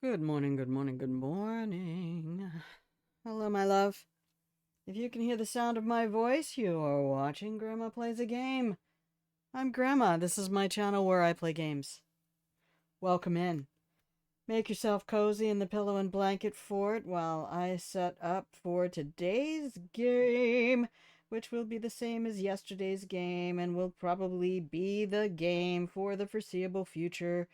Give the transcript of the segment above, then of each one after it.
Good morning, good morning, good morning. Hello, my love. If you can hear the sound of my voice, you are watching Grandma Plays a Game. I'm Grandma. This is my channel where I play games. Welcome in. Make yourself cozy in the pillow and blanket fort while I set up for today's game, which will be the same as yesterday's game and will probably be the game for the foreseeable future,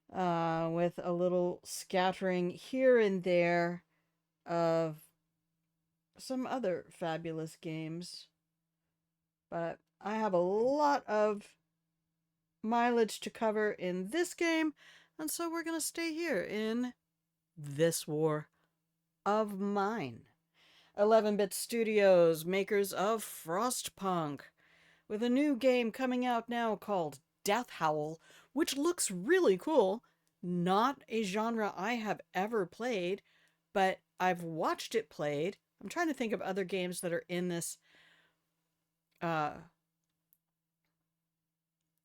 with a little scattering here and there of some other fabulous games. But I have a lot of mileage to cover in this game, and so we're going to stay here in this war of mine. 11-Bit Studios, makers of Frostpunk, with a new game coming out now called Death Howl, which looks really cool. Not a genre I have ever played, but I've watched it played. I'm trying to think of other games that are uh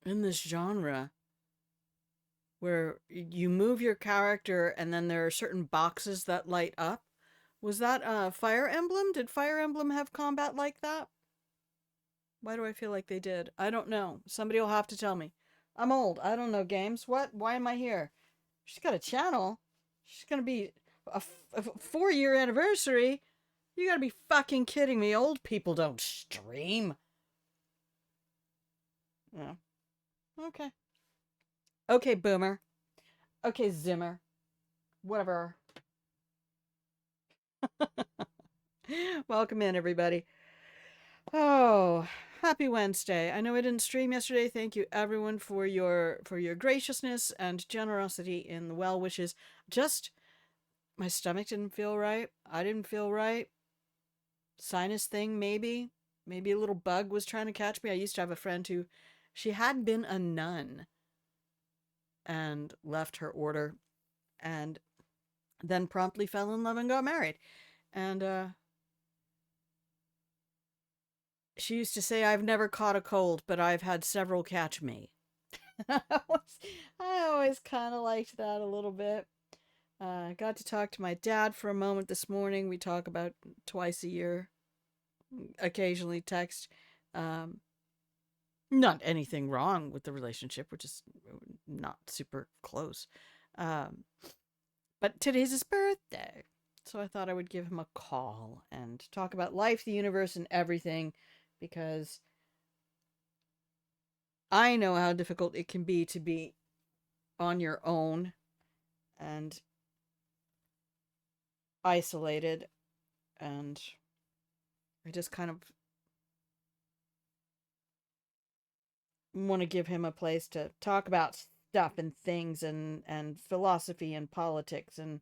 in this genre where you move your character and then there are certain boxes that light up. Was that Fire Emblem? Did Fire Emblem have combat like that? Why do I feel like they did? I don't know. Somebody will have to tell me. I'm old. I don't know games. What? Why am I here? She's got a channel. She's gonna be a 4-year anniversary. You gotta be fucking kidding me. Old people don't stream. Yeah. Okay. Okay, boomer. Okay, Zimmer. Whatever. Welcome in, everybody. Oh, happy Wednesday. I know I didn't stream yesterday. Thank you everyone for your graciousness and generosity in the well wishes. Just my stomach didn't feel right. I didn't feel right. Sinus thing maybe. Maybe a little bug was trying to catch me. I used to have a friend who she had been a nun and left her order and then promptly fell in love and got married. And she used to say, I've never caught a cold, but I've had several catch me. I always kind of liked that a little bit. I got to talk to my dad for a moment this morning. We talk about twice a year, occasionally text. Um, Not anything wrong with the relationship. We're just not super close. Um, but today's his birthday. So I thought I would give him a call and talk about life, the universe, and everything because I know how difficult it can be to be on your own and isolated. And I just kind of want to give him a place to talk about stuff and things and philosophy and politics and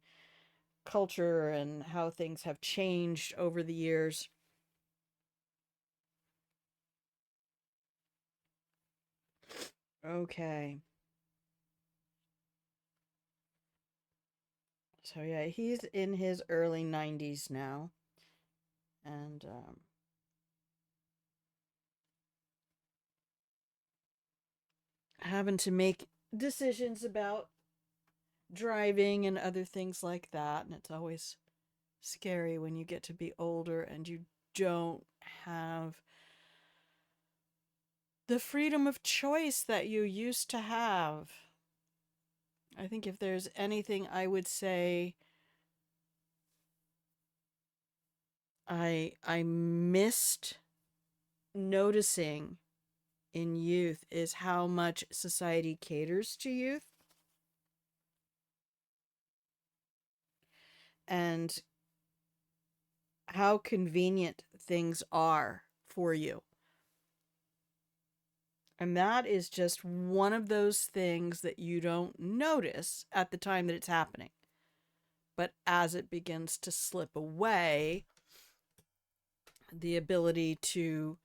culture and how things have changed over the years. Okay. So yeah, he's in his early 90s now and having to make decisions about driving and other things like that, and it's always scary when you get to be older and you don't have the freedom of choice that you used to have. I think if there's anything I would say I missed noticing in youth is how much society caters to youth and how convenient things are for you. And that is just one of those things that you don't notice at the time that it's happening. But as it begins to slip away, the ability to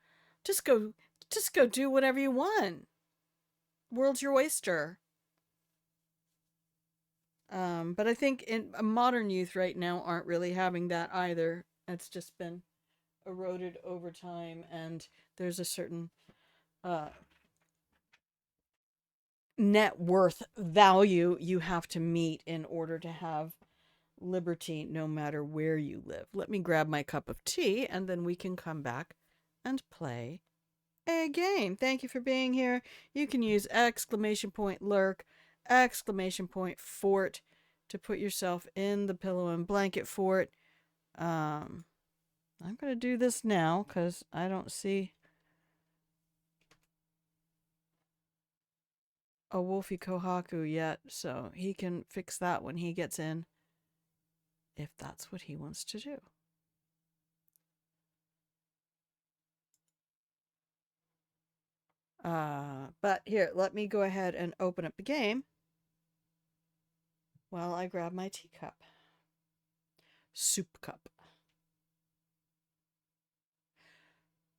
just go just go do whatever you want. World's your oyster. But I think in modern youth right now aren't really having that either. It's just been eroded over time, and there's a certain uh, net worth value you have to meet in order to have liberty no matter where you live. Let me grab my cup of tea and then we can come back and play a game. Thank you for being here. You can use !lurk, !fort to put yourself in the pillow and blanket fort. I'm going to do this now because I don't see a Wolfie Kohaku yet, so he can fix that when he gets in, if that's what he wants to do. But here, let me go ahead and open up the game while I grab my teacup. Soup cup.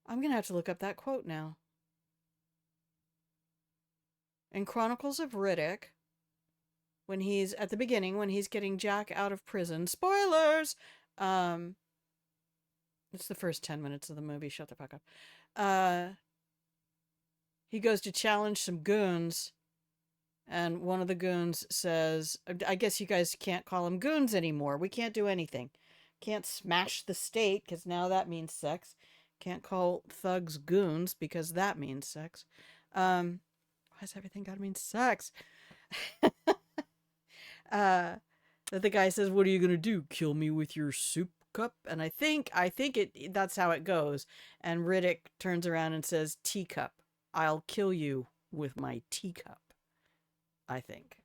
I'm going to have to look up that quote now. In Chronicles of Riddick, when he's at the beginning, when he's getting Jack out of prison, spoilers! It's the first 10 minutes of the movie, shut the fuck up. He goes to challenge some goons, and one of the goons says, I guess you guys can't call them goons anymore. We can't do anything. Can't smash the state, because now that means sex. Can't call thugs goons, because that means sex. Why has everything got to mean sex? The guy says, what are you going to do? Kill me with your soup cup? And I think that's how it goes. And Riddick turns around and says, teacup. I'll kill you with my teacup, I think.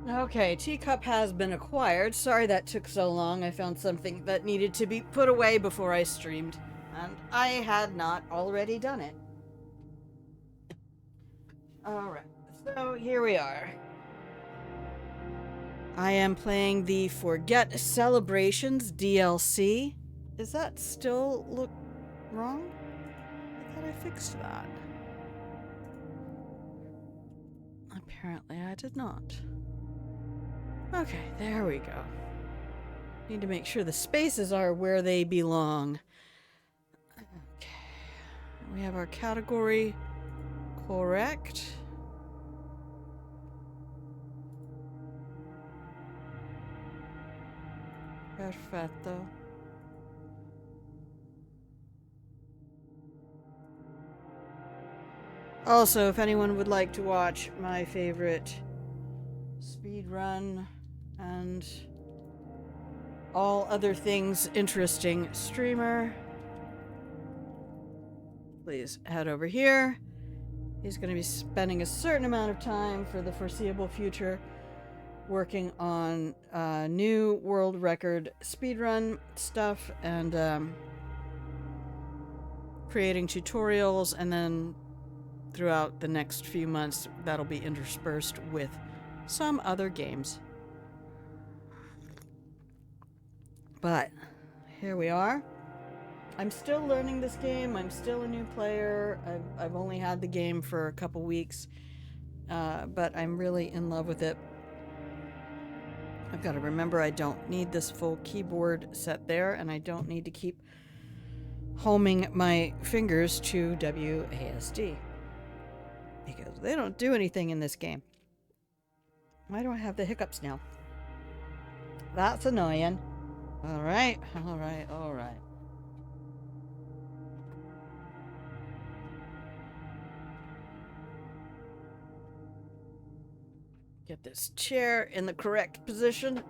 Okay, teacup has been acquired. Sorry that took so long. I found something that needed to be put away before I streamed, and I had not already done it. Alright, so here we are. I am playing the Forget Celebrations DLC. Does that still look wrong? I thought I fixed that. Apparently I did not. Okay, there we go. Need to make sure the spaces are where they belong. Okay. We have our category correct. Perfetto. Also, if anyone would like to watch my favorite speedrun and all other things interesting streamer, please head over here. He's going to be spending a certain amount of time for the foreseeable future working on new world record speedrun stuff and creating tutorials, and then throughout the next few months that'll be interspersed with some other games. But here we are. I'm still learning this game. I'm still a new player. I've only had the game for a couple weeks, but I'm really in love with it. I've got to remember I don't need this full keyboard set there, and I don't need to keep homing my fingers to WASD, because they don't do anything in this game. Why do I have the hiccups now? That's annoying. Alright, alright, alright. Get this chair in the correct position.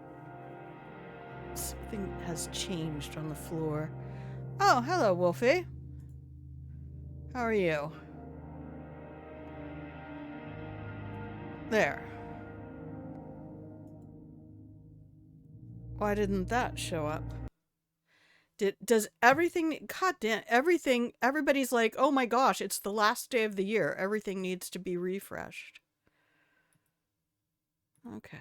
Something has changed on the floor. Oh, hello, Wolfie. How are you? There. Why didn't that show up? Does everything, god damn, everybody's like, oh my gosh, it's the last day of the year. Everything needs to be refreshed. Okay.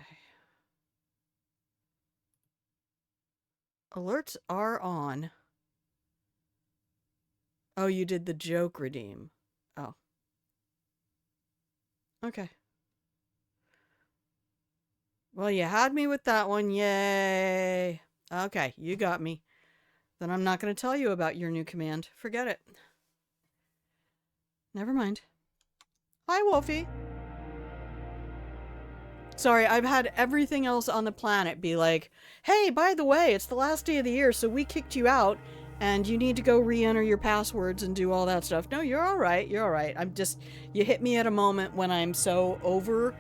Alerts are on. Oh, you did the joke redeem. Oh. Okay. Well, you had me with that one. Yay. Okay, you got me. Then I'm not going to tell you about your new command. Forget it. Never mind. Hi, Wolfie. Sorry, I've had everything else on the planet be like, hey, by the way, it's the last day of the year, so we kicked you out, and you need to go re-enter your passwords and do all that stuff. No, you're all right. You're all right. I'm just, you hit me at a moment when I'm so over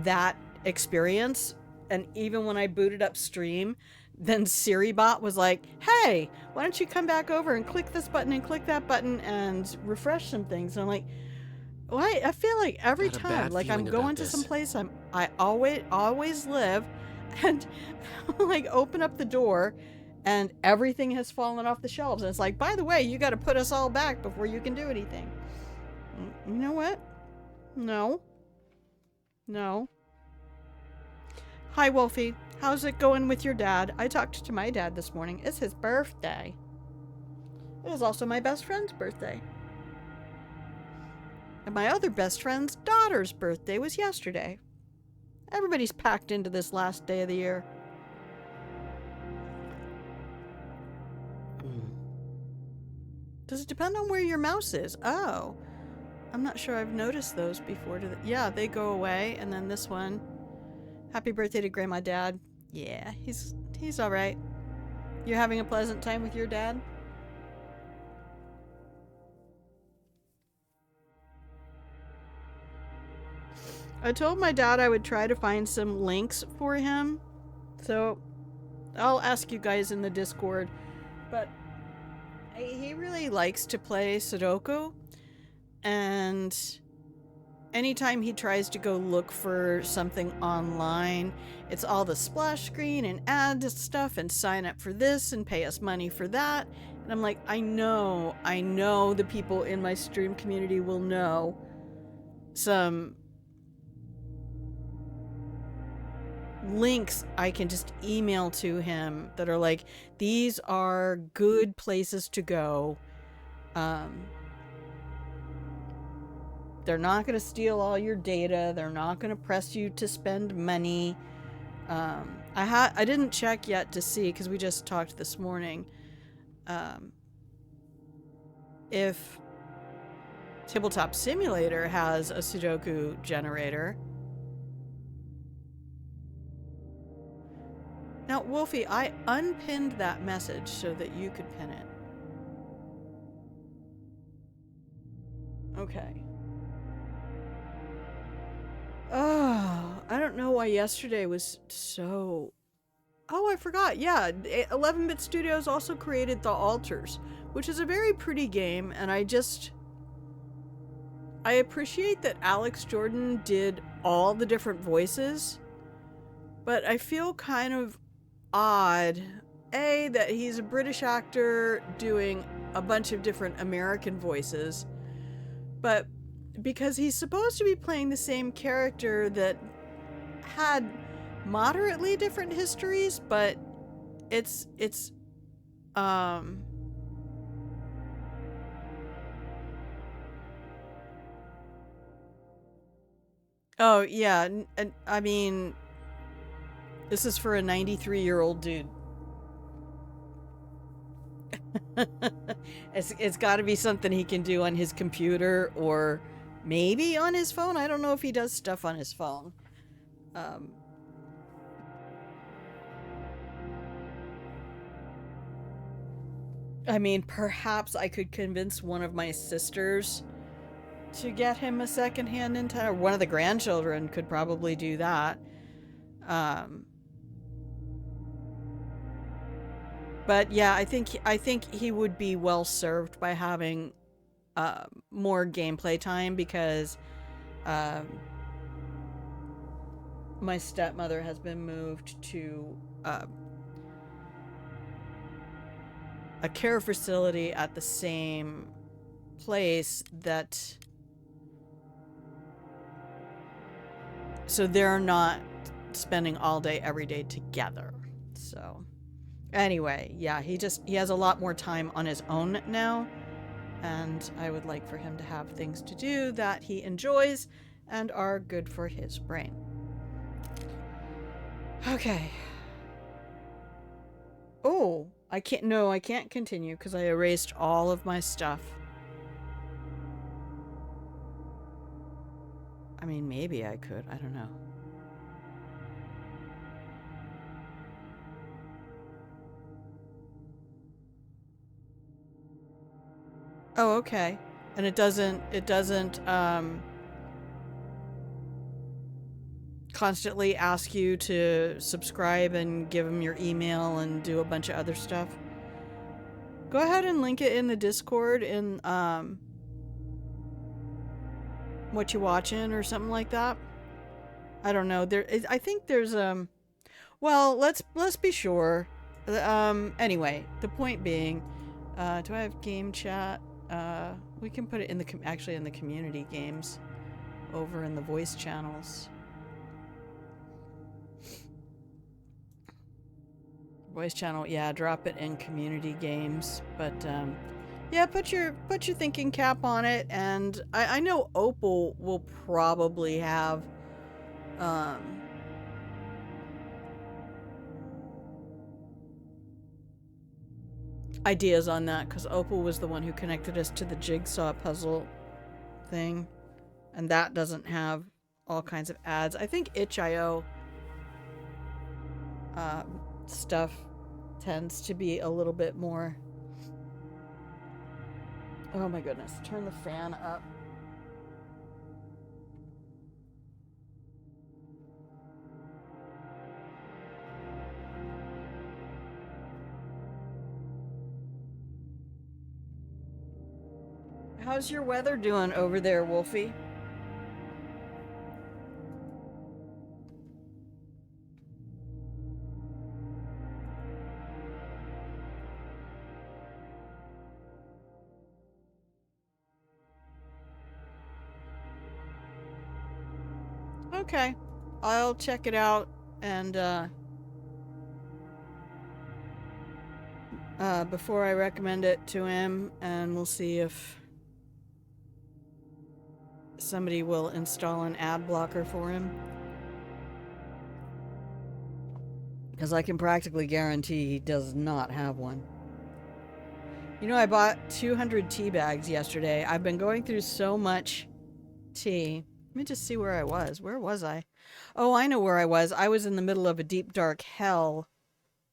that experience. And even when I booted up stream, then SiriBot was like, hey, why don't you come back over and click this button and click that button and refresh some things? And I'm like, why? I feel like every time, like I'm going to some place I always live, and like open up the door and everything has fallen off the shelves. And it's like, by the way, you got to put us all back before you can do anything. You know what? No. No. Hi, Wolfie. How's it going with your dad? I talked to my dad this morning. It's his birthday. It is also my best friend's birthday. And my other best friend's daughter's birthday was yesterday. Everybody's packed into this last day of the year. Does it depend on where your mouse is? Oh. I'm not sure I've noticed those before. Yeah, they go away. And then this one. Happy birthday to Grandma Dad. Yeah, he's all right. You're having a pleasant time with your dad? I told my dad I would try to find some links for him. So I'll ask you guys in the Discord. But he really likes to play Sudoku. And anytime he tries to go look for something online, it's all the splash screen and add stuff and sign up for this and pay us money for that. And I'm like, I know the people in my stream community will know some links I can just email to him that are like, these are good places to go. They're not going to steal all your data. They're not going to press you to spend money. I didn't check yet to see, because we just talked this morning, if Tabletop Simulator has a Sudoku generator. Now, Wolfie, I unpinned that message so that you could pin it. Okay. Oh, I don't know why yesterday was so... Oh, I forgot. Yeah, 11-Bit Studios also created The Alters, which is a very pretty game, and I appreciate that Alex Jordan did all the different voices, but I feel kind of odd, A, that he's a British actor doing a bunch of different American voices, but because he's supposed to be playing the same character that had moderately different histories, but it's oh yeah, and I mean, this is for a 93-year-old dude. It's got to be something he can do on his computer or maybe on his phone. I don't know if he does stuff on his phone. I mean, perhaps I could convince one of my sisters to get him a secondhand Nintendo. Or one of the grandchildren could probably do that. But yeah, I think he would be well served by having more gameplay time because my stepmother has been moved to a care facility at the same place that, so they're not spending all day every day together. So anyway, yeah, he has a lot more time on his own now, and I would like for him to have things to do that he enjoys and are good for his brain. Okay. Oh, I can't continue because I erased all of my stuff. I mean, maybe I could. I don't know. Oh, okay. And it doesn't constantly ask you to subscribe and give them your email and do a bunch of other stuff. Go ahead and link it in the Discord in what you watching or something like that. I don't know. I think there's well, let's be sure. Anyway, the point being, do I have game chat? We can put it in actually in the community games over in the voice channels. Voice channel, yeah, drop it in community games. But yeah, put your thinking cap on it, and I know Opal will probably have ideas on that, because Opal was the one who connected us to the jigsaw puzzle thing, and that doesn't have all kinds of ads. I think itch.io stuff tends to be a little bit more... Oh my goodness, turn the fan up. How's your weather doing over there, Wolfie? Okay, I'll check it out and before I recommend it to him, and we'll see if somebody will install an ad blocker for him. Because I can practically guarantee he does not have one. You know, I bought 200 tea bags yesterday. I've been going through so much tea. Let me just see where I was. Where was I? Oh, I know where I was. I was in the middle of a deep, dark hell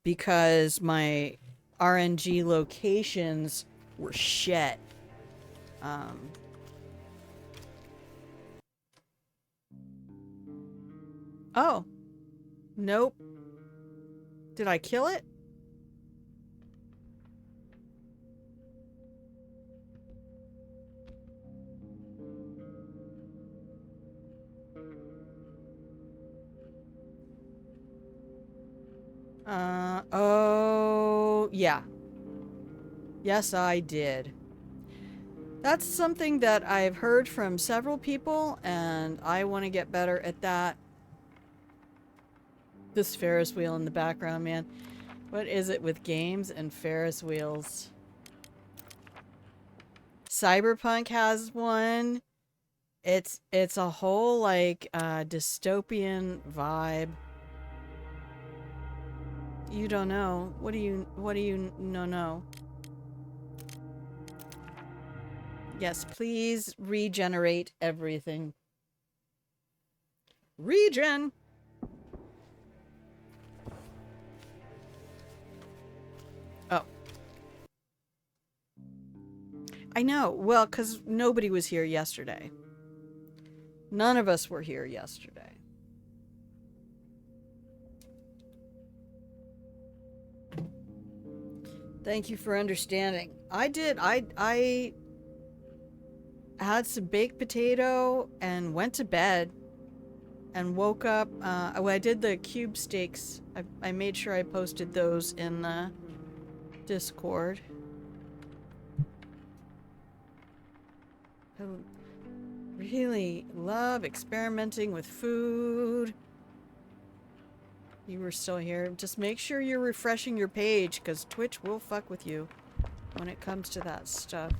because my RNG locations were shit. Oh. Nope. Did I kill it? Oh, yeah. Yes, I did. That's something that I've heard from several people, and I want to get better at that. This Ferris wheel in the background, man. What is it with games and Ferris wheels? Cyberpunk has one. It's a whole, like, dystopian vibe. You don't know. What do you know? Yes, please regenerate everything. Regen! Oh. I know. Well, because nobody was here yesterday. None of us were here yesterday. Thank you for understanding. I had some baked potato and went to bed and woke up. Well, I did the cube steaks. I made sure I posted those in the Discord. I really love experimenting with food. You were still here. Just make sure you're refreshing your page, because Twitch will fuck with you when it comes to that stuff.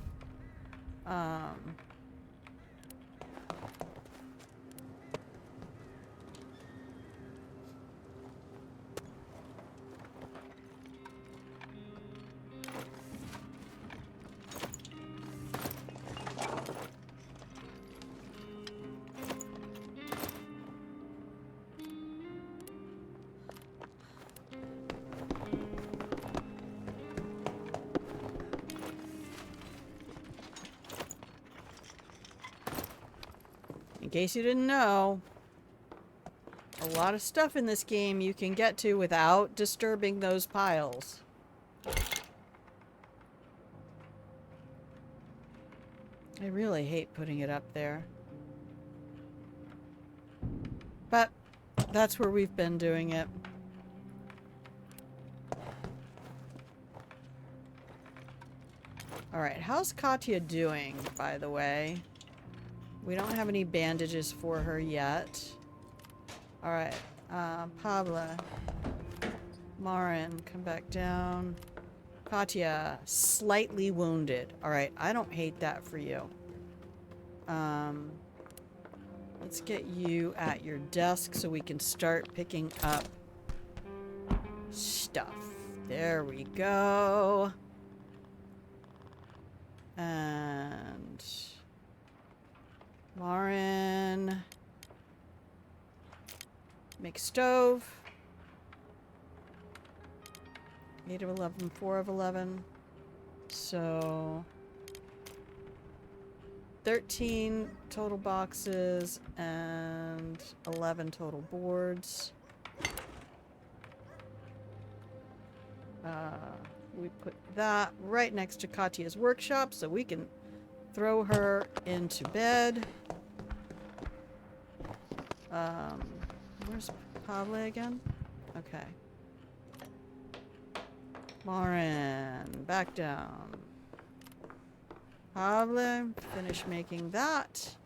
In case you didn't know, a lot of stuff in this game you can get to without disturbing those piles. I really hate putting it up there. But that's where we've been doing it. Alright, how's Katya doing, by the way? We don't have any bandages for her yet. Alright, Pabla. Marin, come back down. Katya, slightly wounded. Alright, I don't hate that for you. Let's get you at your desk so we can start picking up stuff. There we go. And Marin. Make stove. 8 of 11, 4 of 11. So 13 total boxes and 11 total boards. We put that right next to Katya's workshop so we can throw her into bed. Where's Pablo again? Okay. Marin, back down. Pablo, finish making that.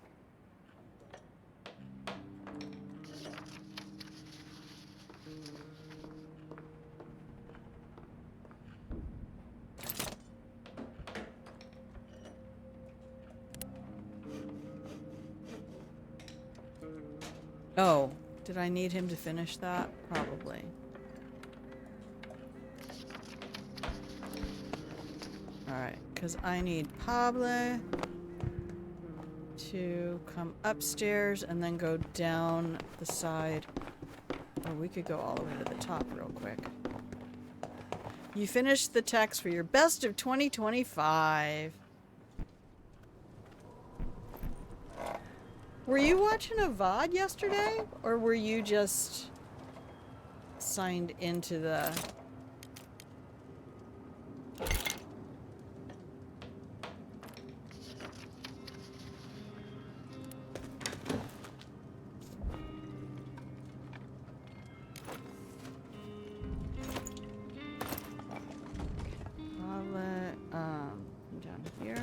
Oh, did I need him to finish that? Probably. Alright, because I need Pablo to come upstairs and then go down the side. Oh, we could go all the way to the top real quick. You finished the text for your best of 2025. Were you watching a VOD yesterday? Or were you just signed into the... down here.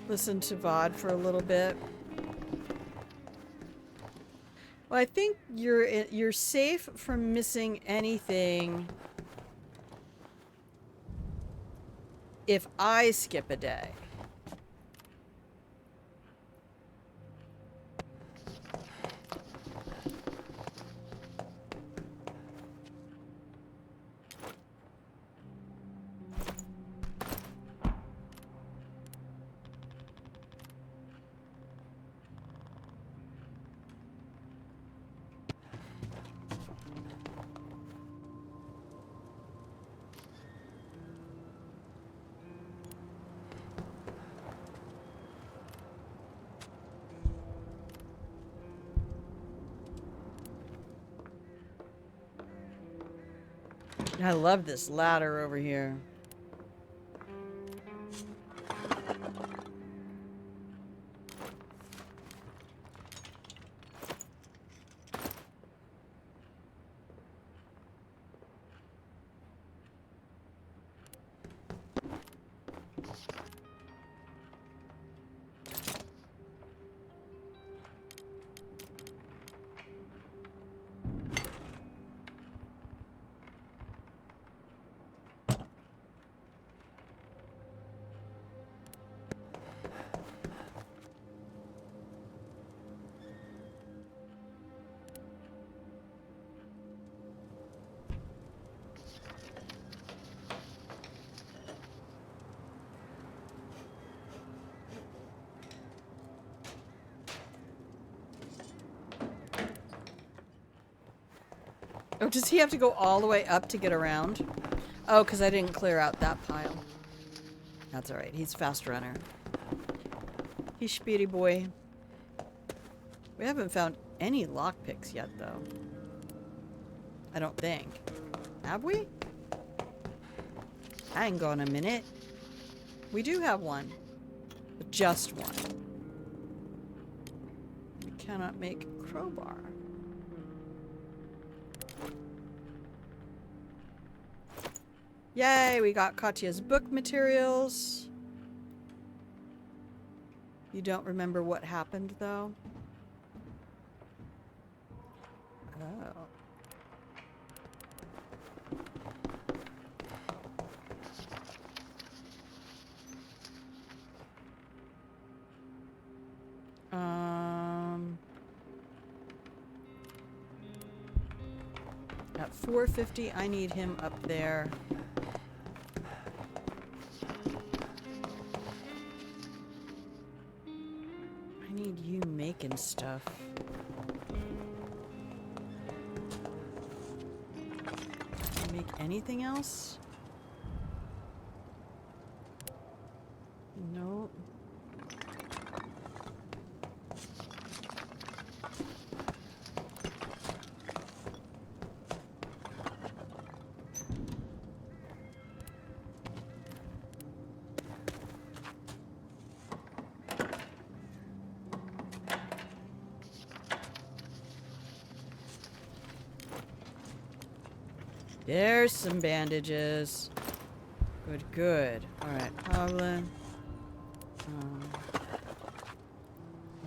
Listen to VOD for a little bit. Well, I think you're safe from missing anything if I skip a day. I love this ladder over here. Oh, does he have to go all the way up to get around? Oh, because I didn't clear out that pile. That's alright. He's a fast runner. He's speedy boy. We haven't found any lockpicks yet, though. I don't think. Have we? Hang on a minute. We do have one. But just one. We cannot make a crowbar. Yay, we got Katya's book materials. You don't remember what happened, though? Oh. At 450, I need him up there. I need you making stuff. Can you make anything else? Nope. There's some bandages. Good, good. Alright, Pavlin.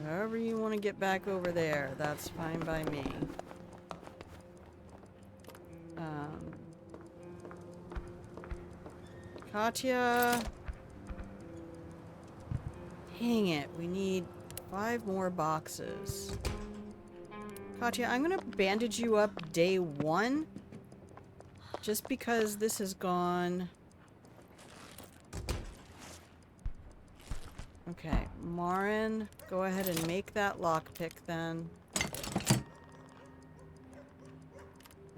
However you want to get back over there, that's fine by me. Katya. Dang it, we need 5 more boxes. Katya, I'm gonna bandage you up day 1. Just because this has gone... Okay, Marin, go ahead and make that lockpick then.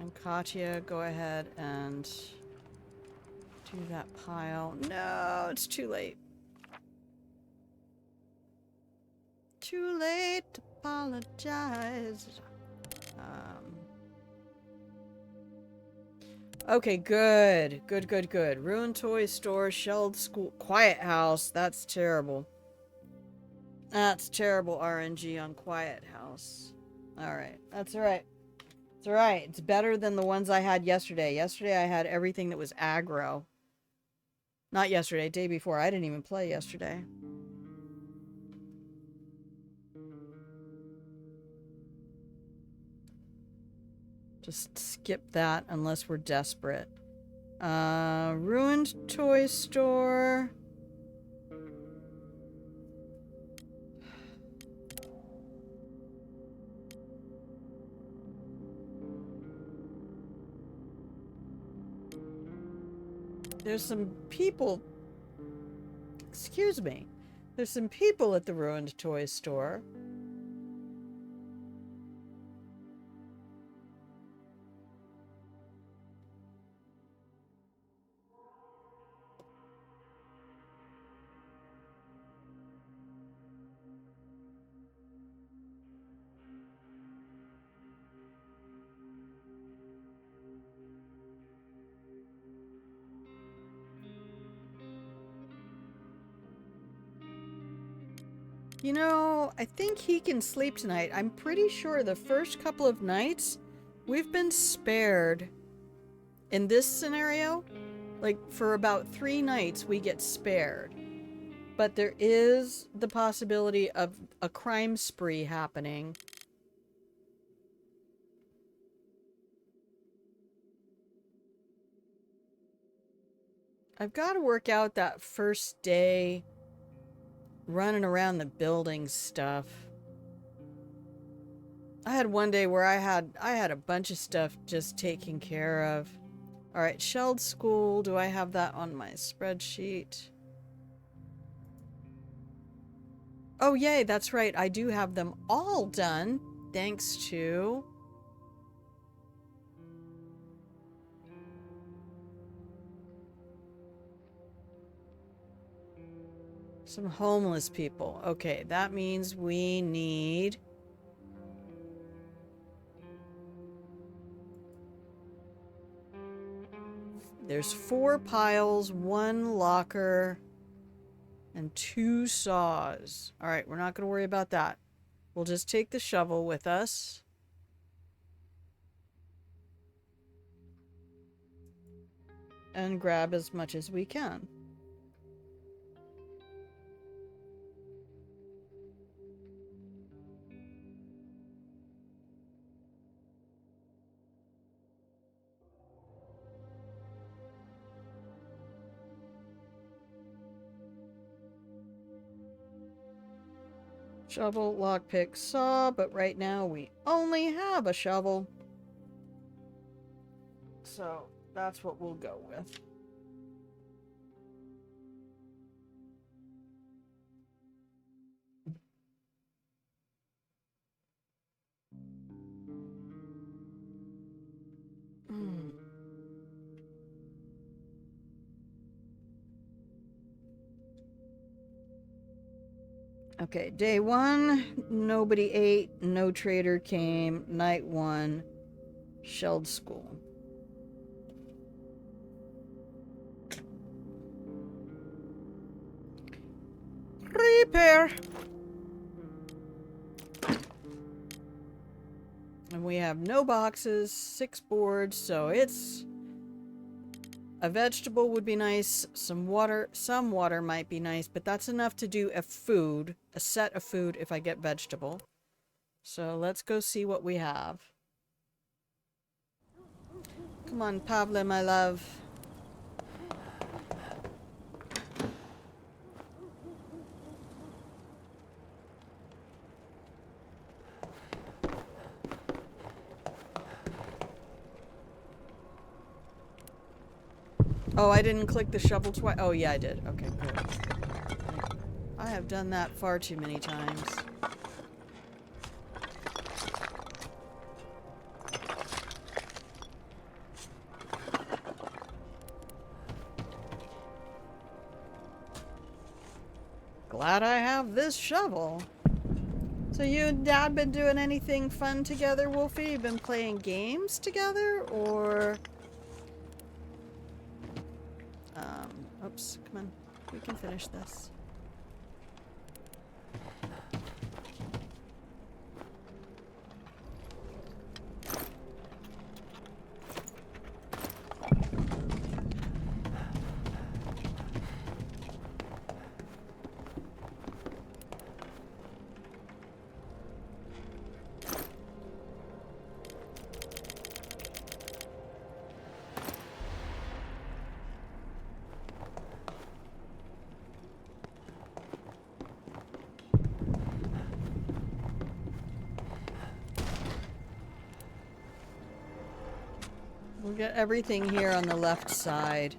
And Katya, go ahead and do that pile. No, it's too late. Too late to apologize. Okay, good. Good. Ruined toy store, shelled school, quiet house. That's terrible. That's terrible RNG on quiet house. Alright, that's alright. It's alright. It's better than the ones I had yesterday. Yesterday I had everything that was aggro. Not yesterday, day before. I didn't even play yesterday. Just skip that unless we're desperate. Ruined toy store. There's some people. Excuse me. There's some people at the ruined toy store. You know, I think he can sleep tonight. I'm pretty sure the first couple of nights we've been spared. In this scenario, like for about 3 nights we get spared. But there is the possibility of a crime spree happening. I've got to work out that first day running around the building stuff. I had one day where I had a bunch of stuff just taken care of. All right, shelled school. Do I have that on my spreadsheet? Oh, yay, that's right. I do have them all done, thanks to some homeless people. Okay, that means we need... There's 4 piles, 1 locker, and 2 saws. Alright, we're not going to worry about that. We'll just take the shovel with us. And grab as much as we can. Shovel, lockpick, saw, but right now we only have a shovel. So that's what we'll go with. Okay, day 1, nobody ate, no trader came. Night 1, shelled school. Repair! And we have no boxes, 6 boards, so it's... A vegetable would be nice, some water might be nice, but that's enough to do a set of food if I get vegetable. So let's go see what we have. Come on, Pavle, my love. Oh, I didn't click the shovel twice. Oh, yeah, I did. Okay, good. I have done that far too many times. glad I have this shovel. So you and Dad been doing anything fun together, Wolfie? Been playing games together, or... oops, come on. We can finish this. We'll get everything here on the left side.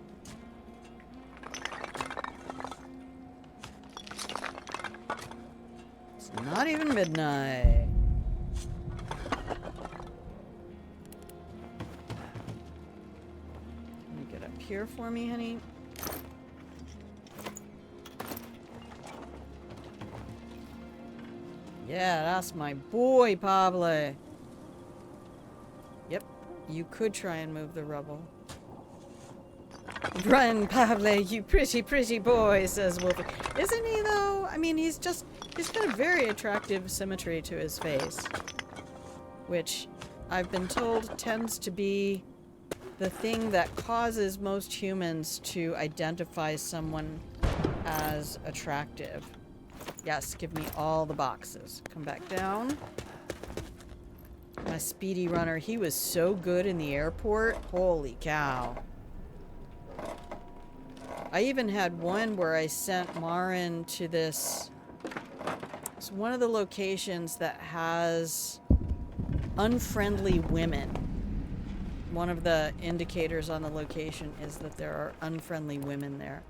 It's not even midnight. Can you get up here for me, honey? Yeah, that's my boy, Pablo. Yep, you could try and move the rubble. Run, Pablo, you pretty, pretty boy, says Wolfie. Isn't he, though? I mean, he's got a very attractive symmetry to his face. Which, I've been told, tends to be the thing that causes most humans to identify someone as attractive. Yes, give me all the boxes. Come back down. My speedy runner, he was so good in the airport. Holy cow. I even had one where I sent Marin to this... It's one of the locations that has unfriendly women. One of the indicators on the location is that there are unfriendly women there.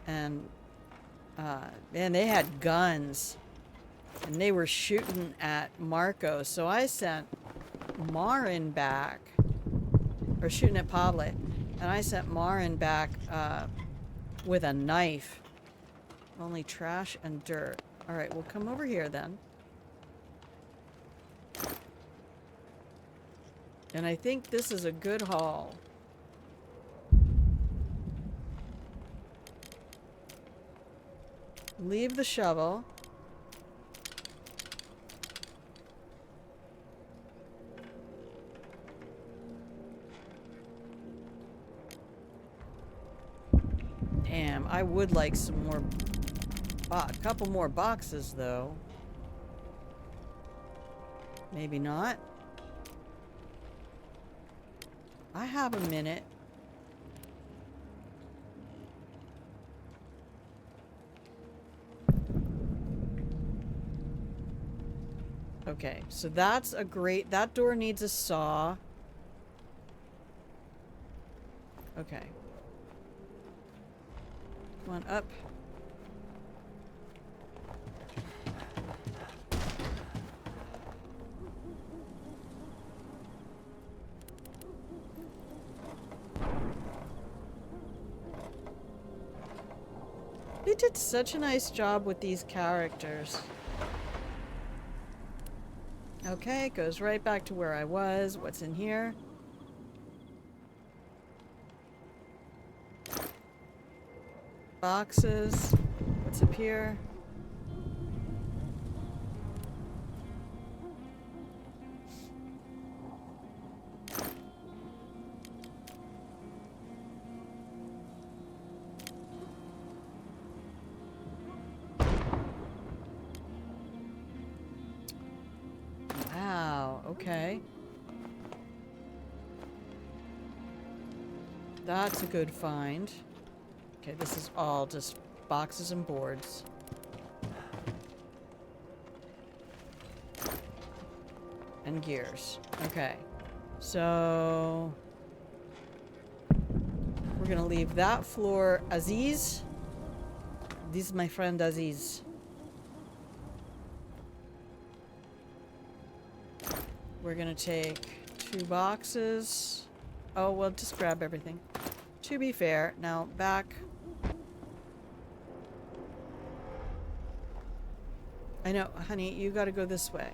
And man, they had guns. And they were shooting at Marco. So I sent Marin back. Or shooting at Pablo. And I sent Marin back with a knife. Only trash and dirt. Alright, we'll come over here then. And I think this is a good haul. Leave the shovel. Damn, I would like some more... a couple more boxes, though. Maybe not. I have a minute. Okay, so that's a great... That door needs a saw. Okay. Come on, up. They did such a nice job with these characters. Okay, goes right back to where I was. What's in here? Boxes. What's up here? Wow, okay. That's a good find. Okay, this is all just boxes and boards. And gears. Okay. So... we're gonna leave that floor. Aziz? This is my friend Aziz. We're gonna take 2 boxes. Oh, well, just grab everything. To be fair, now back. I know, honey, you gotta go this way.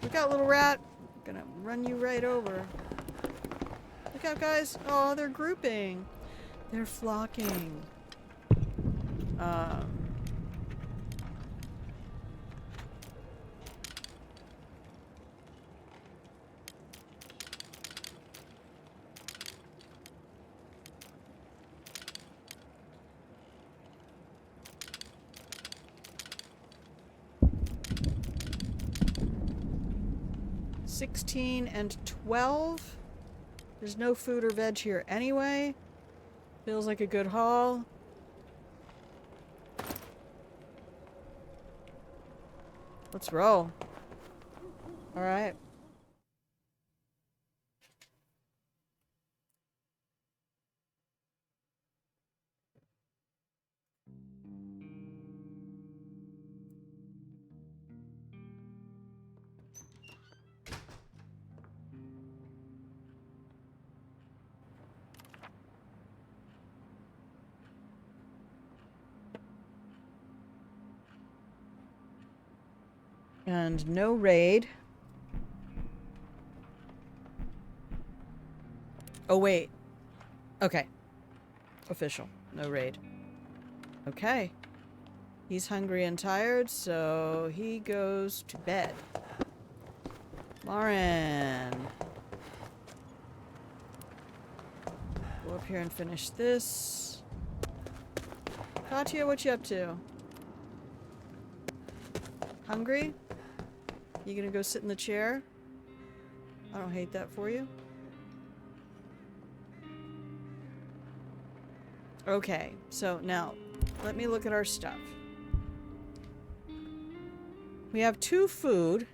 Look out, little rat. I'm gonna run you right over. Look out, guys. Oh, they're grouping. They're flocking. Um... 16 and 12. There's no food or veg here anyway. Feels like a good haul. Let's roll. Alright. And no raid. Oh, wait. Okay. Official. No raid. Okay. He's hungry and tired, so he goes to bed. Lauren. Go up here and finish this. Katya, what you up to? Hungry? You gonna go sit in the chair? I don't hate that for you. Okay, so now, let me look at our stuff. We have 2 food.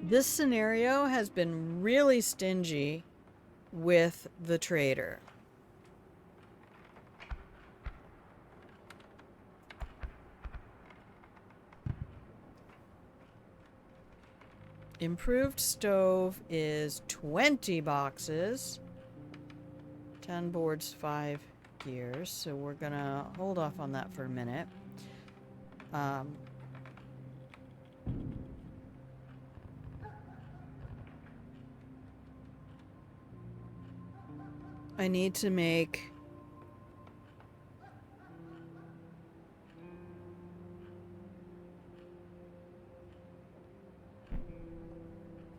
This scenario has been really stingy with the trader. Improved stove is 20 boxes. 10 boards, 5 gears. So we're gonna hold off on that for a minute. I need to make...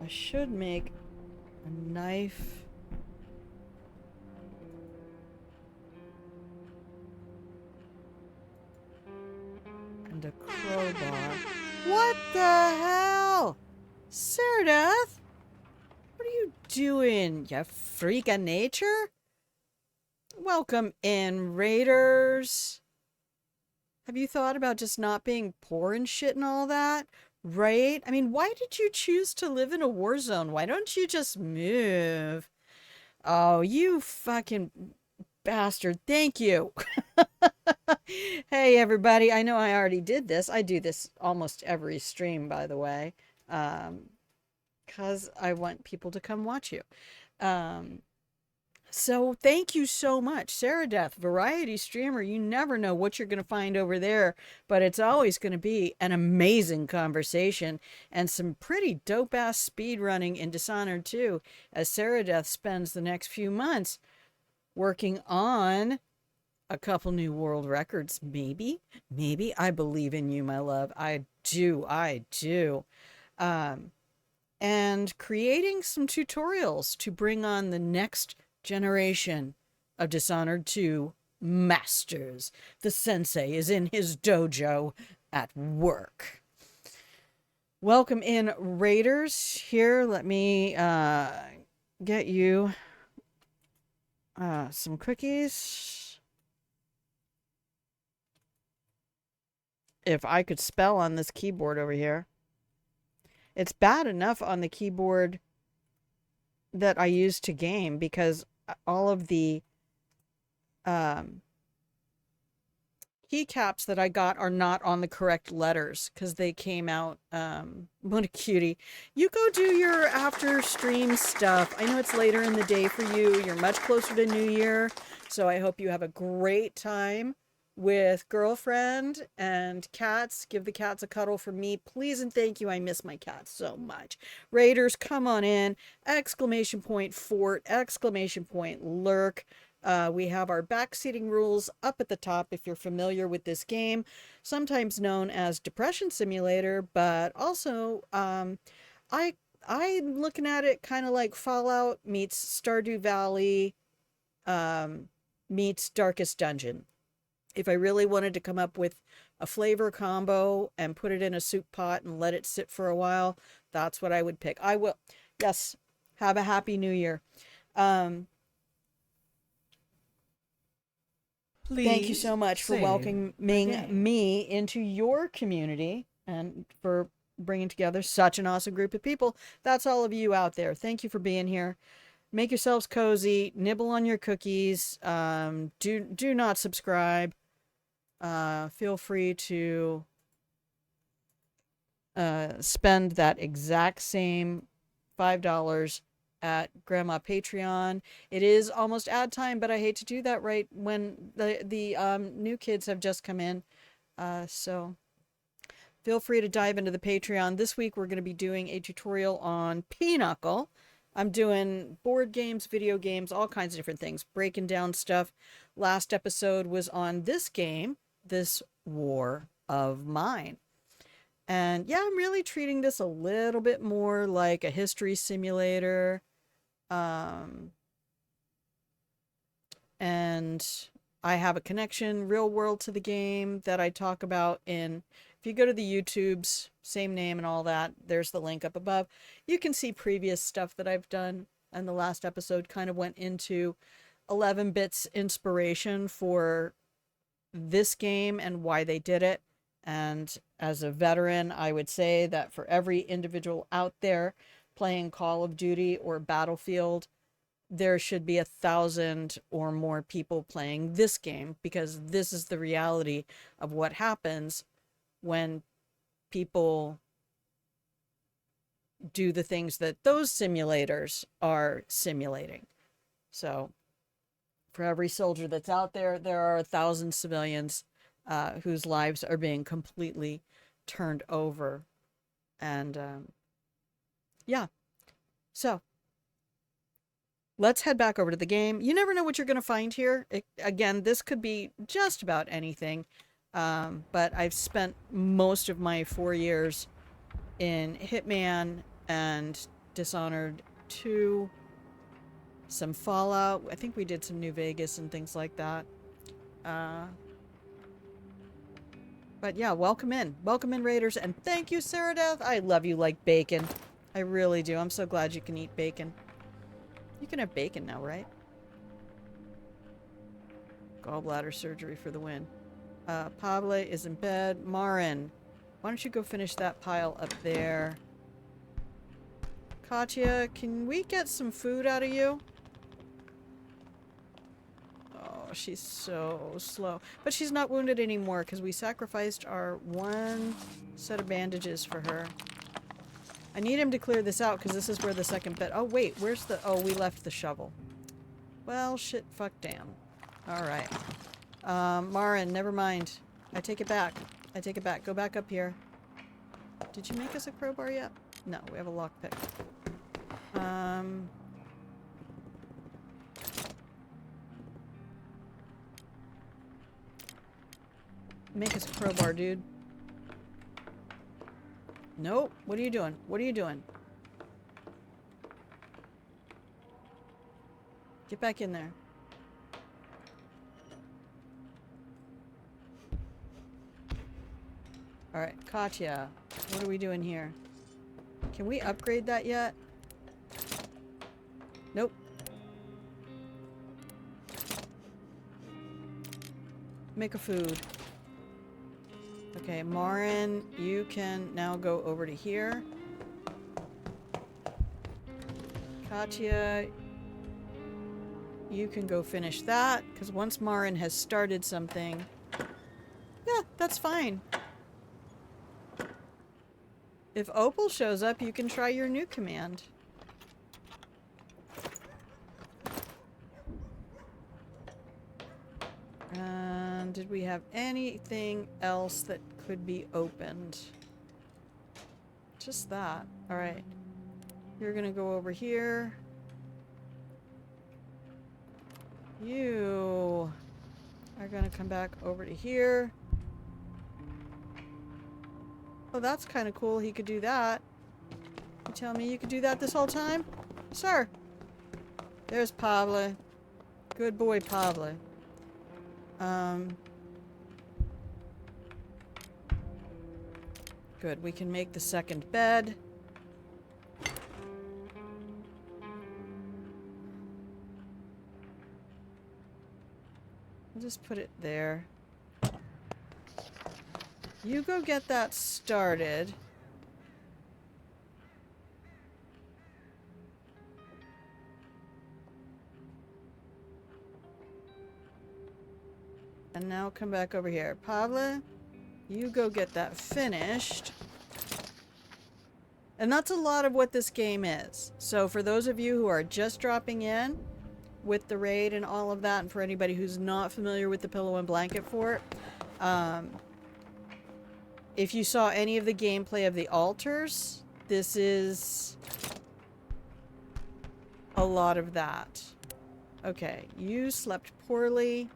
I should make a knife. And a crowbar. What the hell? Saradeath? What are you doing, you freak of nature? Welcome in, raiders. Have you thought about just not being poor and shit and all that? Right? I mean, why did you choose to live in a war zone? Why don't you just move? Oh, you fucking bastard. Thank you. Hey, everybody. I know I already did this. I do this almost every stream, by the way. Because I want people to come watch you. So thank you so much. Saradeath, variety streamer. You never know what you're going to find over there, but it's always going to be an amazing conversation and some pretty dope-ass speed running in Dishonored 2 as Saradeath spends the next few months working on a couple new world records. Maybe. I believe in you, my love. I do. And creating some tutorials to bring on the next generation of Dishonored 2 masters. The sensei is in his dojo at work. Welcome in, raiders. Here, let me get you some cookies. If I could spell on this keyboard over here. It's bad enough on the keyboard that I use to game because all of the keycaps that I got are not on the correct letters because they came out. What a cutie. You go do your after stream stuff. I know it's later in the day for you. You're much closer to New Year. So I hope you have a great time with girlfriend and cats. Give the cats a cuddle from me. Please and thank you. I miss my cats so much. Raiders, come on in. Exclamation point fort. Exclamation point lurk. We have our backseating rules up at the top if you're familiar with this game, sometimes known as Depression Simulator, but also I'm looking at it kind of like Fallout meets Stardew Valley meets Darkest Dungeon. If I really wanted to come up with a flavor combo and put it in a soup pot and let it sit for a while, that's what I would pick. I will. Yes, have a happy new year. Thank you so much for welcoming me into your community and for bringing together such an awesome group of people. That's all of you out there. Thank you for being here. Make yourselves cozy. Nibble on your cookies. Do not subscribe. Feel free to spend that exact same $5 at Grandma Patreon. It is almost ad time, but I hate to do that right when the new kids have just come in. So feel free to dive into the Patreon. This week we're going to be doing a tutorial on Pinochle. I'm doing board games, video games, all kinds of different things, breaking down stuff. Last episode was on this game, this War of Mine. And yeah, I'm really treating this a little bit more like a history simulator. And I have a connection, real world, to the game that I talk about in, if you go to the YouTube's, same name and all that, there's the link up above. You can see previous stuff that I've done. And the last episode kind of went into 11-bit's inspiration for this game and why they did it. And as a veteran, I would say that for every individual out there playing Call of Duty or Battlefield, there should be 1,000 or more people playing this game, because this is the reality of what happens when people do the things that those simulators are simulating. So for every soldier that's out there, there are 1,000 civilians whose lives are being completely turned over. And yeah, so let's head back over to the game. You never know what you're going to find here. Again, this could be just about anything. But I've spent most of my 4 years in Hitman and Dishonored 2, some Fallout. I think we did some New Vegas and things like that. But yeah, welcome in. Welcome in, Raiders. And thank you, Sarah Death. I love you like bacon. I really do. I'm so glad you can eat bacon. You can have bacon now, right? Gallbladder surgery for the win. Pable is in bed. Marin, why don't you go finish that pile up there? Katya, can we get some food out of you? Oh, she's so slow. But she's not wounded anymore because we sacrificed our one set of bandages for her. I need him to clear this out because this is where the second bed... Oh, wait. Where's the... Oh, we left the shovel. Well, shit, fuck, damn. Alright. Marin, never mind. I take it back. I take it back. Go back up here. Did you make us a crowbar yet? No, we have a lockpick. Make us a crowbar, dude. Nope. What are you doing? What are you doing? Get back in there. Alright, Katya. What are we doing here? Can we upgrade that yet? Nope. Make a food. Okay, Marin, you can now go over to here. Katya, you can go finish that, because once Marin has started something, That's fine. If Opal shows up, you can try your new command. And did we have anything else that could be opened? Just that. Alright. You're gonna go over here. You are gonna come back over to here. Oh, that's kind of cool. He could do that. You tell me you could do that this whole time? Sir. There's Pablo. Good boy, Pablo. Good. We can make the second bed. I'll just put it there. You go get that started. And now come back over here. Pablo, you go get that finished. And that's a lot of what this game is. So for those of you who are just dropping in with the raid and all of that, and for anybody who's not familiar with the Pillow and Blanket Fort, if you saw any of the gameplay of the altars, this is a lot of that. Okay, you slept poorly.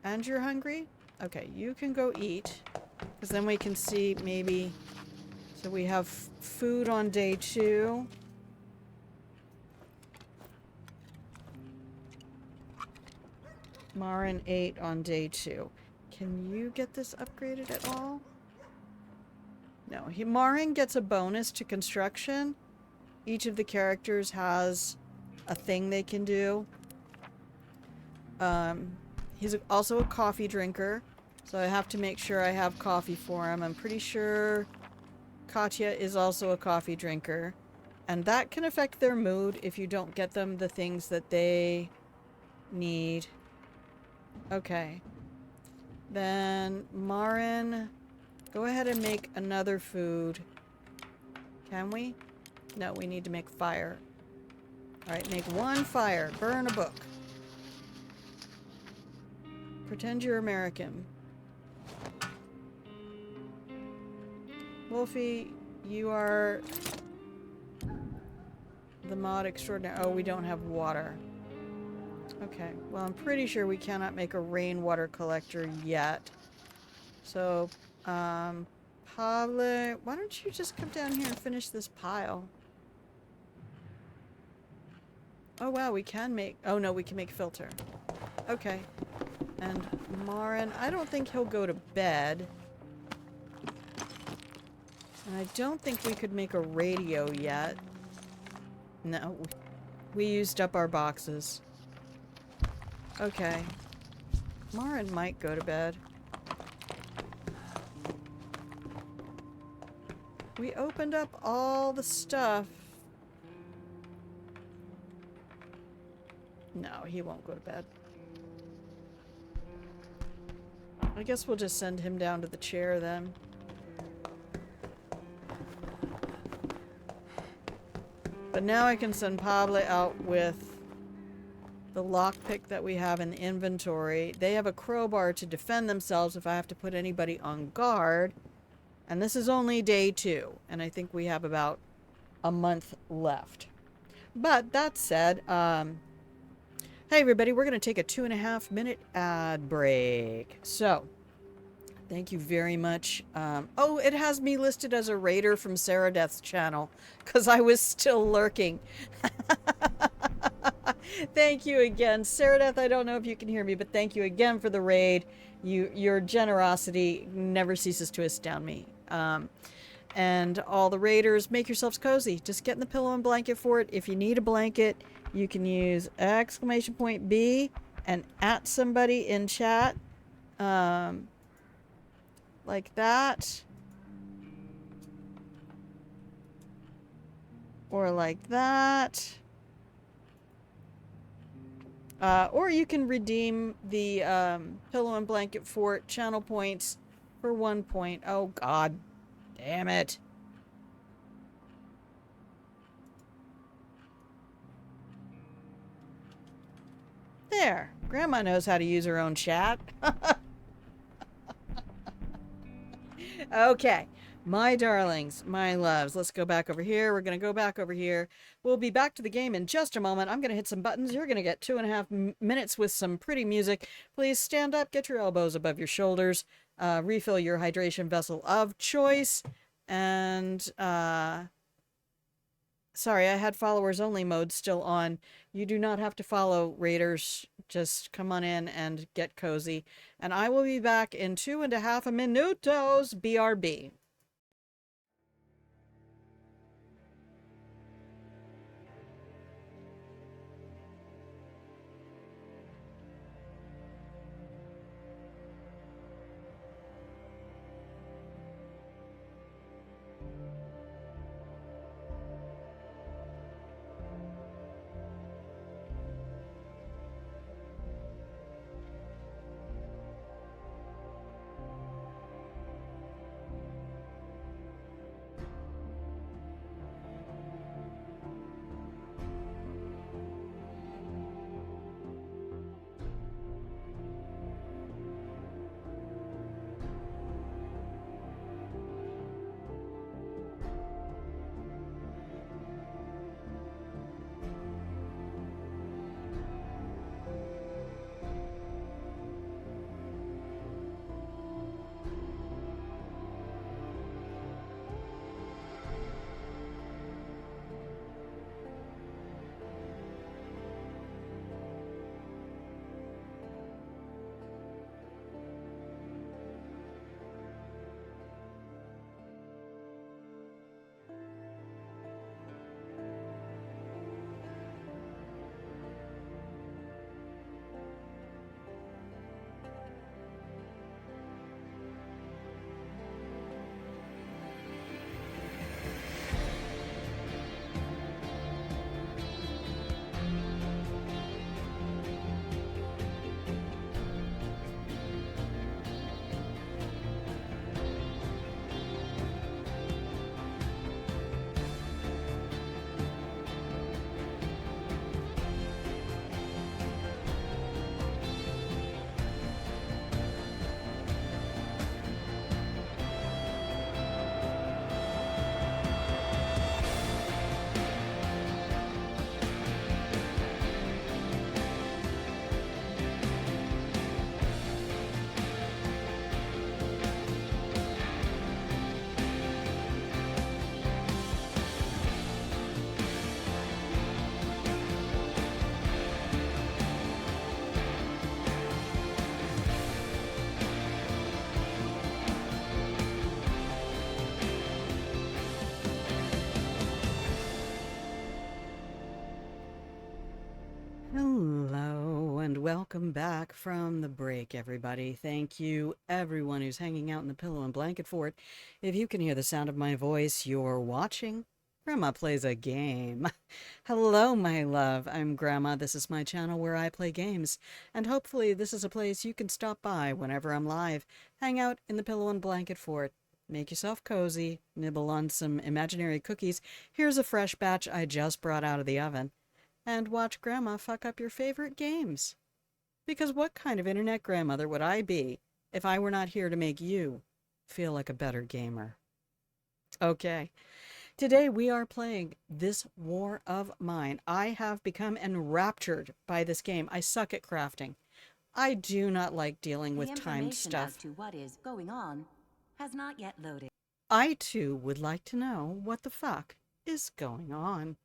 And you're hungry? Okay, you can go eat. Because then we can see maybe... So we have food on day 2. Marin ate on day 2. Can you get this upgraded at all? No, Marin gets a bonus to construction. Each of the characters has a thing they can do. He's also a coffee drinker, so I have to make sure I have coffee for him. I'm pretty sure Katya is also a coffee drinker, and that can affect their mood if you don't get them the things that they need. Okay. Then, Marin, go ahead and make another food. Can we? No, we need to make fire. Alright, make one fire. Burn a book. Pretend you're American. Wolfie, you are the mod extraordinary. Oh, we don't have water. Okay, well, I'm pretty sure we cannot make a rainwater collector yet. So, Pablo, why don't you just come down here and finish this pile? Oh, wow, we can make... Oh, no, we can make filter. Okay. And Marin, I don't think he'll go to bed. And I don't think we could make a radio yet. No. We used up our boxes. Okay. Marin might go to bed. We opened up all the stuff. No, he won't go to bed. I guess we'll just send him down to the chair then. But now I can send Pablo out with the lockpick that we have in the inventory. They have a crowbar to defend themselves if I have to put anybody on guard. And this is only day 2. And I think we have about a month left. But that said, hey everybody, we're going to take a 2.5-minute ad break. So, thank you very much. Oh, it has me listed as a raider from Sarah Death's channel, because I was still lurking. Thank you again. Sarah Death, I don't know if you can hear me, but thank you again for the raid. Your generosity never ceases to astound me. And all the raiders, make yourselves cozy. Just get in the Pillow and Blanket Fort. If you need a blanket, you can use !B and @ somebody in chat. Like that. Or like that. Or you can redeem the Pillow and Blanket Fort channel points for 1 point. Oh, God damn it. There. Grandma knows how to use her own chat. Okay. My darlings, my loves, let's go back over here. We're going to go back over here. We'll be back to the game in just a moment. I'm going to hit some buttons. You're going to get 2.5 minutes with some pretty music. Please stand up, get your elbows above your shoulders, refill your hydration vessel of choice, and, sorry, I had followers only mode still on. You do not have to follow Raiders. Just come on in and get cozy. And I will be back in 2.5 minutos. BRB. Hello and welcome back from the break, everybody. Thank you, everyone who's hanging out in the pillow and blanket fort. If you can hear the sound of my voice, you're watching Grandma Plays a Game. Hello, my love. I'm Grandma. This is my channel where I play games, and hopefully this is a place you can stop by whenever I'm live. Hang out in the pillow and blanket fort. Make yourself cozy, nibble on some imaginary cookies. Here's a fresh batch I just brought out of the oven. And watch Grandma fuck up your favorite games. Because what kind of internet grandmother would I be if I were not here to make you feel like a better gamer? Okay, today we are playing This War of Mine. I have become enraptured by this game. I suck at crafting. I do not like dealing with timed stuff. As to what is going on has not yet loaded. I too would like to know what the fuck is going on.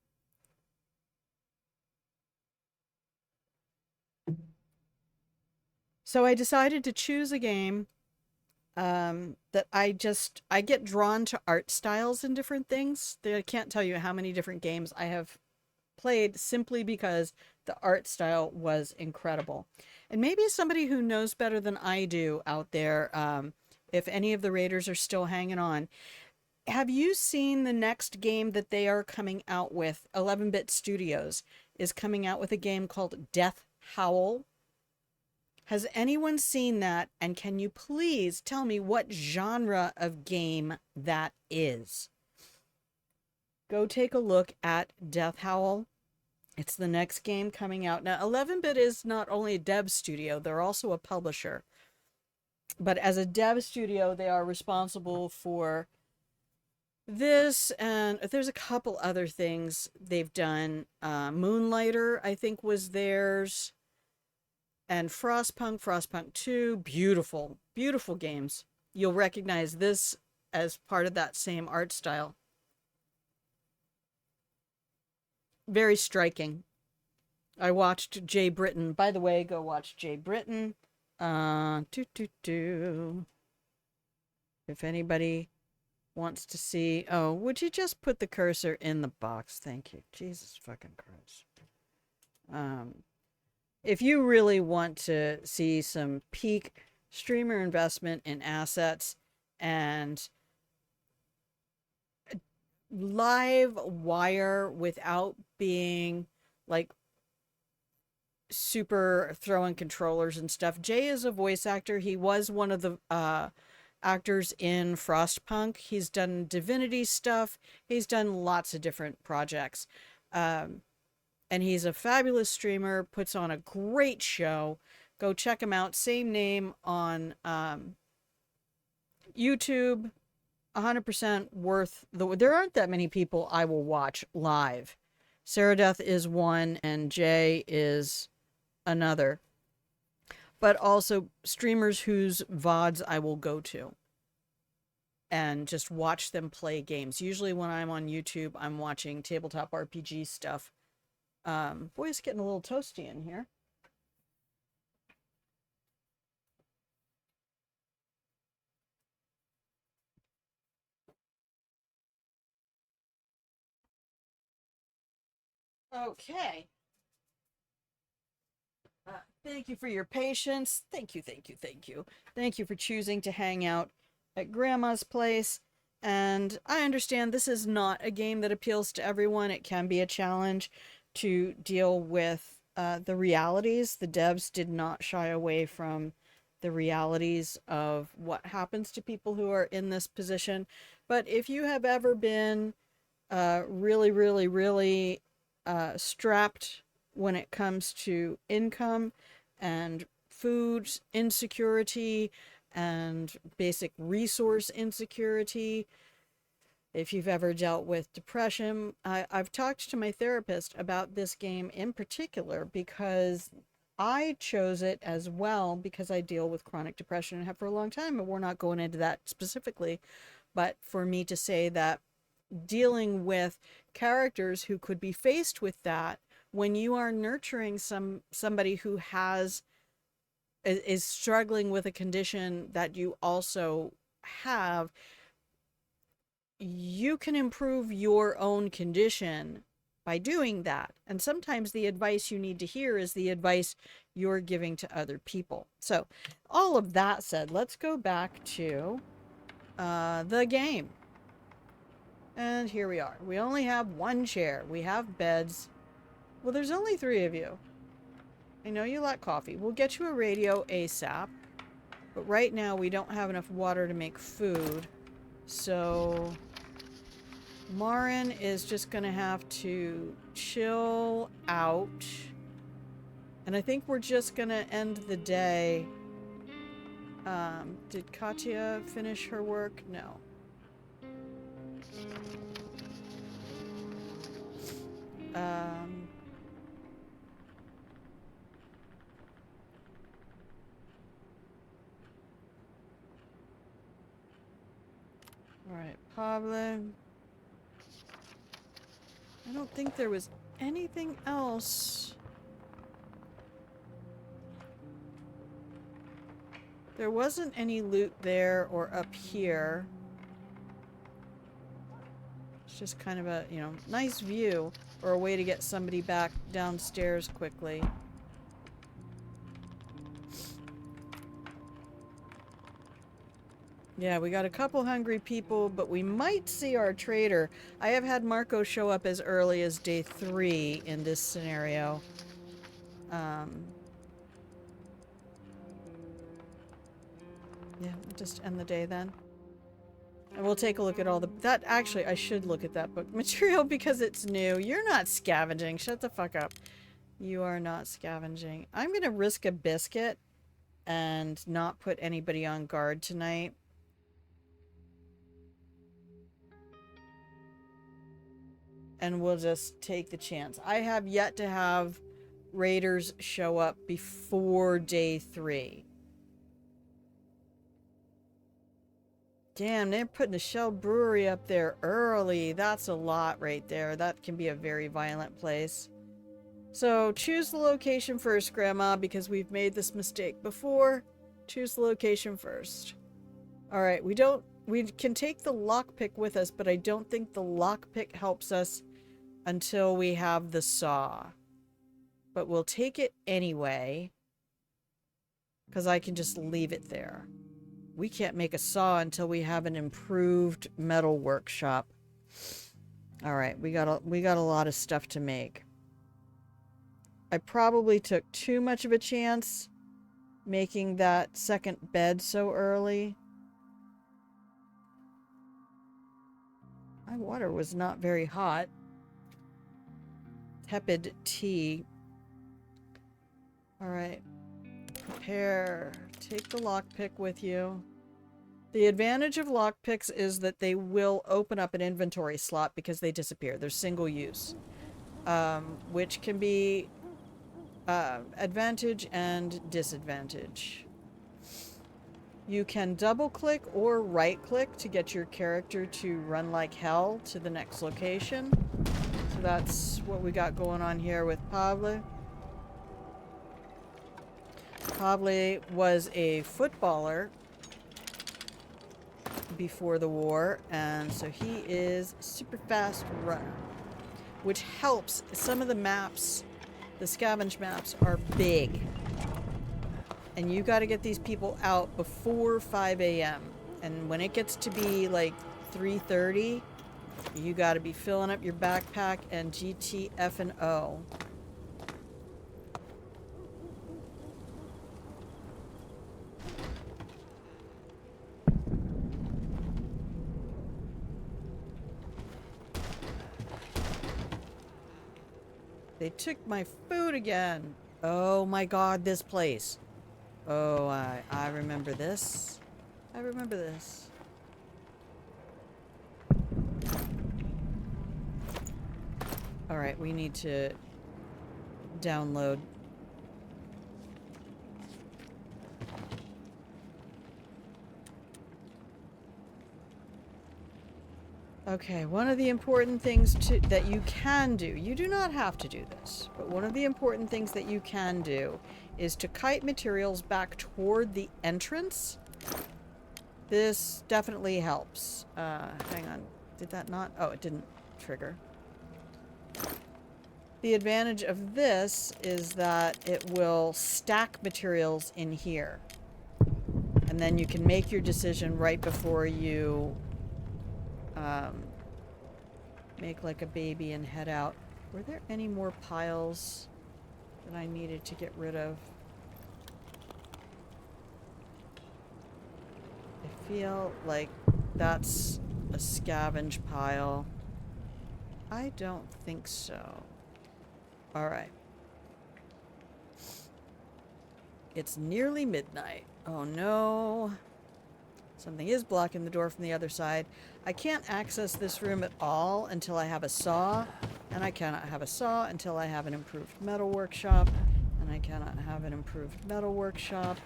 So I decided to choose a game that I get drawn to art styles and different things. I can't tell you how many different games I have played simply because the art style was incredible. And maybe somebody who knows better than I do out there, if any of the Raiders are still hanging on, have you seen the next game that they are coming out with? 11-Bit Studios is coming out with a game called Death Howl. Has anyone seen that? And can you please tell me what genre of game that is? Go take a look at Death Howl. It's the next game coming out. Now, 11-bit is not only a dev studio, they're also a publisher. But as a dev studio, they are responsible for this, and there's a couple other things they've done. Moonlighter, I think, was theirs. And Frostpunk 2, beautiful, beautiful games. You'll recognize this as part of that same art style. Very striking. I watched Jay Britton. By the way, go watch Jay Britton. If anybody wants to see... Oh, would you just put the cursor in the box? Thank you. Jesus fucking Christ. If you really want to see some peak streamer investment in assets and live wire without being like super throwing controllers and stuff. Jay is a voice actor. He was one of the actors in Frostpunk. He's done Divinity stuff. He's done lots of different projects. And he's a fabulous streamer, puts on a great show. Go check him out. Same name on YouTube. 100% worth there aren't that many people I will watch live. Sarah Death is one and Jay is another. But also streamers whose VODs I will go to and just watch them play games. Usually when I'm on YouTube, I'm watching tabletop RPG stuff. Boy, it's getting a little toasty in here. Okay. Thank you for your patience. Thank you. Thank you for choosing to hang out at Grandma's place. And I understand this is not a game that appeals to everyone. It can be a challenge to deal with the realities. The devs did not shy away from the realities of what happens to people who are in this position. But if you have ever been really strapped when it comes to income and food insecurity and basic resource insecurity, if you've ever dealt with depression, I've talked to my therapist about this game in particular because I chose it as well because I deal with chronic depression and have for a long time, and we're not going into that specifically, but for me to say that dealing with characters who could be faced with that when you are nurturing somebody who is struggling with a condition that you also have, you can improve your own condition by doing that. And sometimes the advice you need to hear is the advice you're giving to other people. So all of that said, let's go back to the game. And here we are. We only have one chair. We have beds. Well, there's only 3 of you. I know you like coffee. We'll get you a radio ASAP. But right now we don't have enough water to make food. So Marin is just going to have to chill out. And I think we're just going to end the day. Did Katya finish her work? No. All right, Pablo. I don't think there was anything else. There wasn't any loot there or up here. It's just kind of a, nice view or a way to get somebody back downstairs quickly. Yeah, we got a couple hungry people, but we might see our trader. I have had Marco show up as early as day 3 in this scenario. Yeah, we'll just end the day then. And we'll take a look at all the... That, actually, I should look at that book material because it's new. You're not scavenging. Shut the fuck up. You are not scavenging. I'm going to risk a biscuit and not put anybody on guard tonight. And we'll just take the chance. I have yet to have raiders show up before day 3. Damn, they're putting a Shell Brewery up there early. That's a lot right there. That can be a very violent place. So choose the location first, Grandma, because we've made this mistake before. Choose the location first. Alright, we can take the lockpick with us, but I don't think the lockpick helps us until we have the saw. But we'll take it anyway, because I can just leave it there. We can't make a saw until we have an improved metal workshop. Alright, we got a lot of stuff to make. I probably took too much of a chance making that second bed so early. My water was not very hot. Tepid tea. Alright. Prepare. Take the lockpick with you. The advantage of lockpicks is that they will open up an inventory slot because they disappear. They're single use. Which can be advantage and disadvantage. You can double click or right click to get your character to run like hell to the next location. So that's what we got going on here with Pablo. Pablo was a footballer before the war, and so he is a super fast runner, which helps. Some of the maps, the scavenge maps, are big, and you got to get these people out before 5 a.m. and when it gets to be like 3:30, you got to be filling up your backpack and GTFO. They took my food again. Oh my god, this place. Oh, I remember this. I remember this. Alright, we need to download. Okay, one of the important things that you can do, you do not have to do this, but one of the important things that you can do is to kite materials back toward the entrance. This definitely helps. Hang on, did that not? Oh, it didn't trigger. The advantage of this is that it will stack materials in here. And then you can make your decision right before you make like a baby and head out. Were there any more piles that I needed to get rid of? I feel like that's a scavenge pile. I don't think so. Alright. It's nearly midnight. Oh no. Something is blocking the door from the other side. I can't access this room at all until I have a saw. And I cannot have a saw until I have an improved metal workshop. And I cannot have an improved metal workshop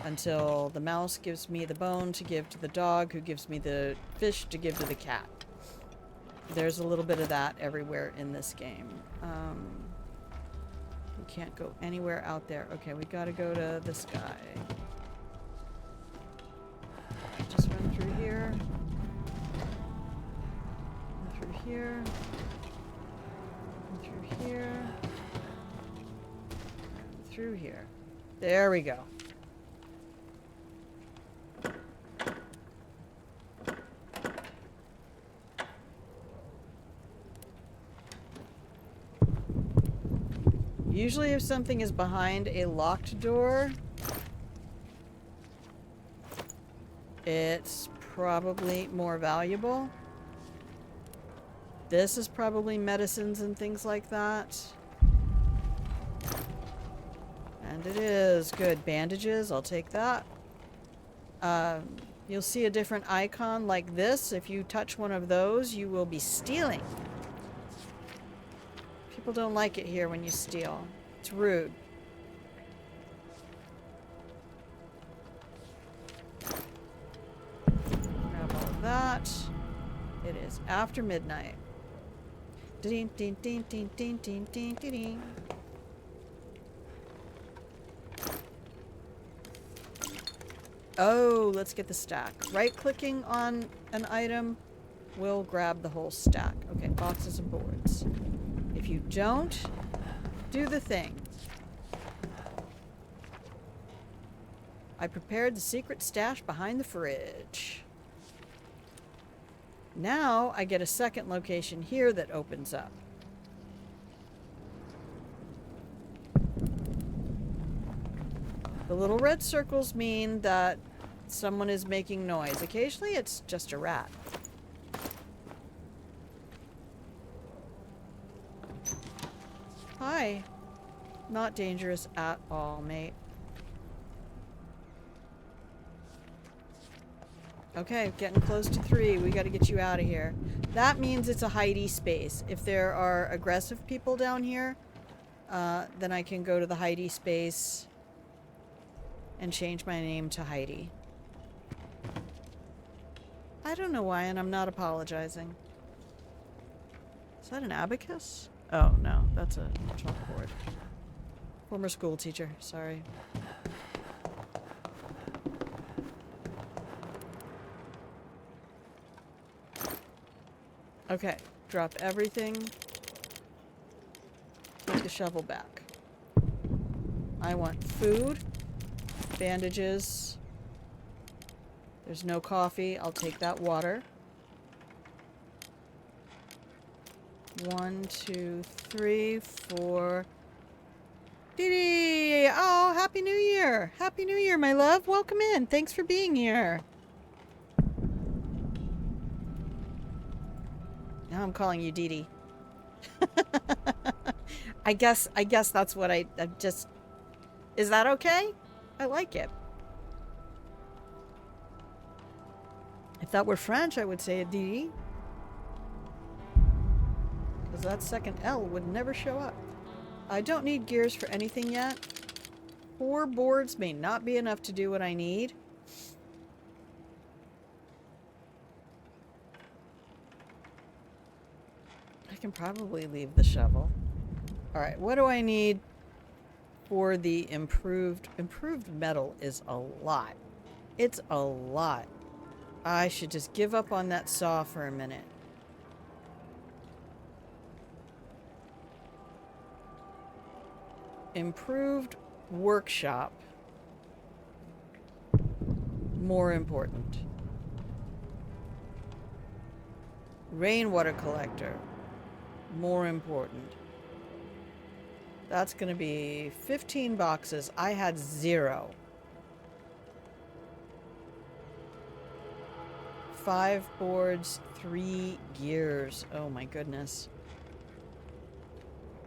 until the mouse gives me the bone to give to the dog, who gives me the fish to give to the cat. There's a little bit of that everywhere in this game. We can't go anywhere out there. Okay, we gotta go to this guy. Just run through here. Run through here. Run through here. Through here. There we go. Usually if something is behind a locked door, It's probably more valuable. This is probably medicines and things like that. And it is. Good. Bandages. I'll take that. You'll see a different icon like this. If you touch one of those, you will be stealing. People don't like it here when you steal. It's rude. Grab all of that. It is after midnight. Ding, ding, ding, ding, ding, ding, ding, ding, ding. Oh, let's get the stack. Right-clicking on an item will grab the whole stack. Okay, boxes and boards. If you don't, do the thing. I prepared the secret stash behind the fridge. Now I get a second location here that opens up. The little red circles mean that someone is making noise. Occasionally it's just a rat. Hi. Not dangerous at all, mate. Okay, getting close to 3. We gotta get you out of here. That means it's a hidey space. If there are aggressive people down here, then I can go to the hidey space and change my name to Heidi. I don't know why, and I'm not apologizing. Is that an abacus? Oh, no. That's a chalkboard. Former school teacher. Sorry. Okay. Drop everything. Put the shovel back. I want food. Bandages. There's no coffee. I'll take that water. 1, 2, 3, 4. Dee! Oh, Happy New Year! Happy New Year, my love. Welcome in. Thanks for being here. Now I'm calling you Dee Dee. I guess that's what I just... Is that okay? I like it. If that were French, I would say a Dee. Because that second L would never show up. I don't need gears for anything yet. 4 boards may not be enough to do what I need. I can probably leave the shovel. Alright, what do I need for the improved metal is a lot. It's a lot. I should just give up on that saw for a minute. Improved workshop. More important. Rainwater collector. More important. That's going to be 15 boxes. I had 0. 5 boards, 3 gears. Oh my goodness.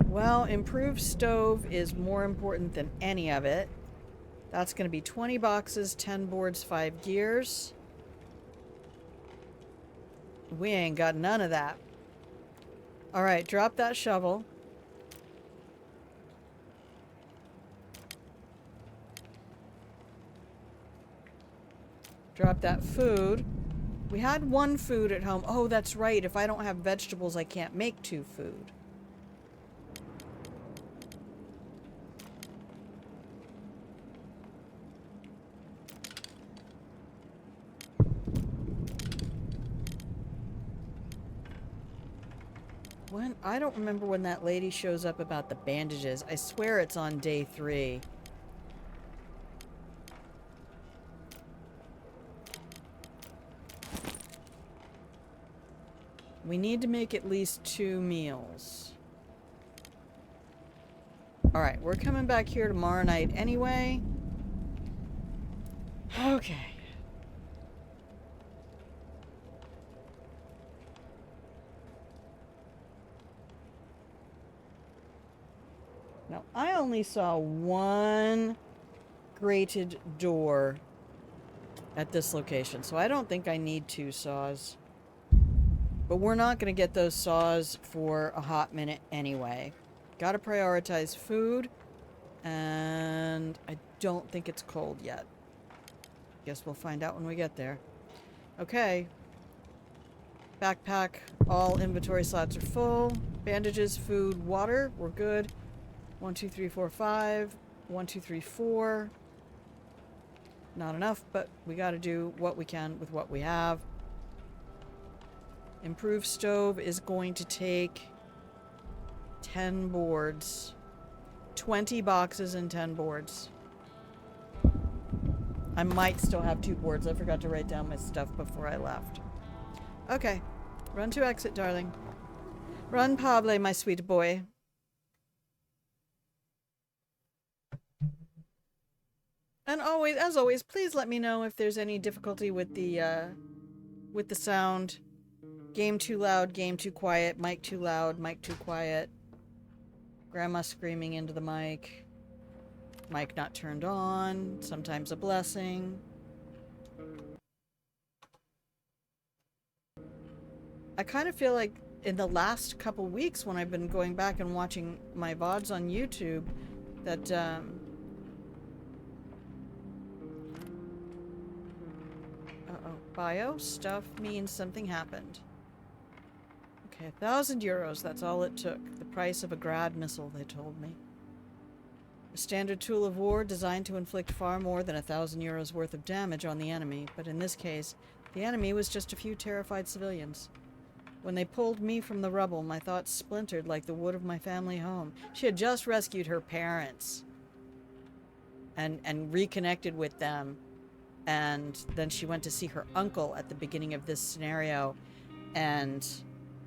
Well, improved stove is more important than any of it. That's going to be 20 boxes, 10 boards, 5 gears. We ain't got none of that. Alright, drop that shovel. Drop that food. We had 1 food at home. Oh, that's right. If I don't have vegetables, I can't make 2 food. I don't remember when that lady shows up about the bandages. I swear it's on day 3. We need to make at least 2 meals. Alright, we're coming back here tomorrow night anyway. Okay. Now, I only saw one grated door at this location, so I don't think I need 2 saws. But we're not going to get those saws for a hot minute anyway. Gotta prioritize food, and I don't think it's cold yet. Guess we'll find out when we get there. Okay. Backpack, all inventory slots are full. Bandages, food, water, we're good. 1, 2, 3, 4, 5. 1, 2, 3, 4. Not enough, but we gotta do what we can with what we have. Improved stove is going to take 10 boards. 20 boxes and 10 boards. I might still have 2 boards. I forgot to write down my stuff before I left. Okay. Run to exit, darling. Run, Pablo, my sweet boy. And always, as always, please let me know if there's any difficulty with the sound. Game too loud, game too quiet, mic too loud, mic too quiet. Grandma screaming into the mic. Mic not turned on. Sometimes a blessing. I kind of feel like in the last couple weeks when I've been going back and watching my VODs on YouTube that, bio stuff means something happened. Okay, 1,000 euros, that's all it took. The price of a Grad missile, they told me. A standard tool of war designed to inflict far more than 1,000 euros worth of damage on the enemy, but in this case, the enemy was just a few terrified civilians. When they pulled me from the rubble, my thoughts splintered like the wood of my family home. She had just rescued her parents and reconnected with them, and then she went to see her uncle at the beginning of this scenario, and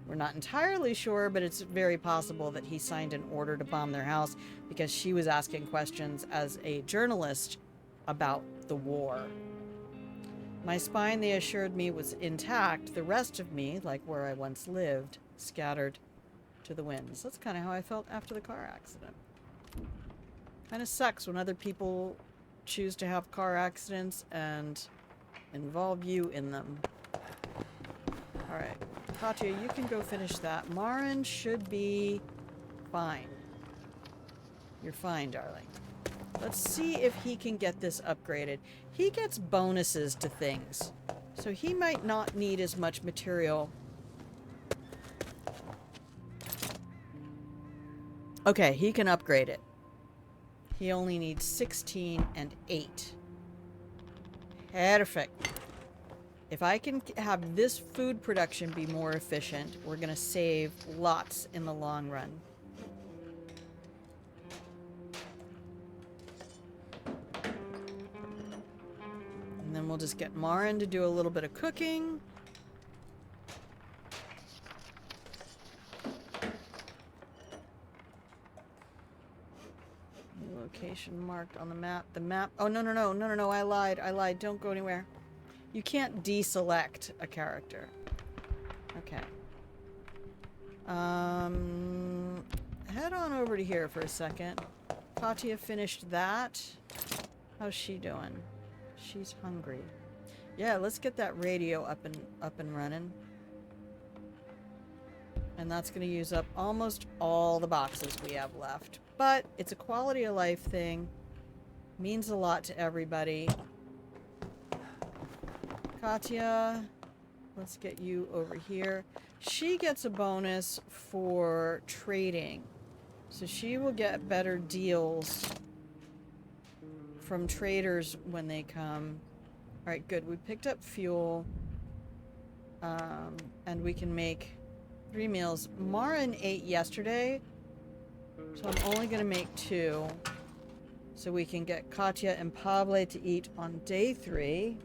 we're not entirely sure, but it's very possible that he signed an order to bomb their house because she was asking questions as a journalist about the war. My spine, they assured me, was intact. The rest of me, like where I once lived, scattered to the winds. That's kind of how I felt after the car accident. Kind of sucks when other people choose to have car accidents and involve you in them. Alright. Katya, you can go finish that. Marin should be fine. You're fine, darling. Let's see if he can get this upgraded. He gets bonuses to things, so he might not need as much material. Okay, he can upgrade it. He only needs 16 and 8. Perfect. If I can have this food production be more efficient, we're going to save lots in the long run. And then we'll just get Marin to do a little bit of cooking. Location marked on the map. The map. Oh, no. I lied. Don't go anywhere. You can't deselect a character. Okay. Head on over to here for a second. Katya finished that. How's she doing? She's hungry. Yeah, let's get that radio up and running. And that's going to use up almost all the boxes we have left. But it's a quality of life thing. Means a lot to everybody. Katya, let's get you over here. She gets a bonus for trading. So she will get better deals from traders when they come. Alright, good. We picked up fuel. And we can make 3 meals. Marin ate yesterday, so I'm only going to make 2. So we can get Katya and Pablo to eat on day 3.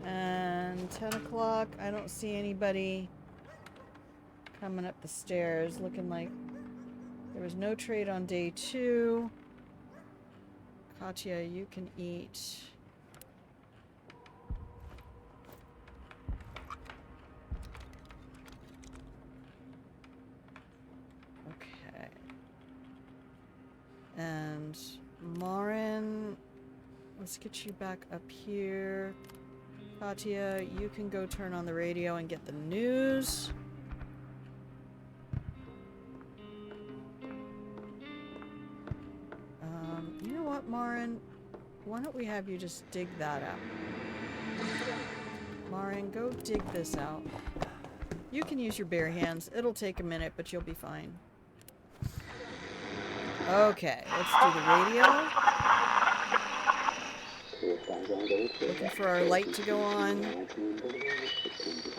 And 10 o'clock, I don't see anybody coming up the stairs. Looking like there was no trade on day 2. Katya, you can eat. And Marin, let's get you back up here. Katya, you can go turn on the radio and get the news. You know what, Marin? Why don't we have you just dig that out? Marin, go dig this out. You can use your bare hands. It'll take a minute, but you'll be fine. Okay, let's do the radio. Looking for our light to go on.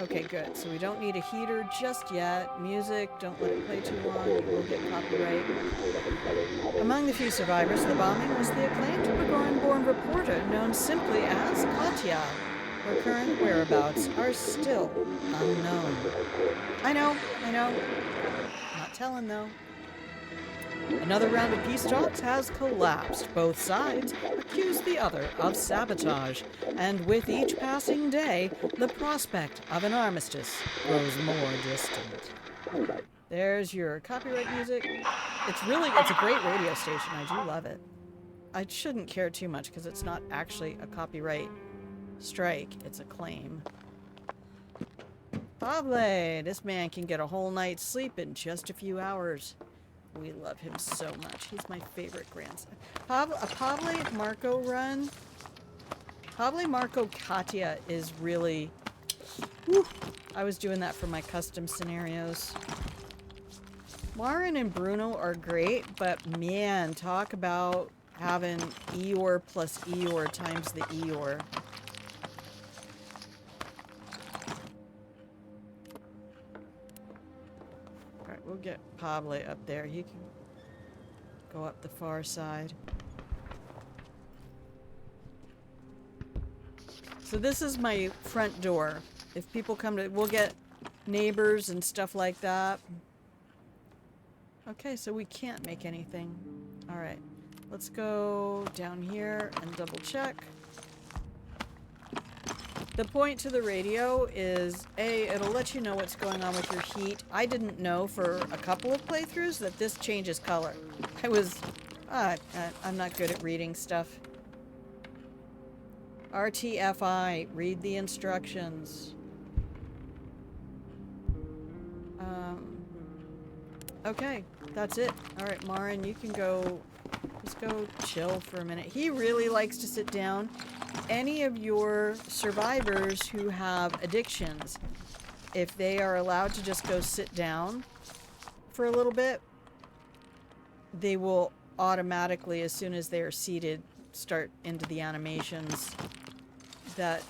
Okay, good. So we don't need a heater just yet. Music, don't let it play too long. It will get copyright. Among the few survivors of the bombing was the acclaimed Bulgarian-born reporter known simply as Katya. Her current whereabouts are still unknown. I know. Not telling, though. Another round of peace talks has collapsed. Both sides accuse the other of sabotage, and with each passing day, the prospect of an armistice grows more distant. There's your copyright music. It's a great radio station. I do love it. I shouldn't care too much because it's not actually a copyright strike. It's a claim. Pable, this man can get a whole night's sleep in just a few hours. We love him so much. He's my favorite grandson. A Pable Marco run. Pable Marco Katya is really... Whew, I was doing that for my custom scenarios. Marin and Bruno are great, but man, talk about having Eeyore plus Eeyore times the Eeyore. Alright, we'll get Pable up there. He can go up the far side. So this is my front door. If people come to... We'll get neighbors and stuff like that. Okay, so we can't make anything. Alright. Let's go down here and double check. The point to the radio is, A, it'll let you know what's going on with your heat. I didn't know for a couple of playthroughs that this changes color. I'm not good at reading stuff. RTFI, read the instructions. Okay, that's it. Alright, Marin, you can go, just go chill for a minute. He really likes to sit down. Any of your survivors who have addictions, if they are allowed to just go sit down for a little bit, they will automatically, as soon as they are seated, start into the animations that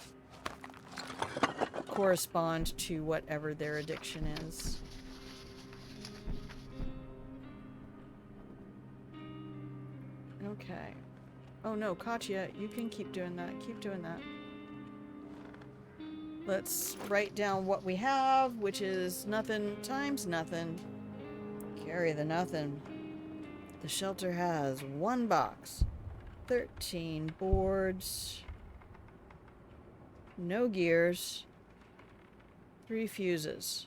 correspond to whatever their addiction is. Okay. Oh no, Katya, you can keep doing that. Keep doing that. Let's write down what we have, which is nothing times nothing. Carry the nothing. The shelter has 1 box, 13 boards, no gears, 3 fuses.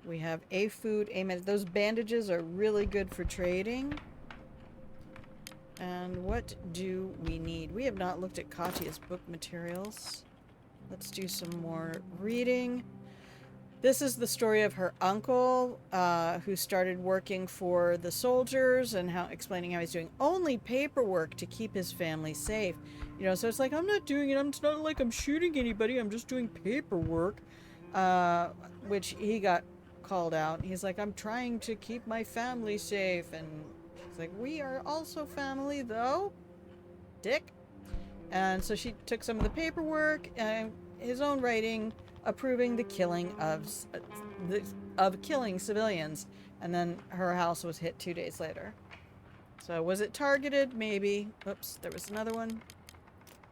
We have a food, a med. Those bandages are really good for trading. And what do we need? We have not looked at Katya's book materials. Let's do some more reading. This is the story of her uncle, who started working for the soldiers and explaining how he's doing only paperwork to keep his family safe. You know, so it's like, I'm not doing it. It's not like I'm shooting anybody. I'm just doing paperwork, which he got called out. He's like, I'm trying to keep my family safe. And it's like, we are also family, though, dick. And so she took some of the paperwork and his own writing approving the killing of killing civilians, and then her house was hit 2 days later. So was it targeted? Maybe. Oops, there was another one.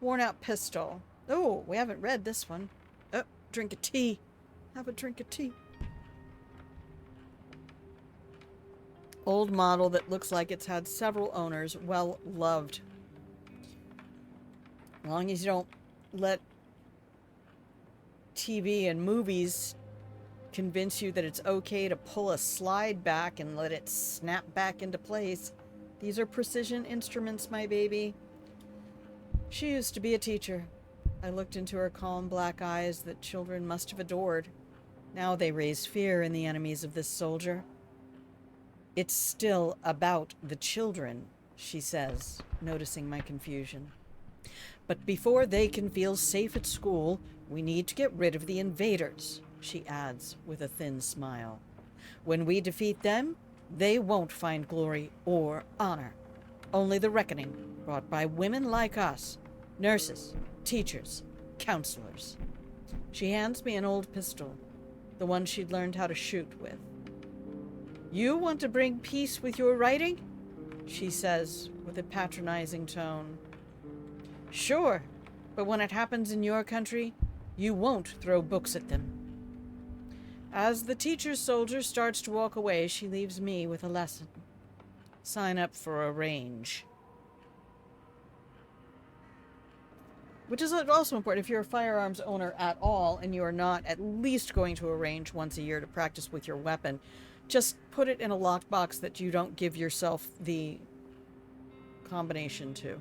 Worn out pistol. Oh, we haven't read this one. Oh, drink of tea. Have a drink of tea. Old model that looks like it's had several owners. Well loved. As long as you don't let TV and movies convince you that it's okay to pull a slide back and let it snap back into place. These are precision instruments, my baby. She used to be a teacher. I looked into her calm black eyes that children must have adored. Now they raise fear in the enemies of this soldier. It's still about the children, she says, noticing my confusion. But before they can feel safe at school, we need to get rid of the invaders, she adds with a thin smile. When we defeat them, they won't find glory or honor. Only the reckoning brought by women like us, nurses, teachers, counselors. She hands me an old pistol, the one she'd learned how to shoot with. You want to bring peace with your writing? She says with a patronizing tone. Sure, but when it happens in your country, you won't throw books at them. As the teacher soldier starts to walk away, she leaves me with a lesson. Sign up for a range. Which is also important if you're a firearms owner at all and you are not at least going to a range once a year to practice with your weapon. Just put it in a lockbox that you don't give yourself the combination to.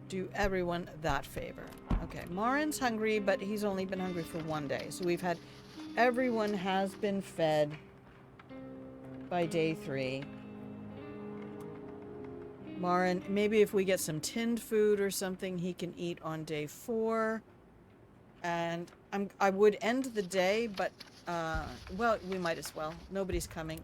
Do everyone that favor. Okay, Marin's hungry, but he's only been hungry for 1 day. So we've had... Everyone has been fed by day 3. Marin, maybe if we get some tinned food or something, he can eat on day 4. And I would end the day, but, well, we might as well. Nobody's coming.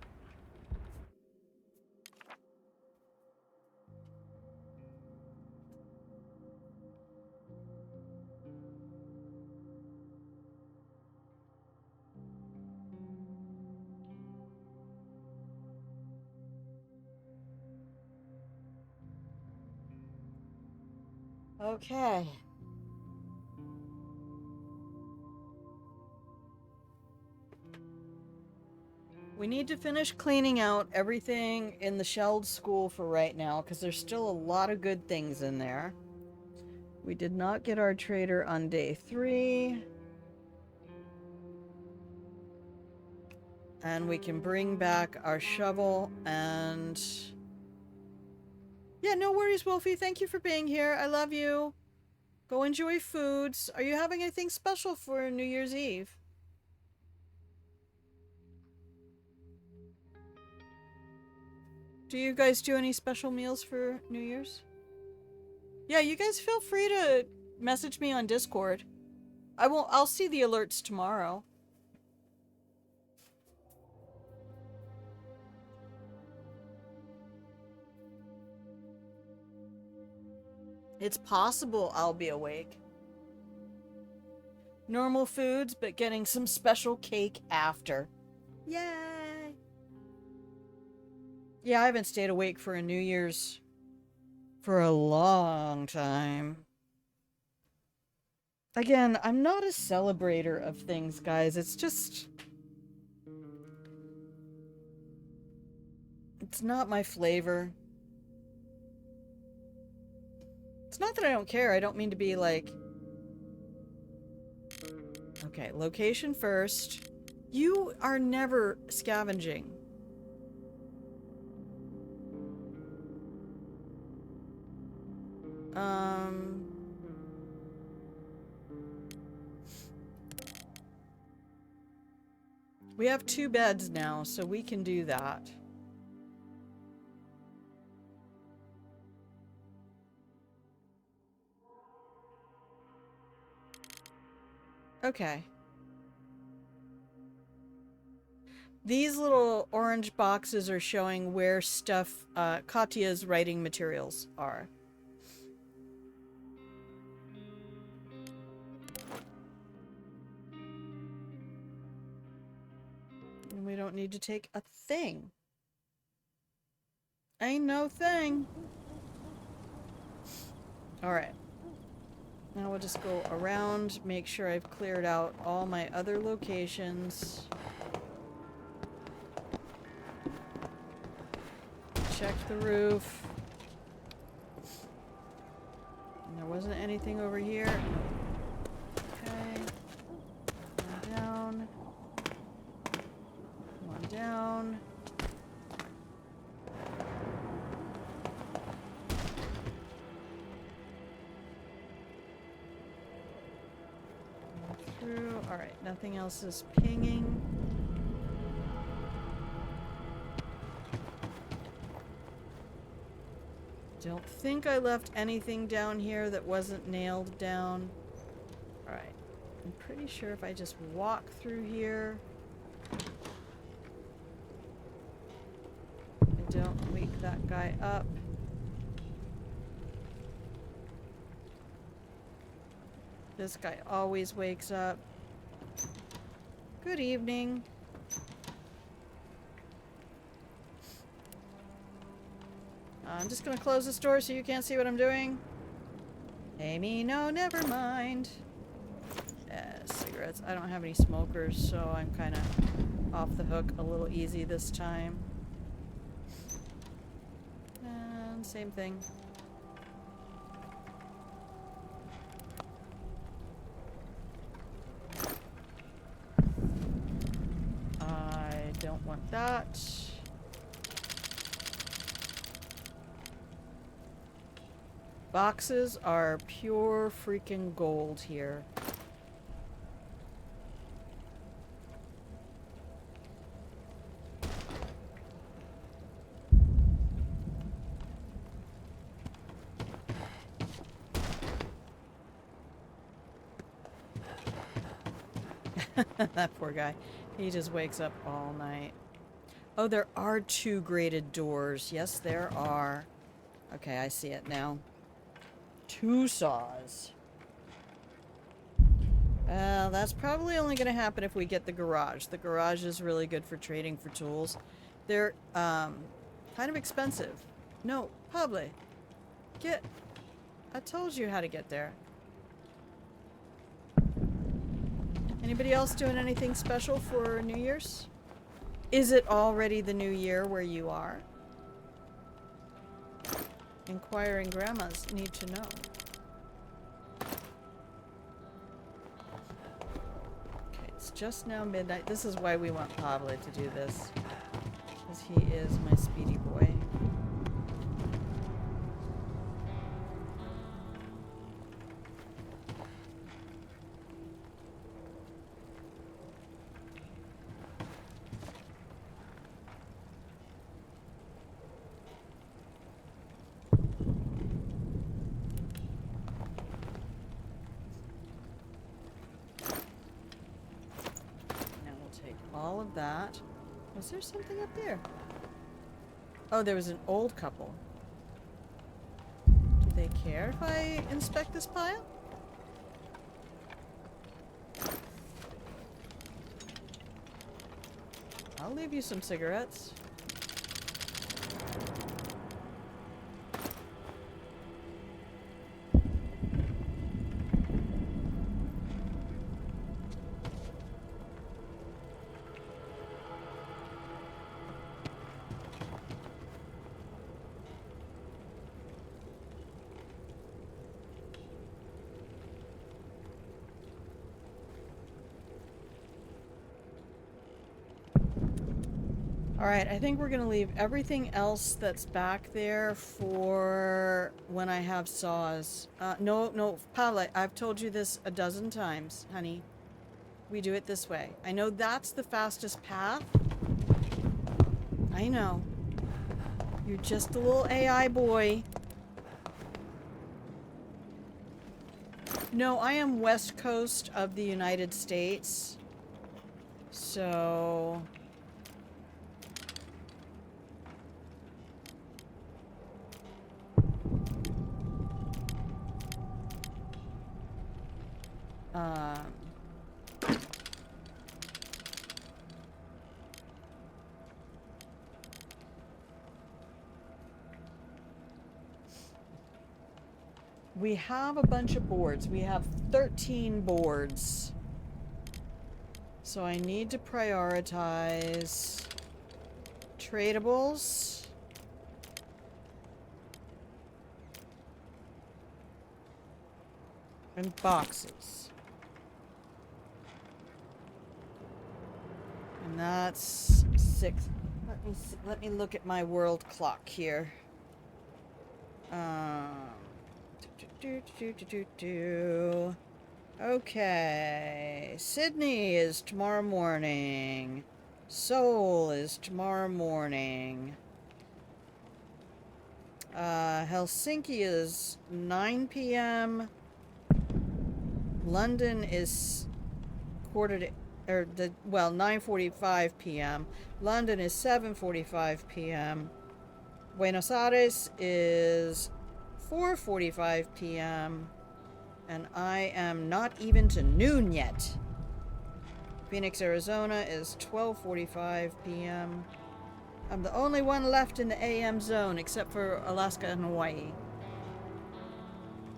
Okay. We need to finish cleaning out everything in the shelled school for right now, because there's still a lot of good things in there. We did not get our trader on day 3. And we can bring back our shovel and... Yeah, no worries, Wolfie. Thank you for being here. I love you. Go enjoy foods. Are you having anything special for New Year's Eve? Do you guys do any special meals for New Year's? Yeah, you guys feel free to message me on Discord. I'll see the alerts tomorrow. It's possible I'll be awake. Normal foods, but getting some special cake after. Yay! Yeah, I haven't stayed awake for a New Year's for a long time. Again, I'm not a celebrator of things, guys. It's just... It's not my flavor. It's not that I don't care. I don't mean to be like... Okay, location first. You are never scavenging. We have 2 beds now, so we can do that. Okay. These little orange boxes are showing where stuff, Katya's writing materials are. And we don't need to take a thing. Ain't no thing. Alright. Now we'll just go around, make sure I've cleared out all my other locations. Check the roof. And there wasn't anything over here. Okay. Come on down. Come on down. Nothing else is pinging. Don't think I left anything down here that wasn't nailed down. Alright. I'm pretty sure if I just walk through here, I don't wake that guy up. This guy always wakes up. Good evening. I'm just gonna close this door so you can't see what I'm doing. Amy, no, never mind. Cigarettes. I don't have any smokers, so I'm kind of off the hook a little easy this time. And same thing. I don't want that. Boxes are pure freaking gold here. That poor guy. He just wakes up all night. Oh, there are 2 graded doors. Yes, there are. Okay, I see it now. 2 saws. That's probably only going to happen if we get the garage. The garage is really good for trading for tools. They're, kind of expensive. No, Pablo. Get... I told you how to get there. Anybody else doing anything special for New Year's? Is it already the new year where you are? Inquiring grandmas need to know. Okay, it's just now midnight. This is why we want Pablo to do this. Because he is my speedy boy. All of that. Was there something up there? Oh, there was an old couple. Do they care if I inspect this pile? I'll leave you some cigarettes. Alright, I think we're gonna leave everything else that's back there for when I have saws. No, Pablo, I've told you this a dozen times, honey. We do it this way. I know that's the fastest path. I know. You're just a little AI boy. No, I am west coast of the United States. So... we have a bunch of boards. We have 13 boards. So I need to prioritize tradables. And boxes. And that's 6. Let me look at my world clock here. Okay. Sydney is tomorrow morning. Seoul is tomorrow morning. Helsinki is 9 p.m. London is 9:45 p.m. London is 7:45 p.m. Buenos Aires is 4:45 p.m. And I am not even to noon yet. Phoenix, Arizona is 12:45 p.m. I'm the only one left in the AM zone except for Alaska and Hawaii.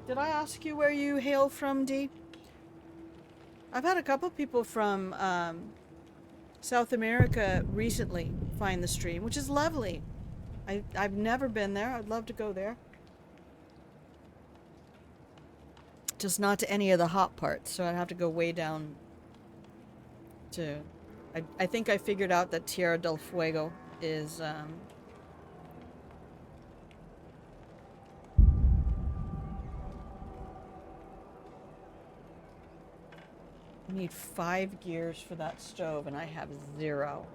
Did I ask you where you hail from, Dee? I've had a couple people from South America recently find the stream, which is lovely. I've never been there. I'd love to go there. Just not to any of the hot parts, so I'd have to go way down to... I think I figured out that Tierra del Fuego is... I need 5 gears for that stove, and I have 0.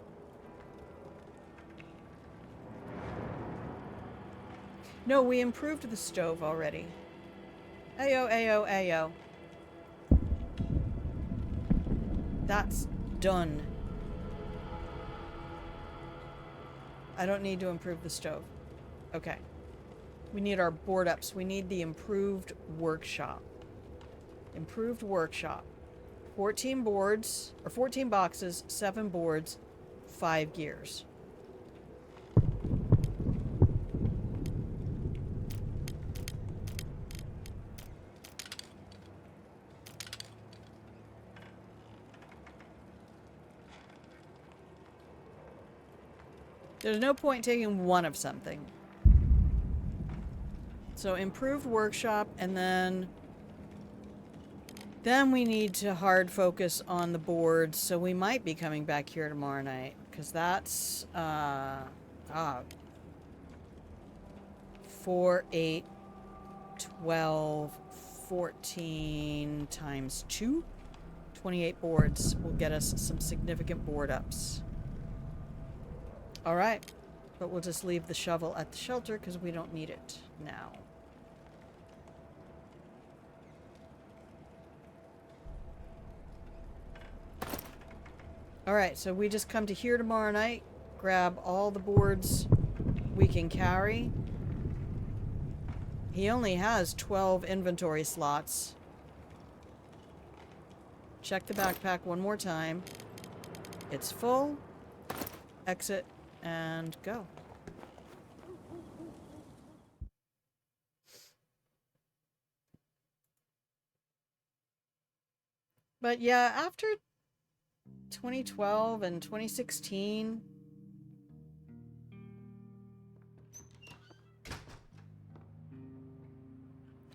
No, we improved the stove already. Ayo, ayo, ayo. That's done. I don't need to improve the stove. Okay. We need our board ups. We need the improved workshop. Improved workshop. 14 boards, or 14 boxes, 7 boards, 5 gears. There's no point taking one of something. So improved workshop, and then we need to hard focus on the boards. So we might be coming back here tomorrow night, because that's 4, 8, 12, 14 times 2. 28 boards will get us some significant board ups. Alright, but we'll just leave the shovel at the shelter because we don't need it now. Alright, so we just come to here tomorrow night, grab all the boards we can carry. He only has 12 inventory slots. Check the backpack one more time. It's full. Exit and go. But yeah, after 2012 and 2016,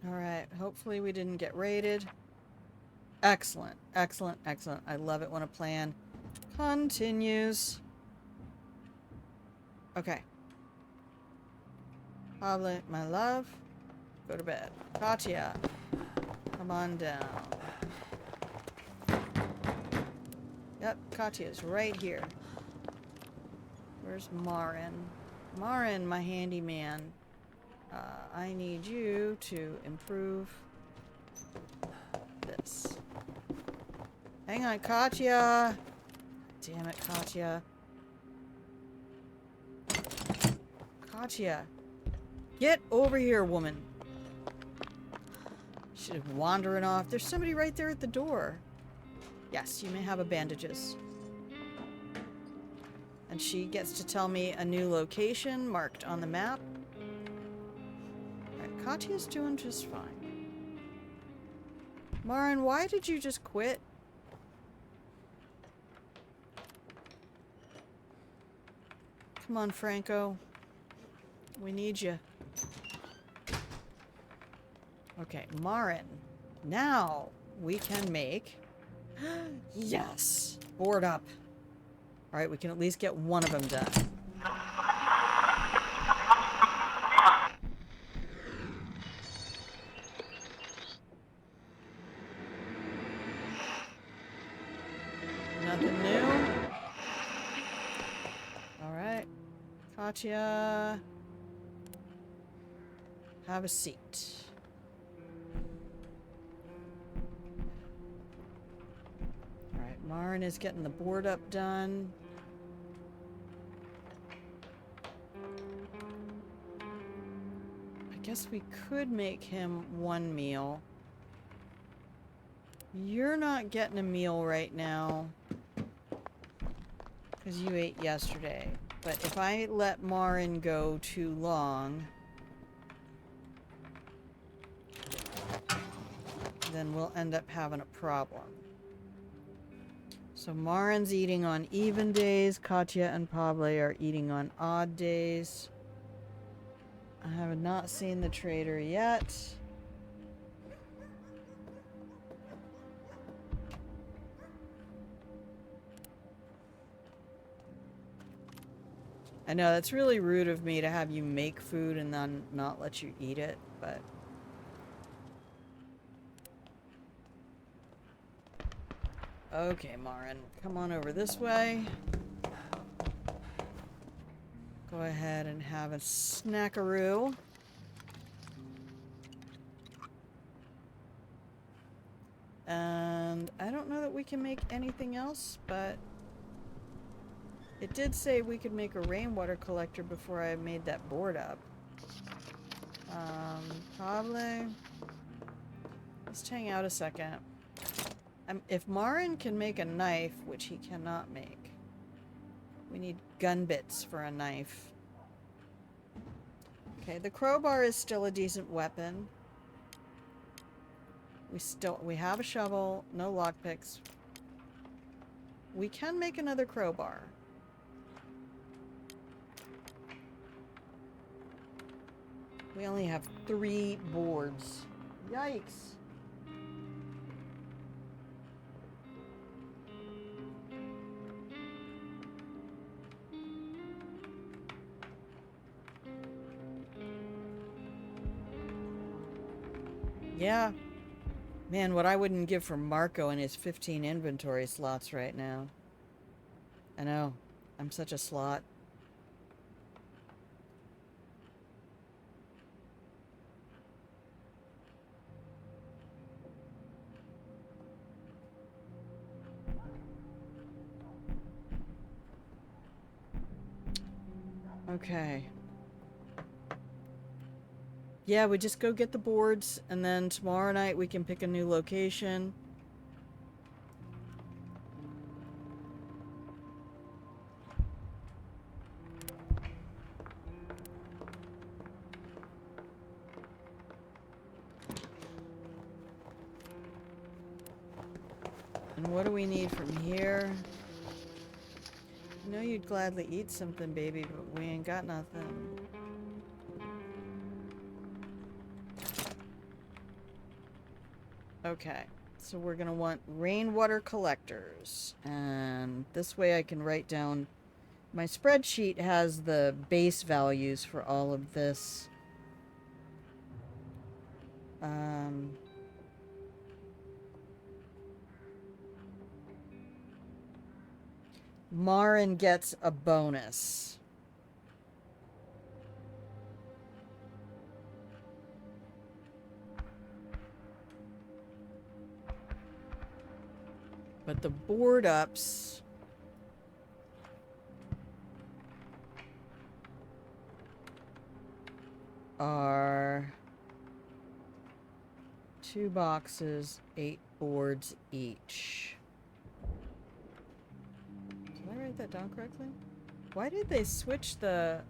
alright, hopefully we didn't get raided. Excellent, excellent, excellent. I love it when a plan continues. Okay. Pablo, my love, go to bed. Katya, come on down. Yep, Katya's right here. Where's Marin? Marin, my handyman. I need you to improve this. Hang on, Katya. Damn it, Katya. Katya. Get over here, woman. She's wandering off. There's somebody right there at the door. Yes, you may have bandages. And she gets to tell me a new location marked on the map. Alright, Katya's doing just fine. Marin, why did you just quit? Come on, Franco. We need you. Okay, Marin. Now we can make... Yes! Board up. Alright, we can at least get one of them done. Katya, have a seat. Alright, Marin is getting the board up done. I guess we could make him one meal. You're not getting a meal right now because you ate yesterday. But if I let Marin go too long, then we'll end up having a problem. So Marin's eating on even days. Katya and Pablo are eating on odd days. I have not seen the trader yet. I know, that's really rude of me to have you make food and then not let you eat it, but... Okay, Marin, come on over this way. Go ahead and have a snackaroo. And I don't know that we can make anything else, but... It did say we could make a rainwater collector before I made that board up. Probably. Let's hang out a second. If Marin can make a knife, which he cannot make, we need gun bits for a knife. Okay, the crowbar is still a decent weapon. We have a shovel, no lockpicks. We can make another crowbar. We only have 3 boards. Yikes. Yeah. Man, what I wouldn't give for Marco and his 15 inventory slots right now. I know. I'm such a slot. Okay. Yeah, we just go get the boards, and then tomorrow night we can pick a new location. And what do we need from here? I know you'd gladly eat something, baby, but we ain't got nothing. Okay, so we're gonna want rainwater collectors. And this way I can write down... My spreadsheet has the base values for all of this. Marin gets a bonus. But the board ups are 2 boxes, 8 boards each. Did I write that down correctly? Why did they switch the...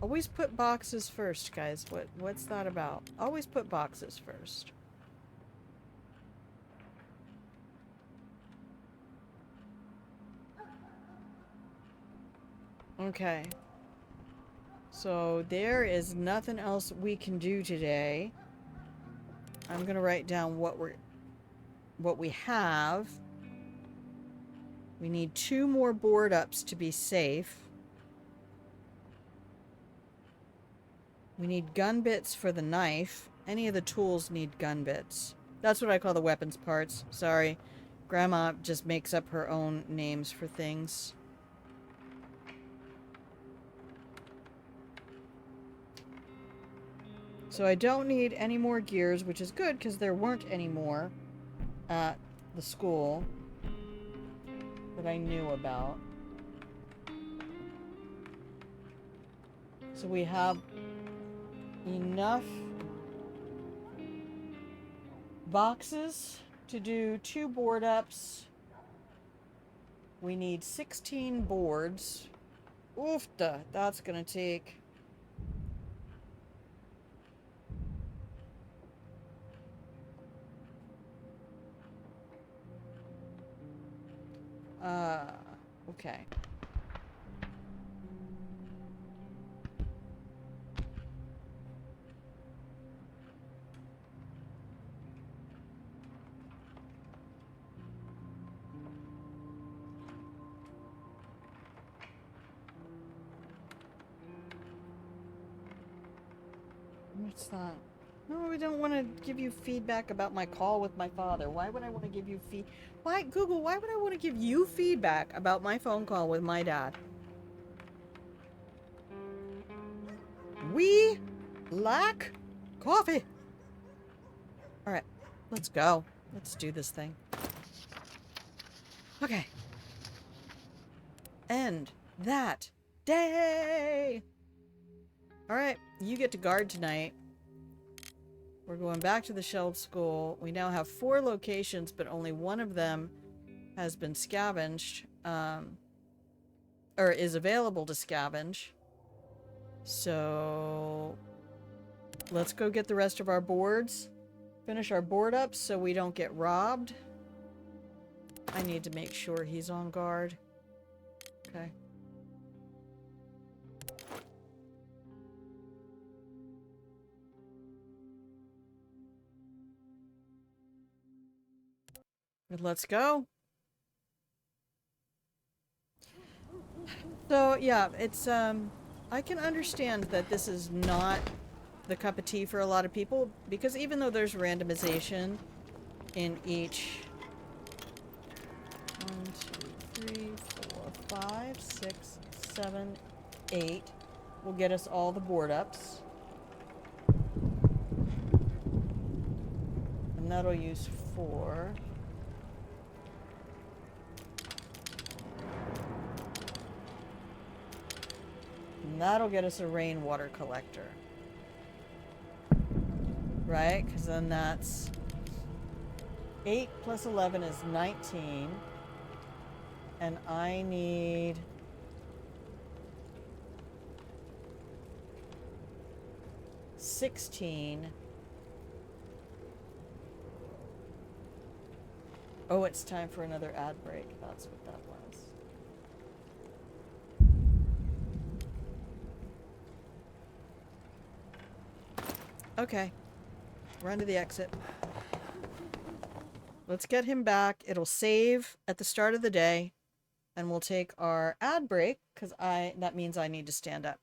Always put boxes first, guys. What's that about? Always put boxes first. Okay. So there is nothing else we can do today. I'm gonna write down what we have. We need 2 more board ups to be safe. We need gun bits for the knife. Any of the tools need gun bits. That's what I call the weapons parts. Sorry. Grandma just makes up her own names for things. So I don't need any more gears, which is good because there weren't any more at the school that I knew about. So we have enough boxes to do 2 board ups. We need 16 boards. Oofta, that's gonna take... okay. What's that? No, we don't want to give you feedback about my call with my father. Why would I want to give you Why, Google, why would I want to give you feedback about my phone call with my dad? We lack coffee. Alright, let's go. Let's do this thing. Okay. End that day. Alright, you get to guard tonight. We're going back to the Shelled School. We now have 4 locations, but only one of them has been scavenged, or is available to scavenge. So let's go get the rest of our boards. Finish our board up so we don't get robbed. I need to make sure he's on guard. Okay. Let's go. So, yeah, it's, I can understand that this is not the cup of tea for a lot of people, because even though there's randomization in each 1, 2, 3, 4, 5, 6, 7, 8 will get us all the board ups. And that'll use 4. And that'll get us a rainwater collector. Right? Because then that's 8 plus 11 is 19. And I need 16. Oh, it's time for another ad break. That's what that was. Okay. Run to the exit. Let's get him back. It'll save at the start of the day. And we'll take our ad break, because that means I need to stand up.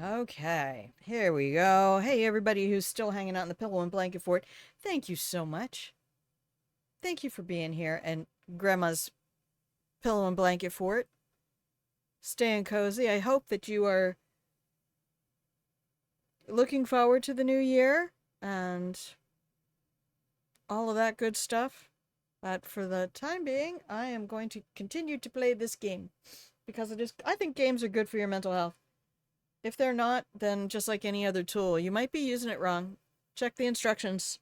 Okay, here we go. Hey, everybody who's still hanging out in the Pillow and Blanket Fort. Thank you so much. Thank you for being here. And Grandma's Pillow and Blanket Fort. Staying cozy. I hope that you are looking forward to the new year and all of that good stuff. But for the time being, I am going to continue to play this game because I think games are good for your mental health. If they're not, then just like any other tool, you might be using it wrong. Check the instructions.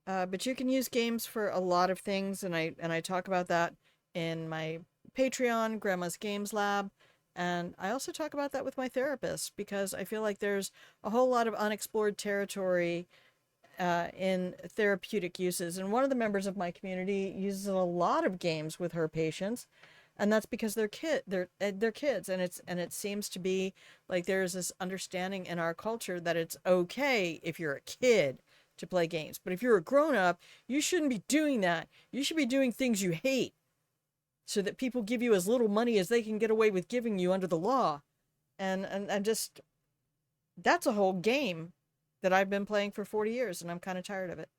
But you can use games for a lot of things, and I talk about that in my Patreon, Grandma's Games Lab, and I also talk about that with my therapist because I feel like there's a whole lot of unexplored territory in therapeutic uses. And one of the members of my community uses a lot of games with her patients, and that's because they're kids, and it seems to be like there's this understanding in our culture that it's okay if you're a kid to play games, but if you're a grown-up, you shouldn't be doing that. You should be doing things you hate so that people give you as little money as they can get away with giving you under the law. And just, that's a whole game that I've been playing for 40 years, and I'm kind of tired of it.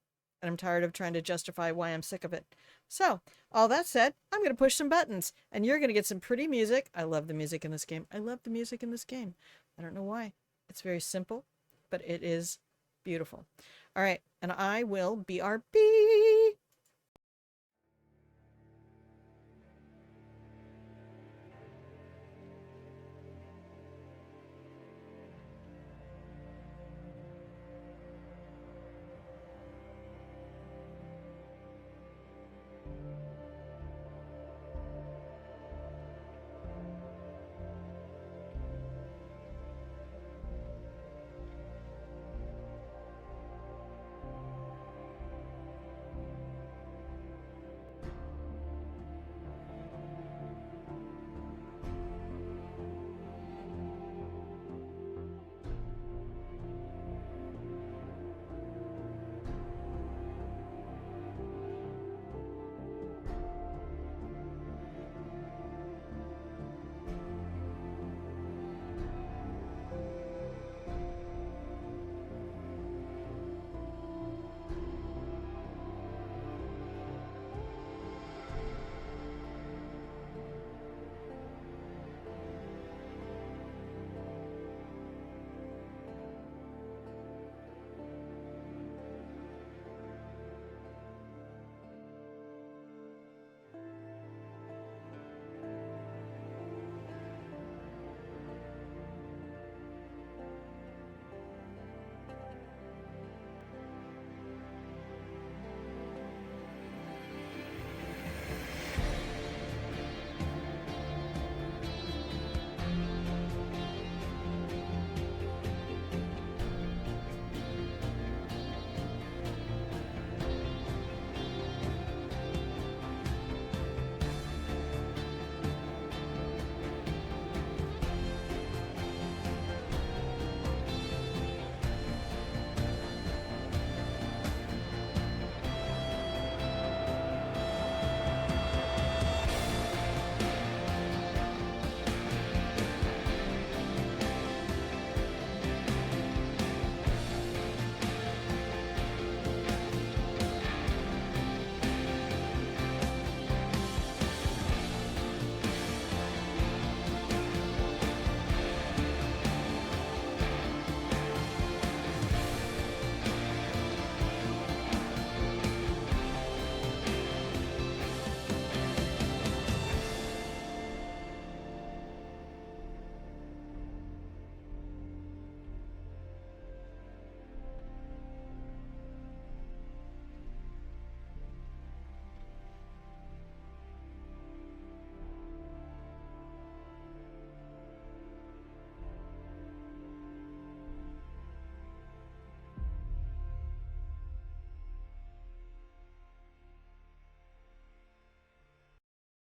And I'm tired of trying to justify why I'm sick of it. So, all that said, I'm going to push some buttons, and you're going to get some pretty music. I love the music in this game. I love the music in this game. I don't know why. It's very simple, but it is beautiful. All right, and I will BRB.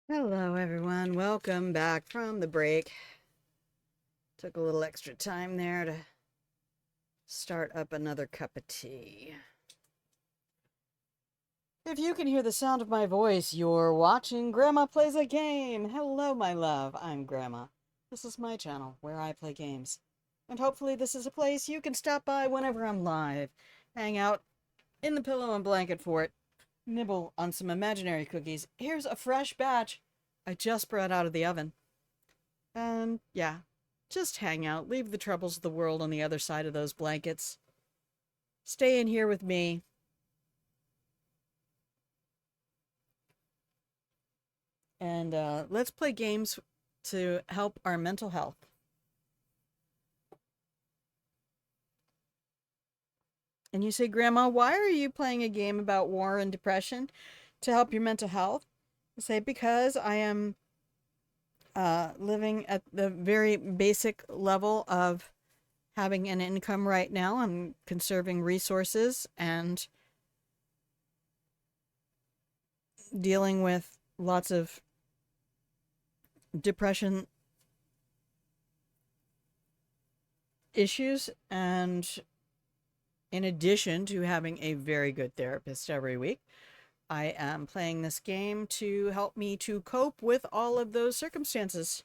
Hello, everyone. Welcome back from the break. Took a little extra time there to start up another cup of tea. If you can hear the sound of my voice, you're watching Grandma Plays a Game. Hello, my love. I'm Grandma. This is my channel where I play games. And hopefully this is a place you can stop by whenever I'm live. Hang out in the pillow and blanket fort. Nibble on some imaginary cookies. Here's a fresh batch I just brought out of the oven. And yeah, just hang out. Leave the troubles of the world on the other side of those blankets. Stay in here with me. And let's play games to help our mental health. And you say, Grandma, why are you playing a game about war and depression to help your mental health? I say, because I am living at the very basic level of having an income right now. I'm conserving resources and dealing with lots of depression issues, and in addition to having a very good therapist every week, I am playing this game to help me to cope with all of those circumstances.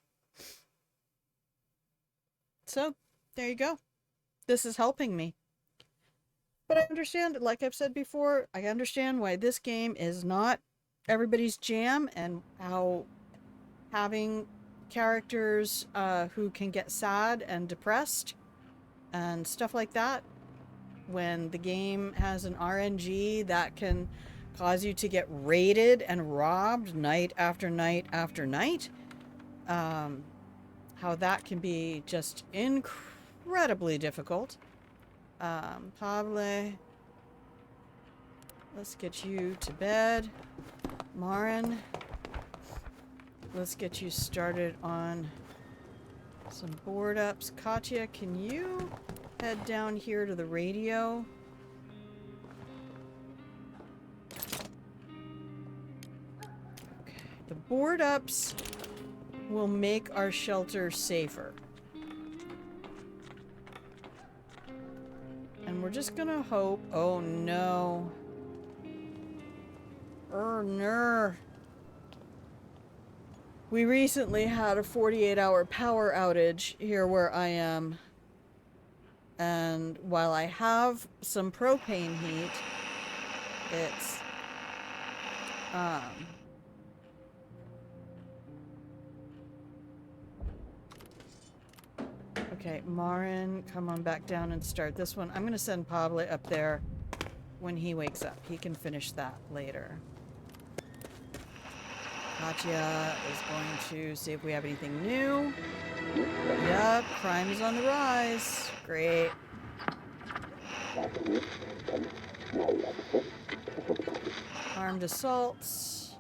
So, there you go. This is helping me. But I understand, like I've said before, I understand why this game is not everybody's jam, and how having characters who can get sad and depressed and stuff like that, when the game has an RNG that can cause you to get raided and robbed night after night after night, how that can be just incredibly difficult. Pable, let's get you to bed. Marin, let's get you started on some board ups. Katya, can you head down here to the radio? Okay. The board ups will make our shelter safer. And we're just gonna hope... Oh no. No. We recently had a 48-hour power outage here where I am. And while I have some propane heat, it's... Okay, Marin, come on back down and start this one. I'm gonna send Pablo up there when he wakes up. He can finish that later. Katya is going to see if we have anything new. Yep, crime is on the rise. Great. Armed assaults.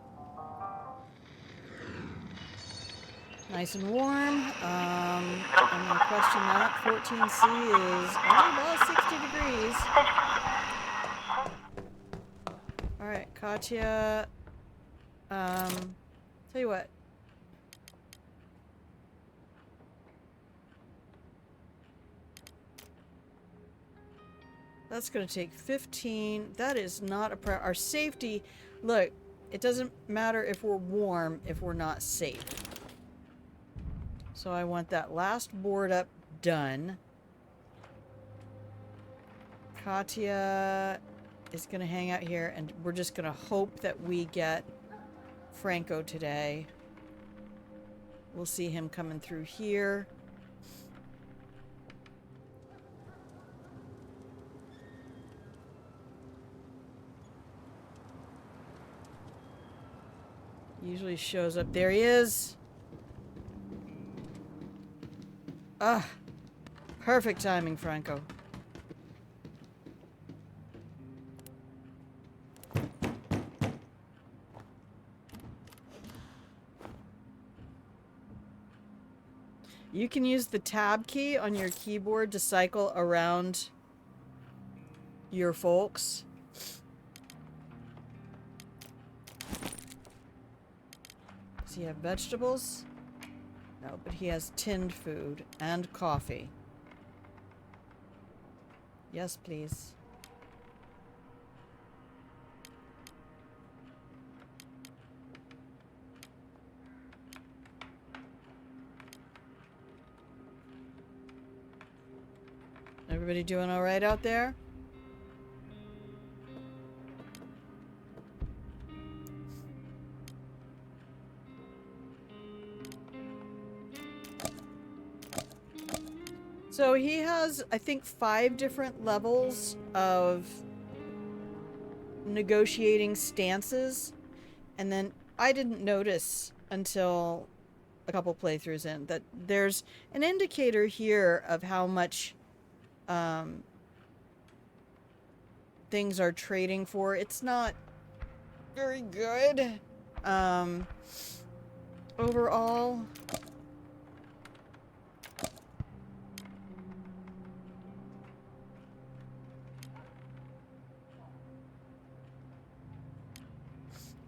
Nice and warm. I'm gonna question that. 14C is only about 60 degrees. Alright, Katya. Tell you what. That's gonna take 15. That is not a our safety. Look, it doesn't matter if we're warm if we're not safe. So I want that last board up done. Katya is gonna hang out here, and we're just gonna hope that we get Franco today. We'll see him coming through here. Usually shows up. There he is. Ah, perfect timing, Franco. You can use the tab key on your keyboard to cycle around your folks. Does he have vegetables? No, but he has tinned food and coffee. Yes, please. Everybody doing all right out there? So he has, I think, 5 different levels of negotiating stances. And then I didn't notice until a couple playthroughs in that there's an indicator here of how much things are trading for. It's not very good overall.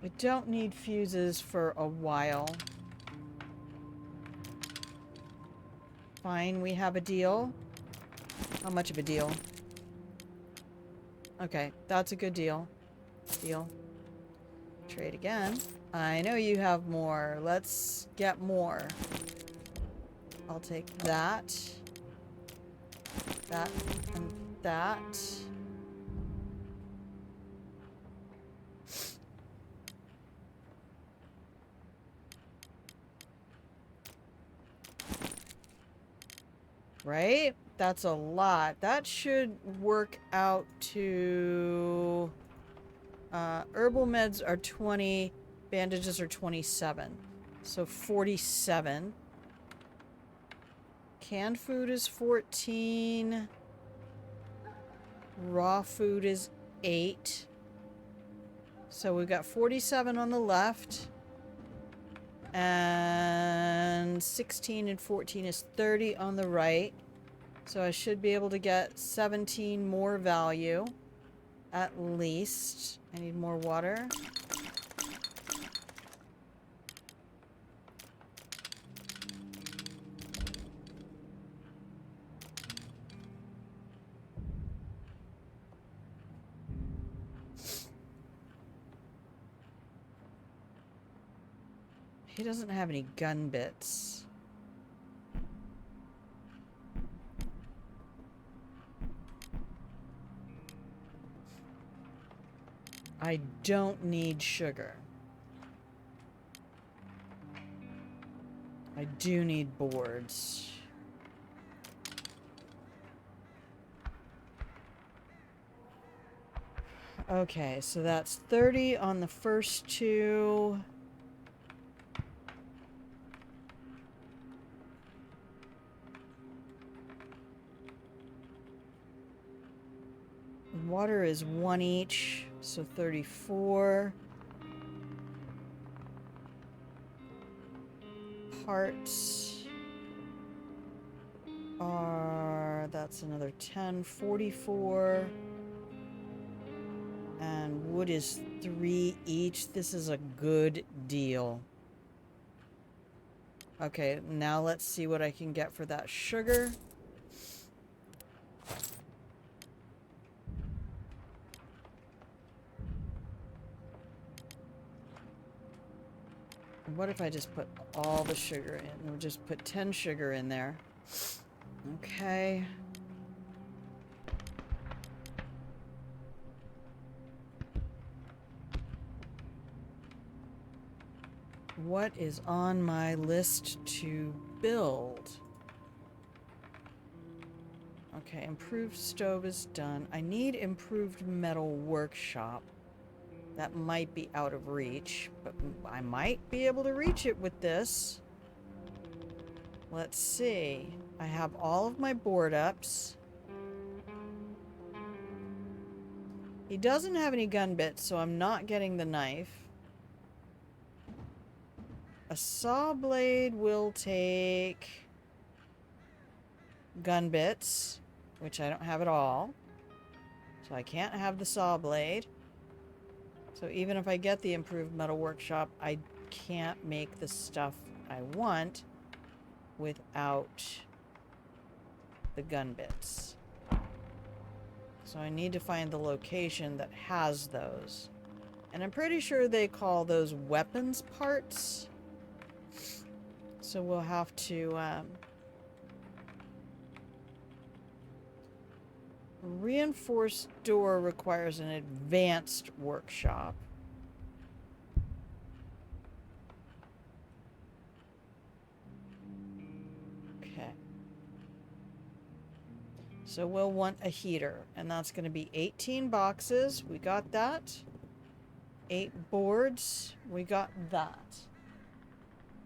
We don't need fuses for a while. Fine, we have a deal. How much of a deal? Okay, that's a good deal. Deal. Trade again. I know you have more. Let's get more. I'll take that. That and that. Right? That's a lot. That should work out to... herbal meds are 20. Bandages are 27. So 47. Canned food is 14. Raw food is 8. So we've got 47 on the left. And 16 and 14 is 30 on the right. So I should be able to get 17 more value. At least. I need more water. He doesn't have any gun bits. I don't need sugar. I do need boards. Okay, so that's 30 on the first two. Water is 1 each, so 34. Parts are, that's another 10, 44. And wood is 3 each. This is a good deal. Okay, now let's see what I can get for that sugar. What if I just put all the sugar in? We'll just put 10 sugar in there. Okay. What is on my list to build? Okay, improved stove is done. I need improved metal workshop. That might be out of reach, but I might be able to reach it with this. Let's see. I have all of my board ups. He doesn't have any gun bits, so I'm not getting the knife. A saw blade will take gun bits, which I don't have at all. So I can't have the saw blade. So even if I get the improved metal workshop, I can't make the stuff I want without the gun bits. So I need to find the location that has those. And I'm pretty sure they call those weapons parts. So we'll have to reinforced door requires an advanced workshop. Okay. So we'll want a heater, and that's going to be 18 boxes. We got that. 8 boards. We got that.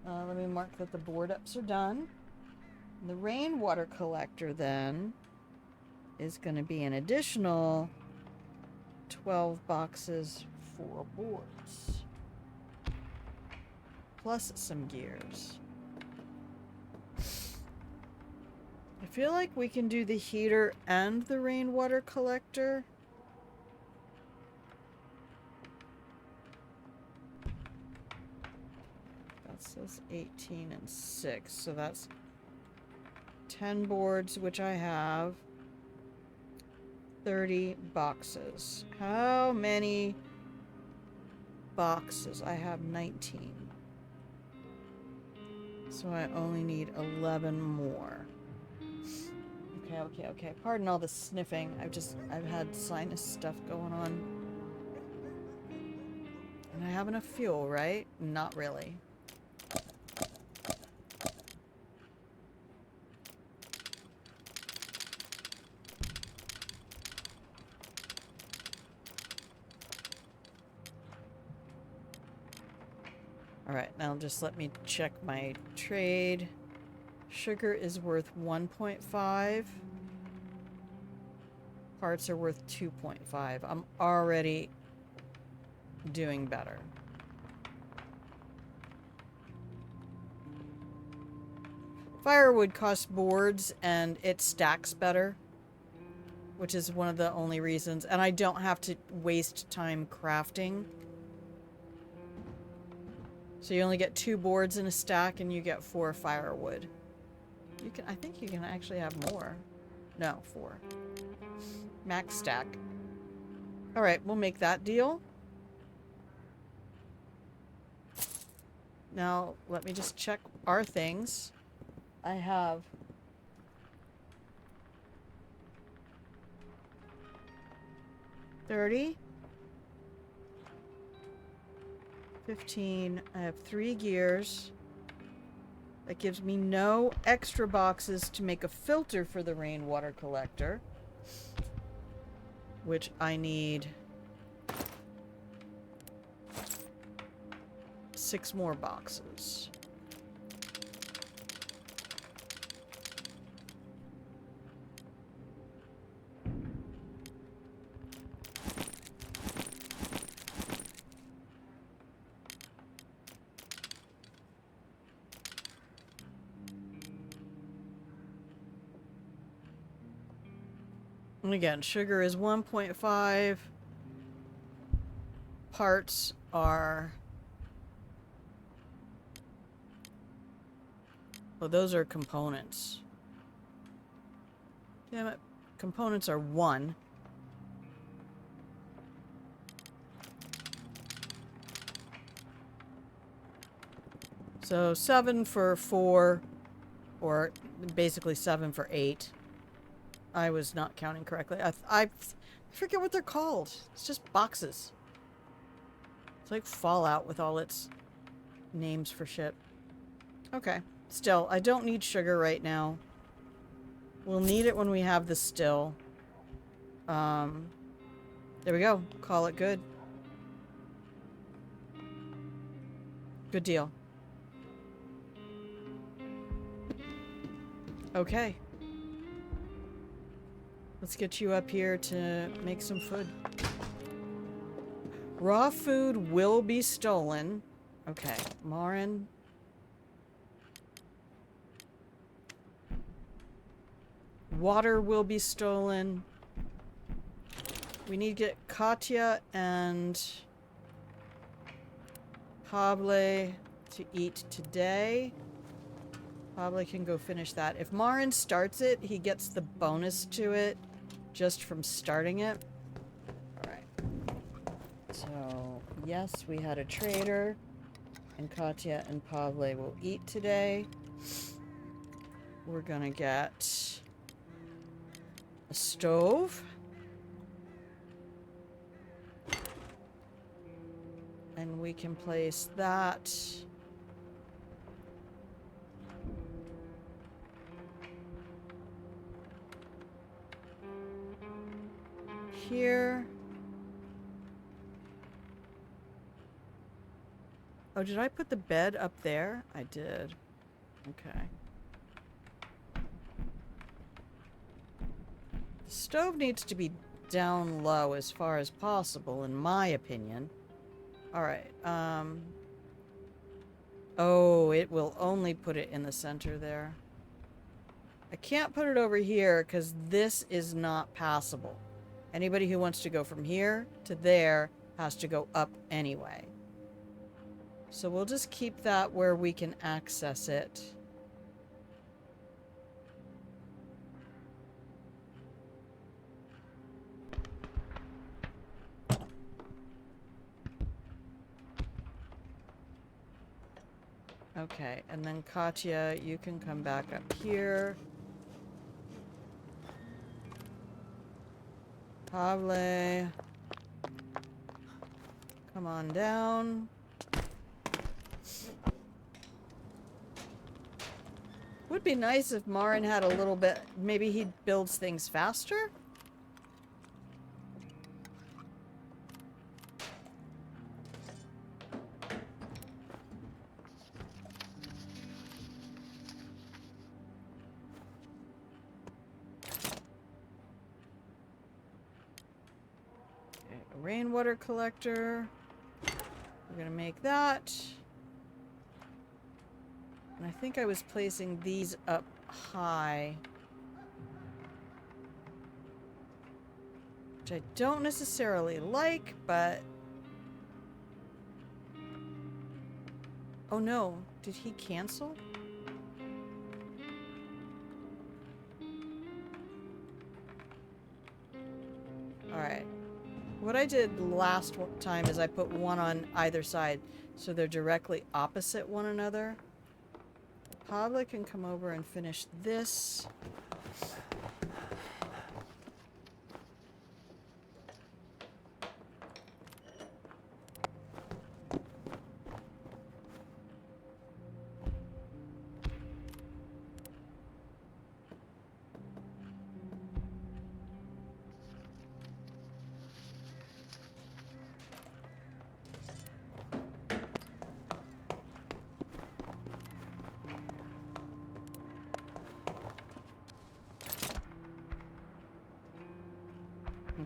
Let me mark that the board ups are done. The rainwater collector then is going to be an additional 12 boxes for boards. Plus some gears. I feel like we can do the heater and the rainwater collector. That says 18 and 6, so that's 10 boards, which I have. 30 boxes. How many boxes? I have 19. So I only need 11 more. Okay. Pardon all the sniffing. I've had sinus stuff going on. And I have enough fuel, right? Not really. Alright, now just let me check my trade. Sugar is worth 1.5. Parts are worth 2.5. I'm already doing better. Firewood costs boards and it stacks better, which is one of the only reasons. And I don't have to waste time crafting. So you only get 2 boards in a stack and you get 4 firewood. You can, I think you can actually have more. No, 4. Max stack. Alright, we'll make that deal. Now, let me just check our things. I have 30. 15. I have 3 gears. That gives me no extra boxes to make a filter for the rainwater collector. Which I need 6 more boxes. And again, sugar is 1.5. Parts are... Oh, those are components. Damn it. Components are 1. So 7 for 4, or basically 7 for 8. I was not counting correctly. I forget what they're called. It's just boxes. It's like Fallout with all its names for shit. Okay. Still, I don't need sugar right now. We'll need it when we have the still. There we go. Call it good. Good deal. Okay. Let's get you up here to make some food. Raw food will be stolen. Okay, Marin. Water will be stolen. We need to get Katya and Pable to eat today. Pable can go finish that. If Marin starts it, he gets the bonus to it just from starting it. Alright. So, yes, we had a trader. And Katya and Pable will eat today. We're gonna get a stove. And we can place that here. Oh, did I put the bed up there? I did. Okay. The stove needs to be down low as far as possible, in my opinion. Alright, oh, it will only put it in the center there. I can't put it over here because this is not passable. Anybody who wants to go from here to there has to go up anyway. So we'll just keep that where we can access it. Okay, and then Katya, you can come back up here. Pable, come on down. Would be nice if Marin had a little bit, maybe he builds things faster? rainwater collector. We're gonna make that. And I think I was placing these up high. Which I don't necessarily like, but... Oh no, did he cancel? Alright. What I did last time is I put one on either side, so they're directly opposite one another. Pablo can come over and finish this.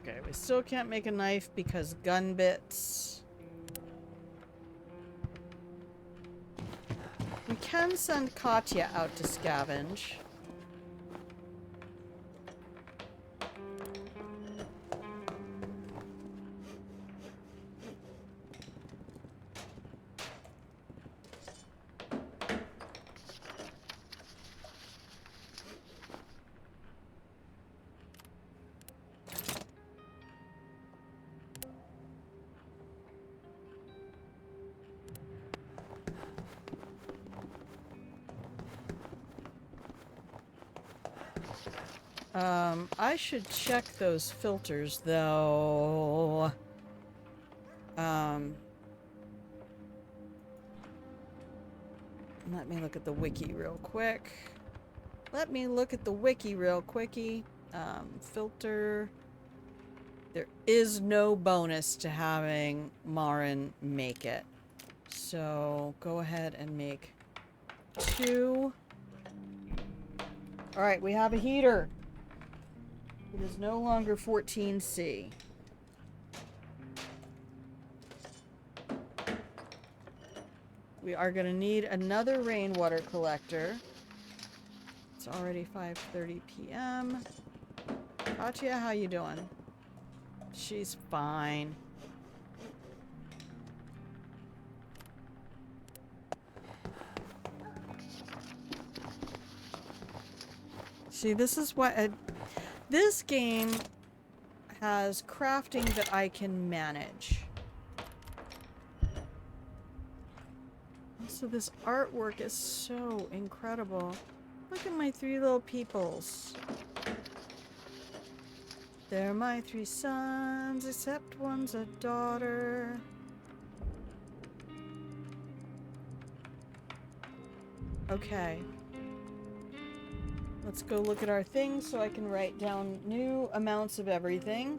Okay, we still can't make a knife because gun bits. We can send Katya out to scavenge. I should check those filters, though. Let me look at the wiki real quick. Filter. There is no bonus to having Marin make it. So, go ahead and make 2. Alright, we have a heater. It is no longer 14C. We are going to need another rainwater collector. It's already 5:30 p.m. Katya, how you doing? She's fine. See, this is what... this game has crafting that I can manage. Also, this artwork is so incredible. Look at my 3 little peoples. They're my 3 sons, except one's a daughter. Okay. Let's go look at our things so I can write down new amounts of everything.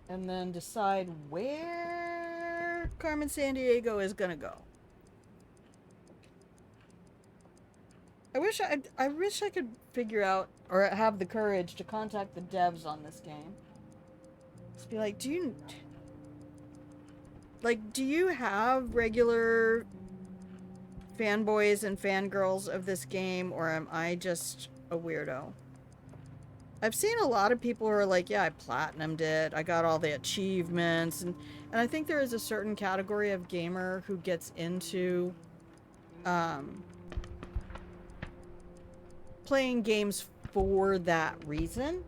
And then decide where Carmen Sandiego is gonna go. I wish I could figure out or have the courage to contact the devs on this game. Just be like, do you have regular fanboys and fangirls of this game, or am I just a weirdo? I've seen a lot of people who are like, yeah, I platinumed it, I got all the achievements, and I think there is a certain category of gamer who gets into playing games for that reason.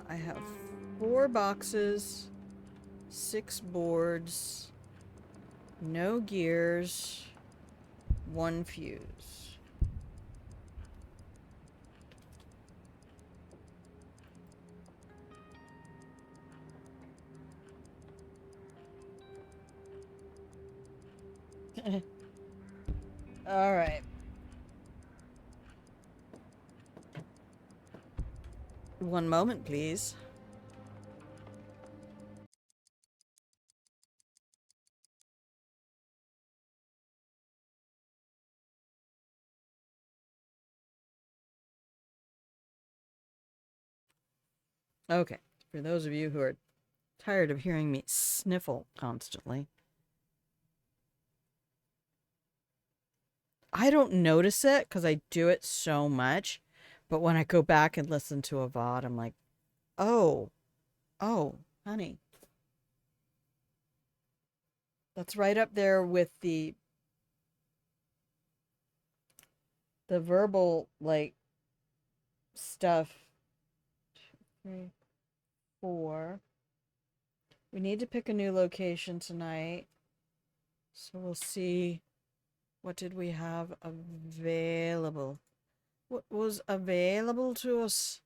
I have 4 boxes, 6 boards, no gears, 1 fuse. All right. One moment, please. Okay, for those of you who are tired of hearing me sniffle constantly, I don't notice it because I do it so much, but when I go back and listen to a VOD, I'm like, oh, oh, honey. That's right up there with the verbal, like, stuff. 2, 3, 4. We need to pick a new location tonight. So we'll see, what did we have available? What was available to us?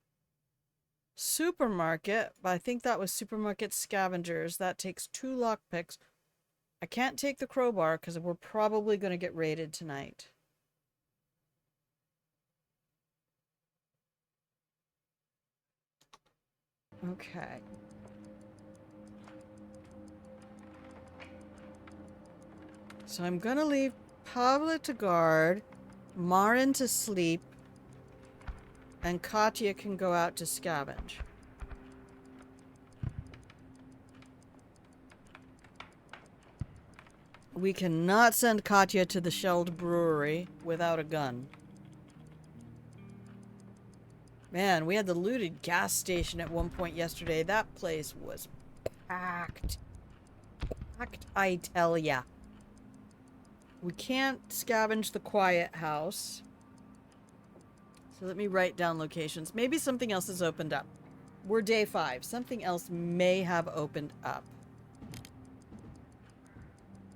Supermarket, but I think that was supermarket scavengers. That takes 2 lockpicks. I can't take the crowbar because we're probably going to get raided tonight. Okay. So I'm going to leave Pavla to guard, Marin to sleep, and Katya can go out to scavenge. We cannot send Katya to the shelled brewery without a gun. Man, we had the looted gas station at one point yesterday. That place was packed. Packed, I tell ya. We can't scavenge the quiet house. So let me write down locations. Maybe something else has opened up. We're day 5. Something else may have opened up.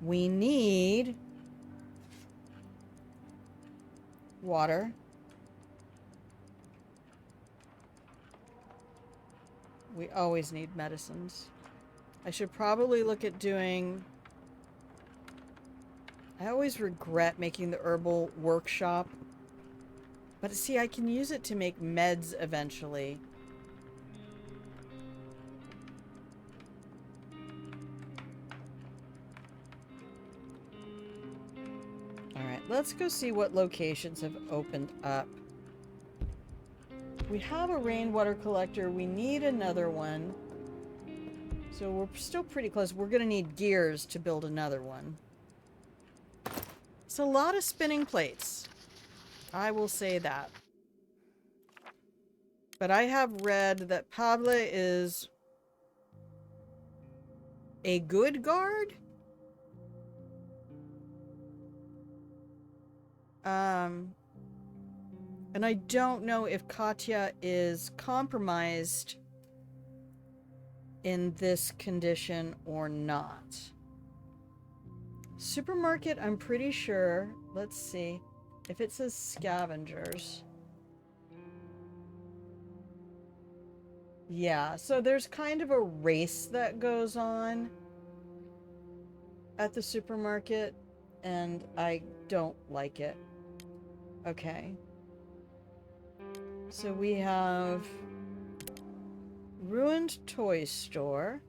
We need water. We always need medicines. I should probably look at doing... I always regret making the herbal workshop. But see, I can use it to make meds eventually. Alright, let's go see what locations have opened up. We have a rainwater collector. We need another one. So we're still pretty close. We're going to need gears to build another one. It's a lot of spinning plates. I will say that. But I have read that Pablo is a good guard. And I don't know if Katya is compromised in this condition or not. Supermarket, I'm pretty sure. Let's see. If it says scavengers. Yeah, so there's kind of a race that goes on at the supermarket, and I don't like it. Okay. So we have ruined toy store.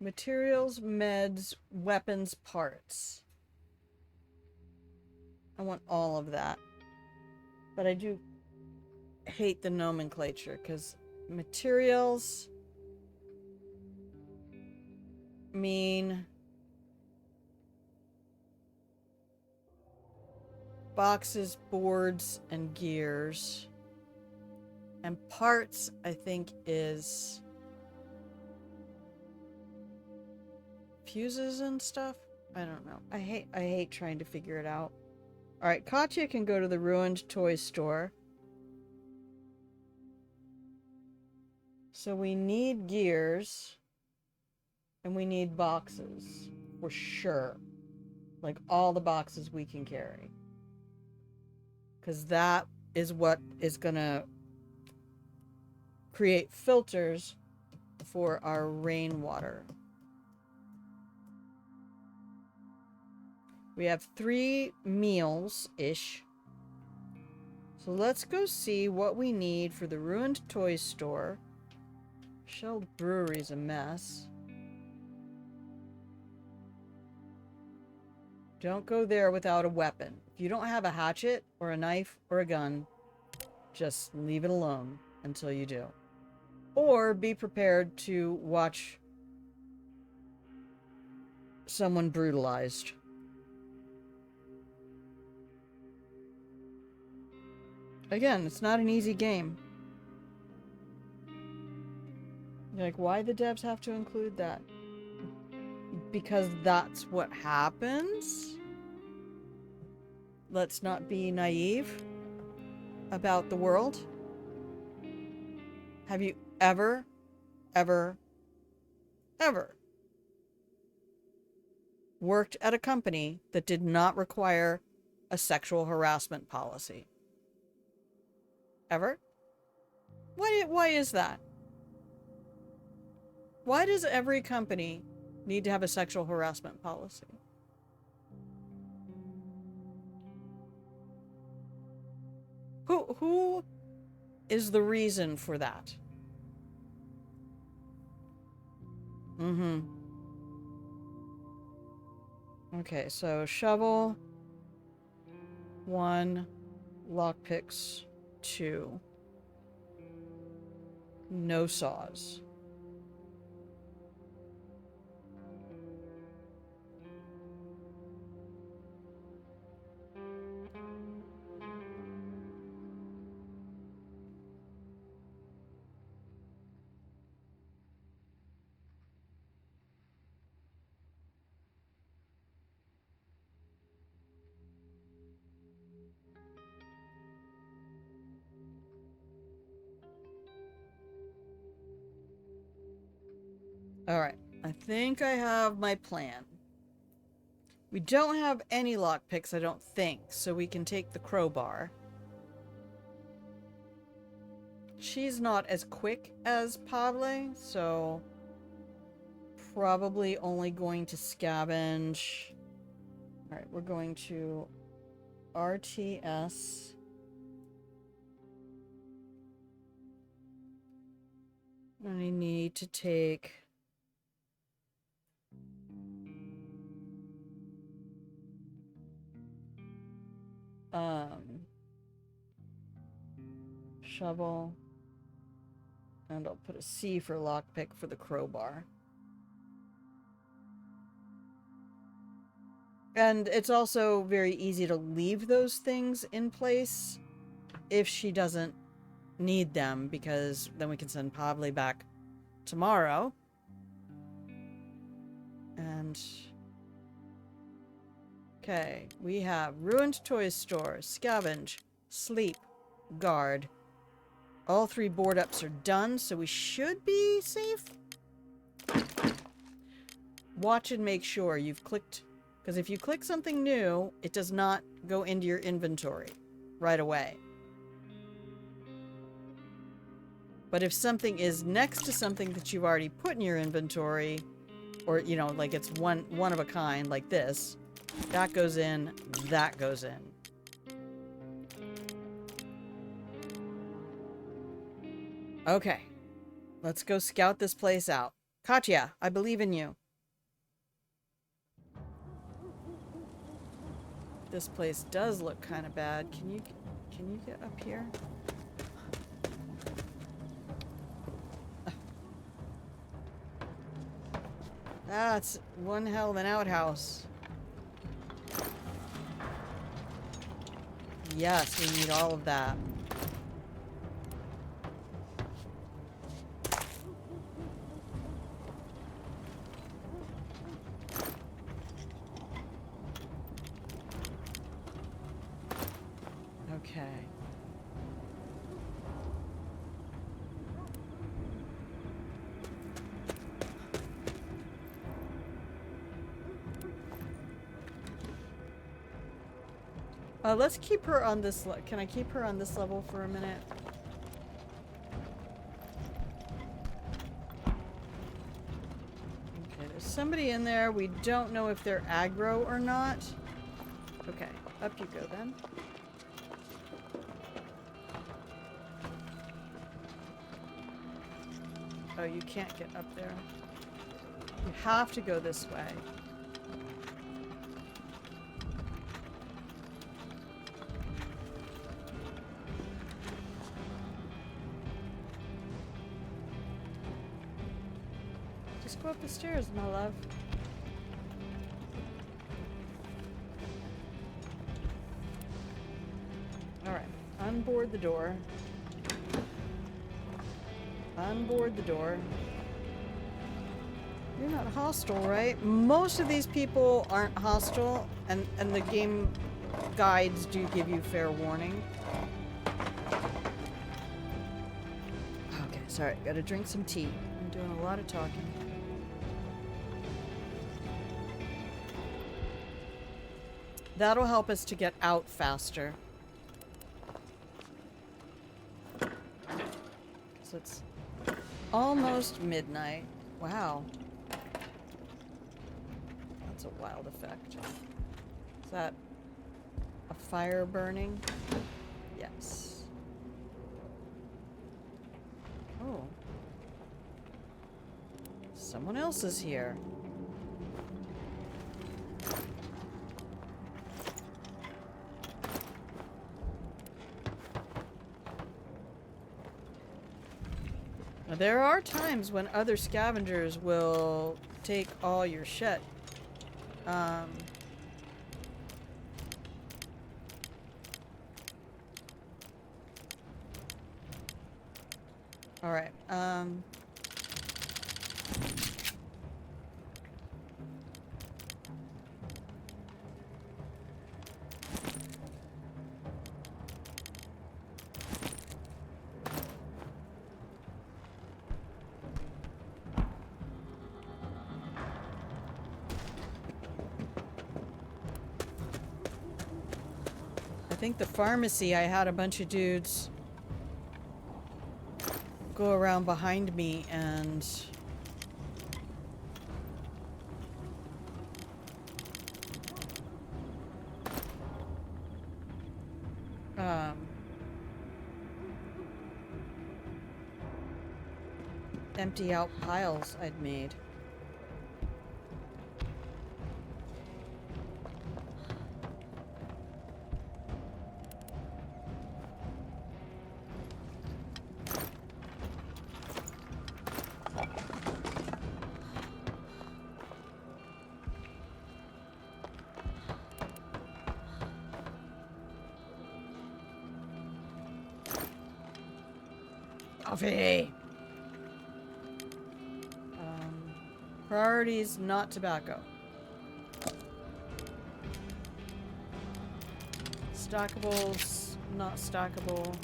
Materials, meds, weapons, parts. I want all of that. But I do hate the nomenclature because materials mean boxes, boards, and gears. And parts, I think, is fuses and stuff. I don't know. I hate trying to figure it out. All right, Katya can go to the ruined toy store. So we need gears. And we need boxes. For sure. Like all the boxes we can carry. Because that is what is going to create filters for our rainwater. We have 3 meals-ish. So let's go see what we need for the ruined toy store. Shelled brewery's a mess. Don't go there without a weapon. If you don't have a hatchet or a knife or a gun, Just leave it alone until you do. Or be prepared to watch someone brutalized. Again, it's not an easy game. Like, why the devs have to include that? Because that's what happens? Let's not be naive about the world. Have you ever worked at a company that did not require a sexual harassment policy? Ever? Why is that? Why does every company need to have a sexual harassment policy? Who is the reason for that? Okay, so shovel 1, lockpicks 2. No saws. Alright, I think I have my plan. We don't have any lockpicks, I don't think, so we can take the crowbar. She's not as quick as Pable, so probably only going to scavenge. Alright, we're going to RTS. I need to take shovel, and I'll put a C for lockpick for the crowbar. And it's also very easy to leave those things in place if she doesn't need them, because then we can send Pable back tomorrow. And okay, we have ruined toy store, scavenge, sleep, guard. All 3 board ups are done, so we should be safe. Watch and make sure you've clicked, because if you click something new, it does not go into your inventory right away. But if something is next to something that you've already put in your inventory, or, you know, like it's one of a kind, like this, that goes in, that goes in. Okay, let's go scout this place out. Katya, I believe in you. This place does look kind of bad. Can you get up here? That's one hell of an outhouse. Yes, we need all of that. Okay. Let's keep her on this can I keep her on this level for a minute? Okay, there's somebody in there. We don't know if they're aggro or not. Okay, up you go then. Oh, you can't get up there. You have to go this way. go up the stairs, my love. Alright. Unboard the door. Unboard the door. You're not hostile, right? Most of these people aren't hostile, and the game guides do give you fair warning. Okay, sorry. Gotta drink some tea. I'm doing a lot of talking. That'll help us to get out faster. So it's almost midnight. Wow. That's a wild effect. Is that a fire burning? Yes. Oh. Someone else is here. Now, there are times when other scavengers will take all your shit. Alright, I think the pharmacy, I had a bunch of dudes go around behind me and empty out piles I'd made. Coffee! Priorities, not tobacco. Stockables, not stockable.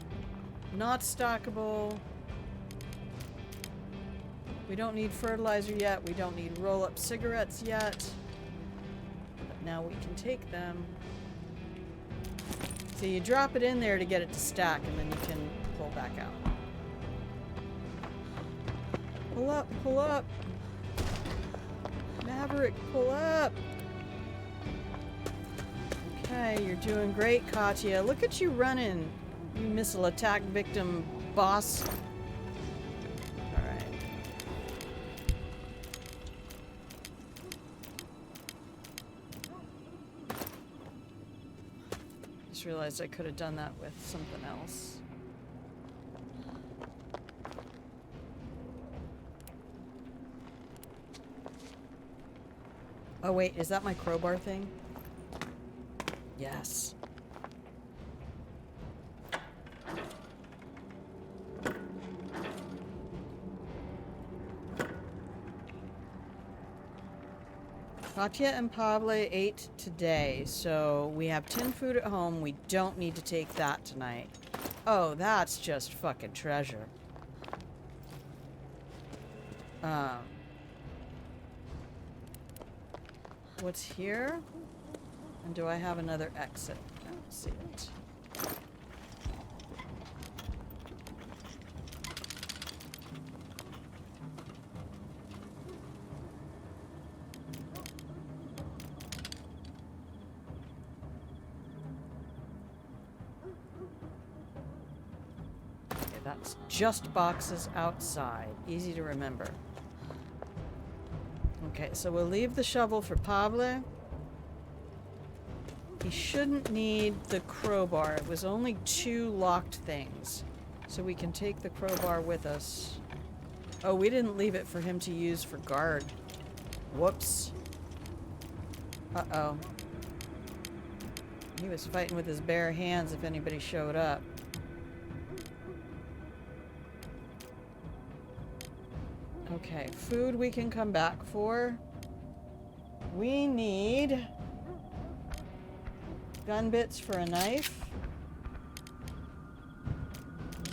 Not stockable. We don't need fertilizer yet. We don't need roll-up cigarettes yet. But now we can take them. So you drop it in there to get it to stack, and then you can pull back out. Pull up, pull up. Maverick, pull up. Okay, you're doing great, Katya. Look at you running, you missile attack victim boss. Alright. Just realized I could have done that with something else. Oh wait, is that my crowbar thing? Yes. Katya and Pablo ate today, so we have tin food at home. We don't need to take that tonight. Oh, that's just fucking treasure. What's here? And do I have another exit? I don't see it. Okay, that's just boxes outside. Easy to remember. Okay, so we'll leave the shovel for Pablo. He shouldn't need the crowbar. It was only 2 locked things. So we can take the crowbar with us. Oh, we didn't leave it for him to use for guard. Whoops. Uh-oh. He was fighting with his bare hands if anybody showed up. Okay, food we can come back for. We need gun bits for a knife.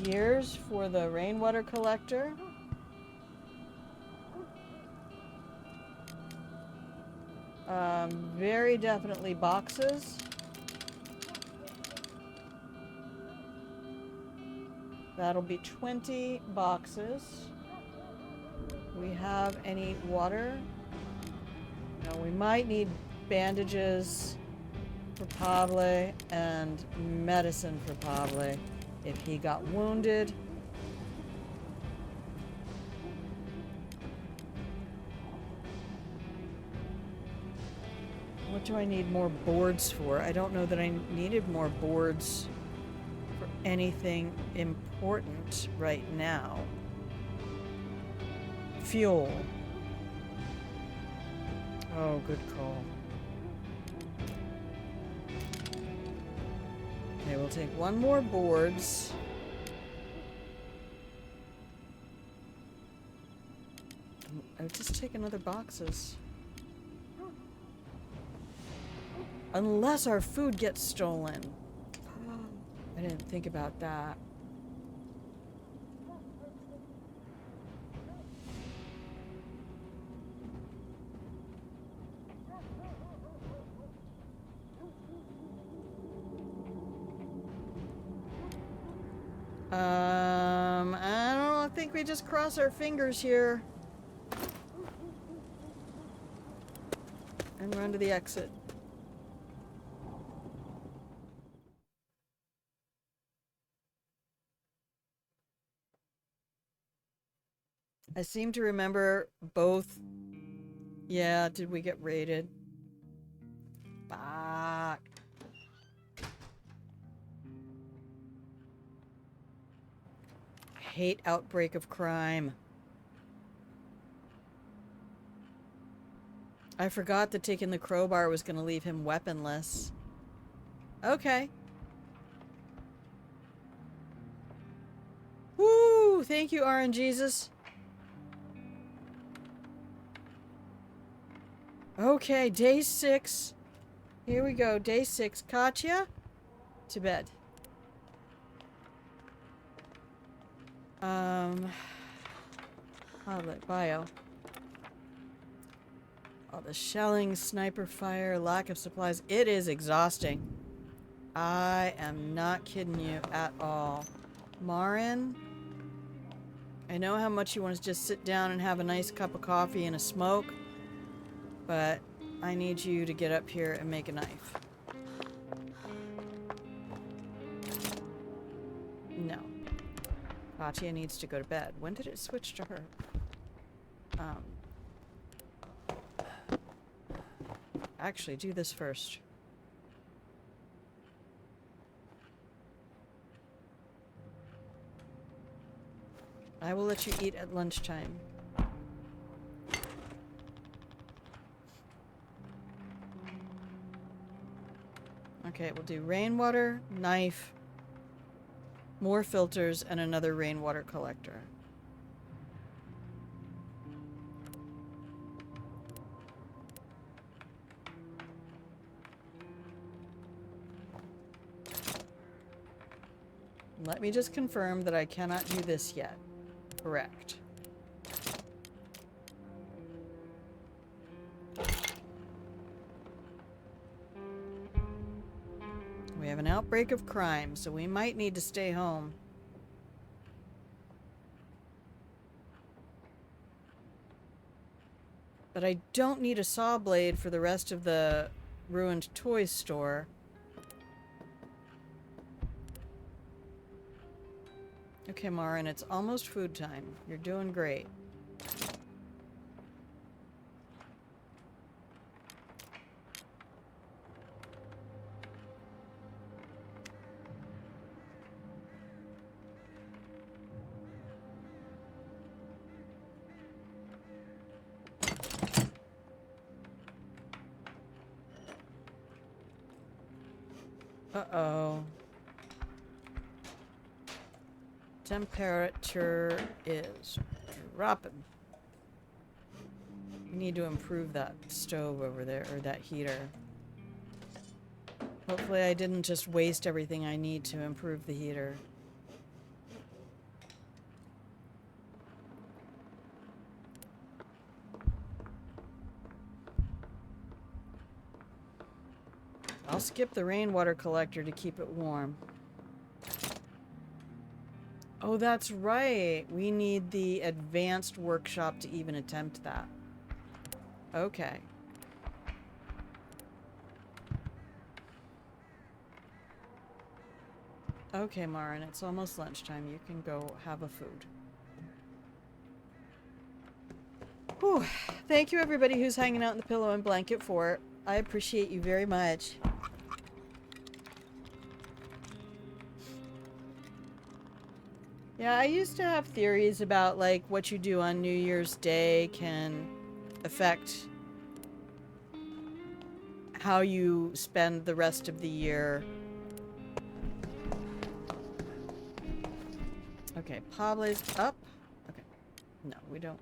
Gears for the rainwater collector. Very definitely boxes. That'll be 20 boxes. We have any water? No, we might need bandages for Pablo and medicine for Pablo if he got wounded. What do I need more boards for? I don't know that I needed more boards for anything important right now. Fuel. Oh, good call. Okay, we'll take one more boards. I'll just take another boxes. Unless our food gets stolen. I didn't think about that. I don't think we just cross our fingers here. And run to the exit. I seem to remember both. Yeah, did we get raided? Fuck. I hate outbreak of crime. I forgot that taking the crowbar was going to leave him weaponless. Okay. Woo! Thank you, RNGesus. Okay, day 6. Here we go, day 6. Katya, to bed. Bio. All the shelling, sniper fire, lack of supplies. It is exhausting. I am not kidding you at all. Marin, I know how much you want to just sit down and have a nice cup of coffee and a smoke, but I need you to get up here and make a knife. No. Katya needs to go to bed. When did it switch to her? Actually, do this first. I will let you eat at lunchtime. Okay, we'll do rainwater, knife, more filters, and another rainwater collector. Let me just confirm that I cannot do this yet. Correct. We have an outbreak of crime, so we might need to stay home. But I don't need a saw blade for the rest of the ruined toy store. Okay, Marin, it's almost food time. You're doing great. Uh-oh. Temperature is dropping. We need to improve that stove over there, or that heater. Hopefully I didn't just waste everything I need to improve the heater. I'll skip the rainwater collector to keep it warm. Oh, that's right. We need the advanced workshop to even attempt that. Okay. Okay, Marin, it's almost lunchtime. You can go have a food. Whew. Thank you, everybody who's hanging out in the Pillow and Blanket Fort. I appreciate you very much. Yeah, I used to have theories about, like, what you do on New Year's Day can affect how you spend the rest of the year. Okay, Pablo's up. Okay. No,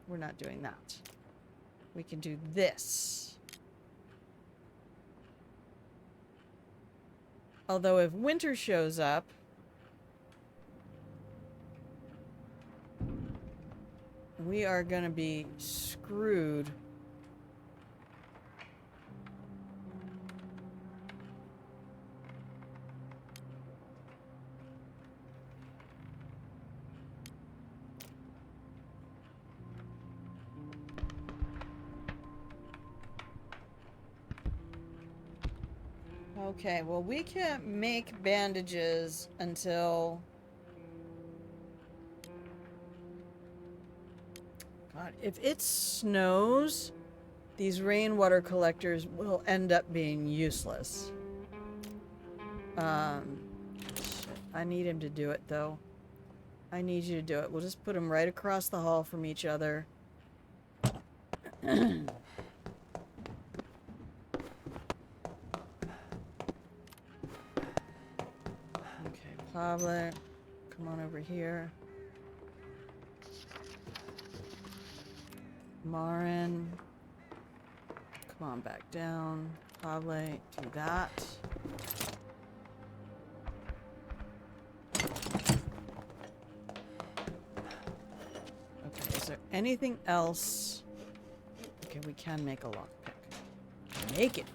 we're not doing that. We can do this. Although if winter shows up, we are gonna be screwed. Okay, well, we can't make bandages until... God, if it snows, these rainwater collectors will end up being useless. Shit, I need him to do it, though. I need you to do it. We'll just put them right across the hall from each other. Okay, Pablo, come on over here. Marin, come on back down. Pablo, do that. Okay, is there anything else? Okay, we can make a lockpick. Make it.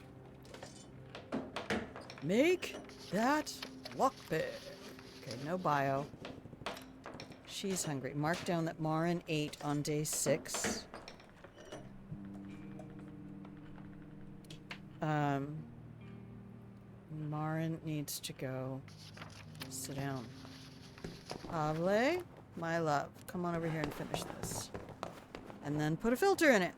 Make that lockpick. Okay, no bio. She's hungry. Mark down that Marin ate on day 6. Marin needs to go sit down. Pavle, my love, come on over here and finish this. And then put a filter in it.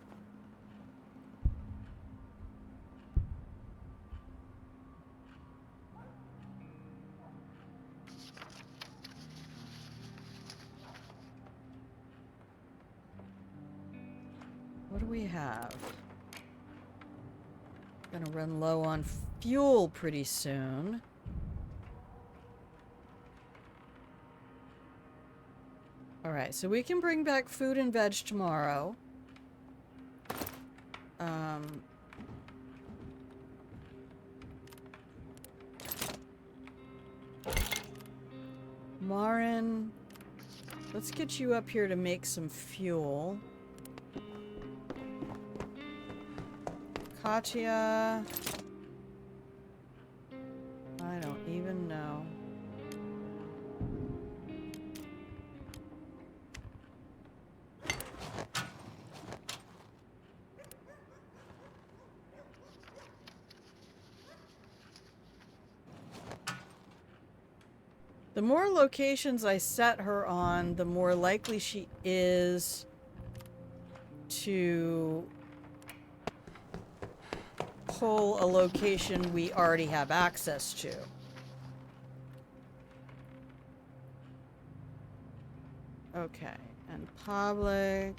What do we have? Gonna run low on fuel pretty soon. Alright, so we can bring back food and veg tomorrow. Marin, let's get you up here to make some fuel. Katya, I don't even know. The more locations I set her on, the more likely she is to pull a location we already have access to. Okay, and Pablo,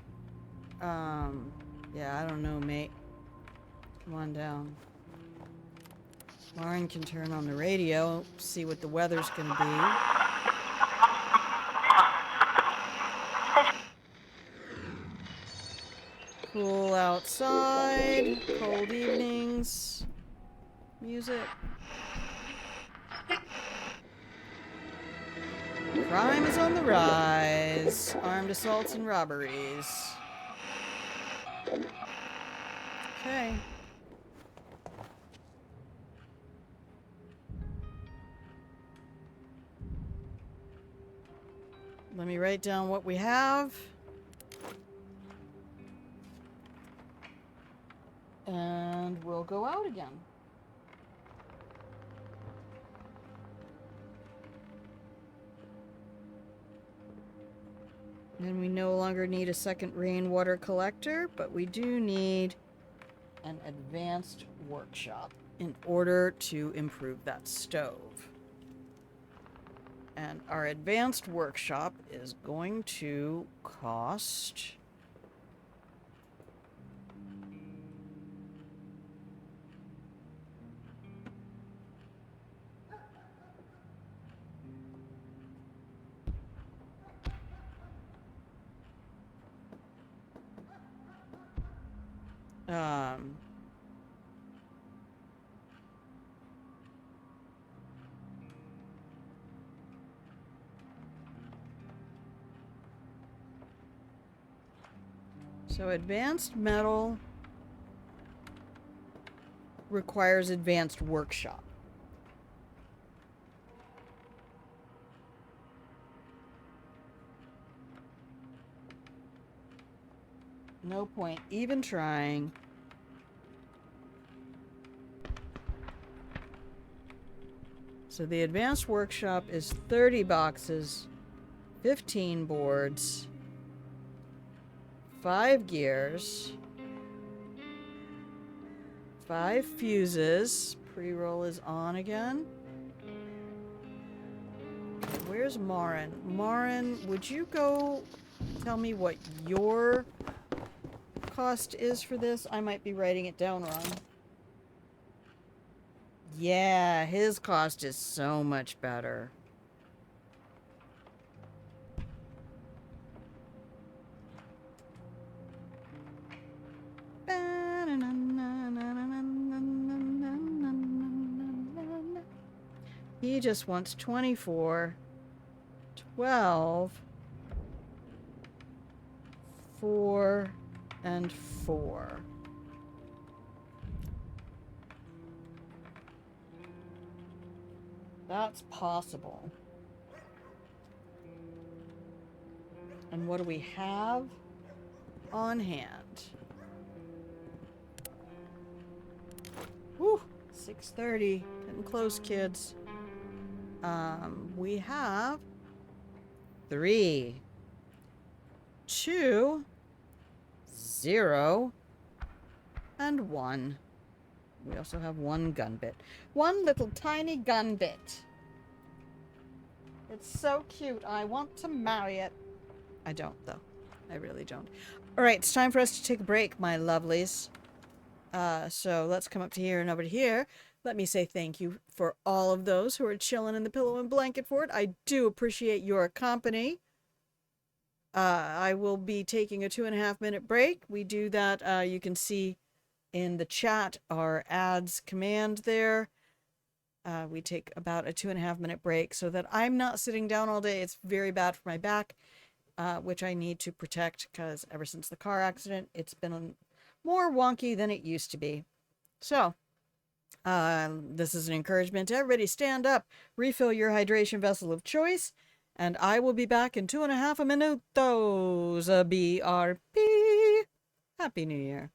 yeah, I don't know, mate. Come on down. Lauren can turn on the radio, see what the weather's going to be. Cool outside, cold evenings, music. Crime is on the rise. Armed assaults and robberies. Okay. Let me write down what we have. And we'll go out again. And we no longer need a second rainwater collector, but we do need an advanced workshop in order to improve that stove. And our advanced workshop is going to cost... So advanced metal requires advanced workshop. No point even trying. So the advanced workshop is 30 boxes, 15 boards, 5 gears, 5 fuses. Pre-roll is on again. Where's Marin? Marin, would you go tell me what your cost is for this? I might be writing it down wrong. Yeah, his cost is so much better. He just wants 24, 12, 4, and 4. That's possible. And what do we have on hand? Whew, 6:30. Getting close, kids. We have 3, 2, 0, and 1. We also have 1 gun bit. 1 little tiny gun bit. It's so cute. I want to marry it. I don't, though. I really don't. Alright, it's time for us to take a break, my lovelies. So let's come up to here and over to here. Let me say thank you for all of those who are chilling in the pillow and blanket fort. I do appreciate your company. I will be taking a 2.5-minute break. We do that, you can see in the chat our ads command there. We take about a 2.5-minute break so that I'm not sitting down all day. It's very bad for my back, which I need to protect because ever since the car accident, it's been more wonky than it used to be. So, this is an encouragement to everybody. Stand up, refill your hydration vessel of choice, and I will be back in 2.5 minutos. BRP. Happy New Year.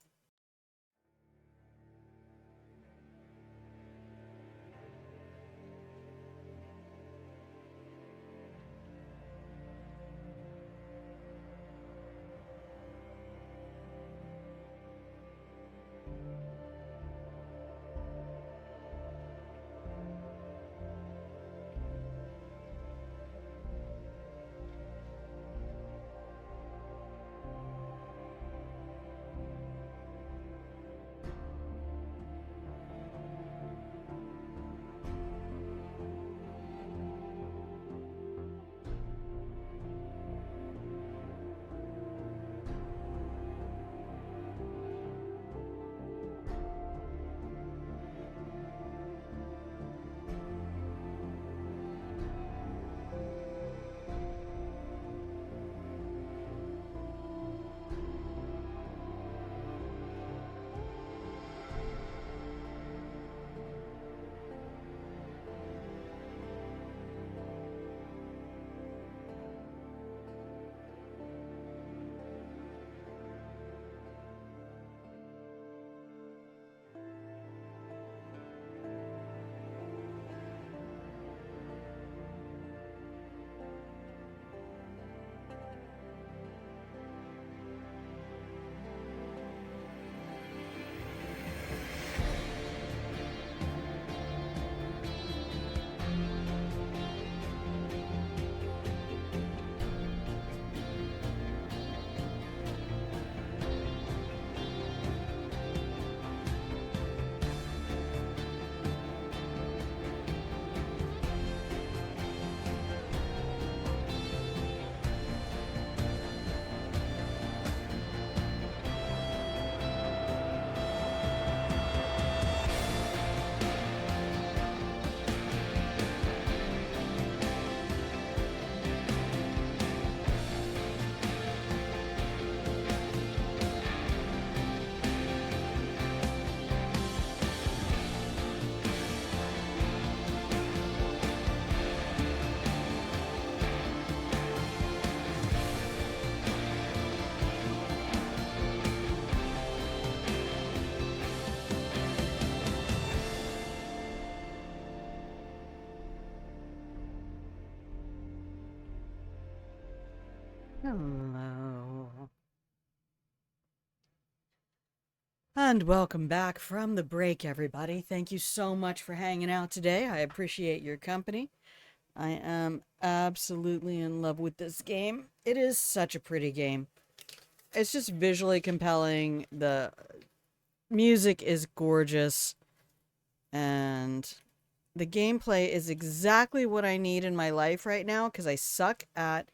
Hello. And welcome back from the break, everybody. Thank you so much for hanging out today. I appreciate your company. I am absolutely in love with this game. It is such a pretty game. It's just visually compelling. The music is gorgeous. And the gameplay is exactly what I need in my life right now because I suck at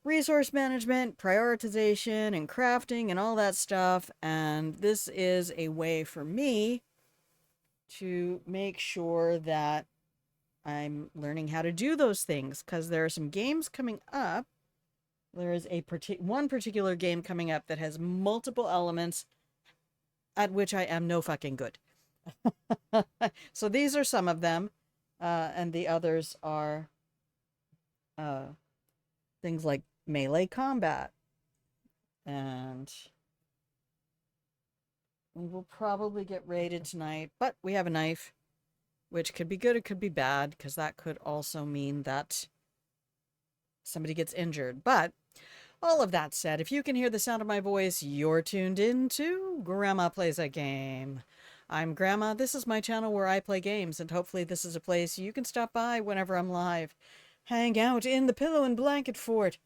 resource management, prioritization, and crafting and all that stuff. And this is a way for me to make sure that I'm learning how to do those things because there are some games coming up. There is one particular game coming up that has multiple elements at which I am no fucking good. So these are some of them, and the others are things like melee combat. And we will probably get raided tonight, but we have a knife, which could be good, it could be bad, because that could also mean that somebody gets injured. But all of that said, if you can hear the sound of my voice, you're tuned into Grandma Plays a Game. I'm Grandma. This is my channel where I play games, and hopefully this is a place you can stop by whenever I'm live. Hang out in the pillow and blanket fort.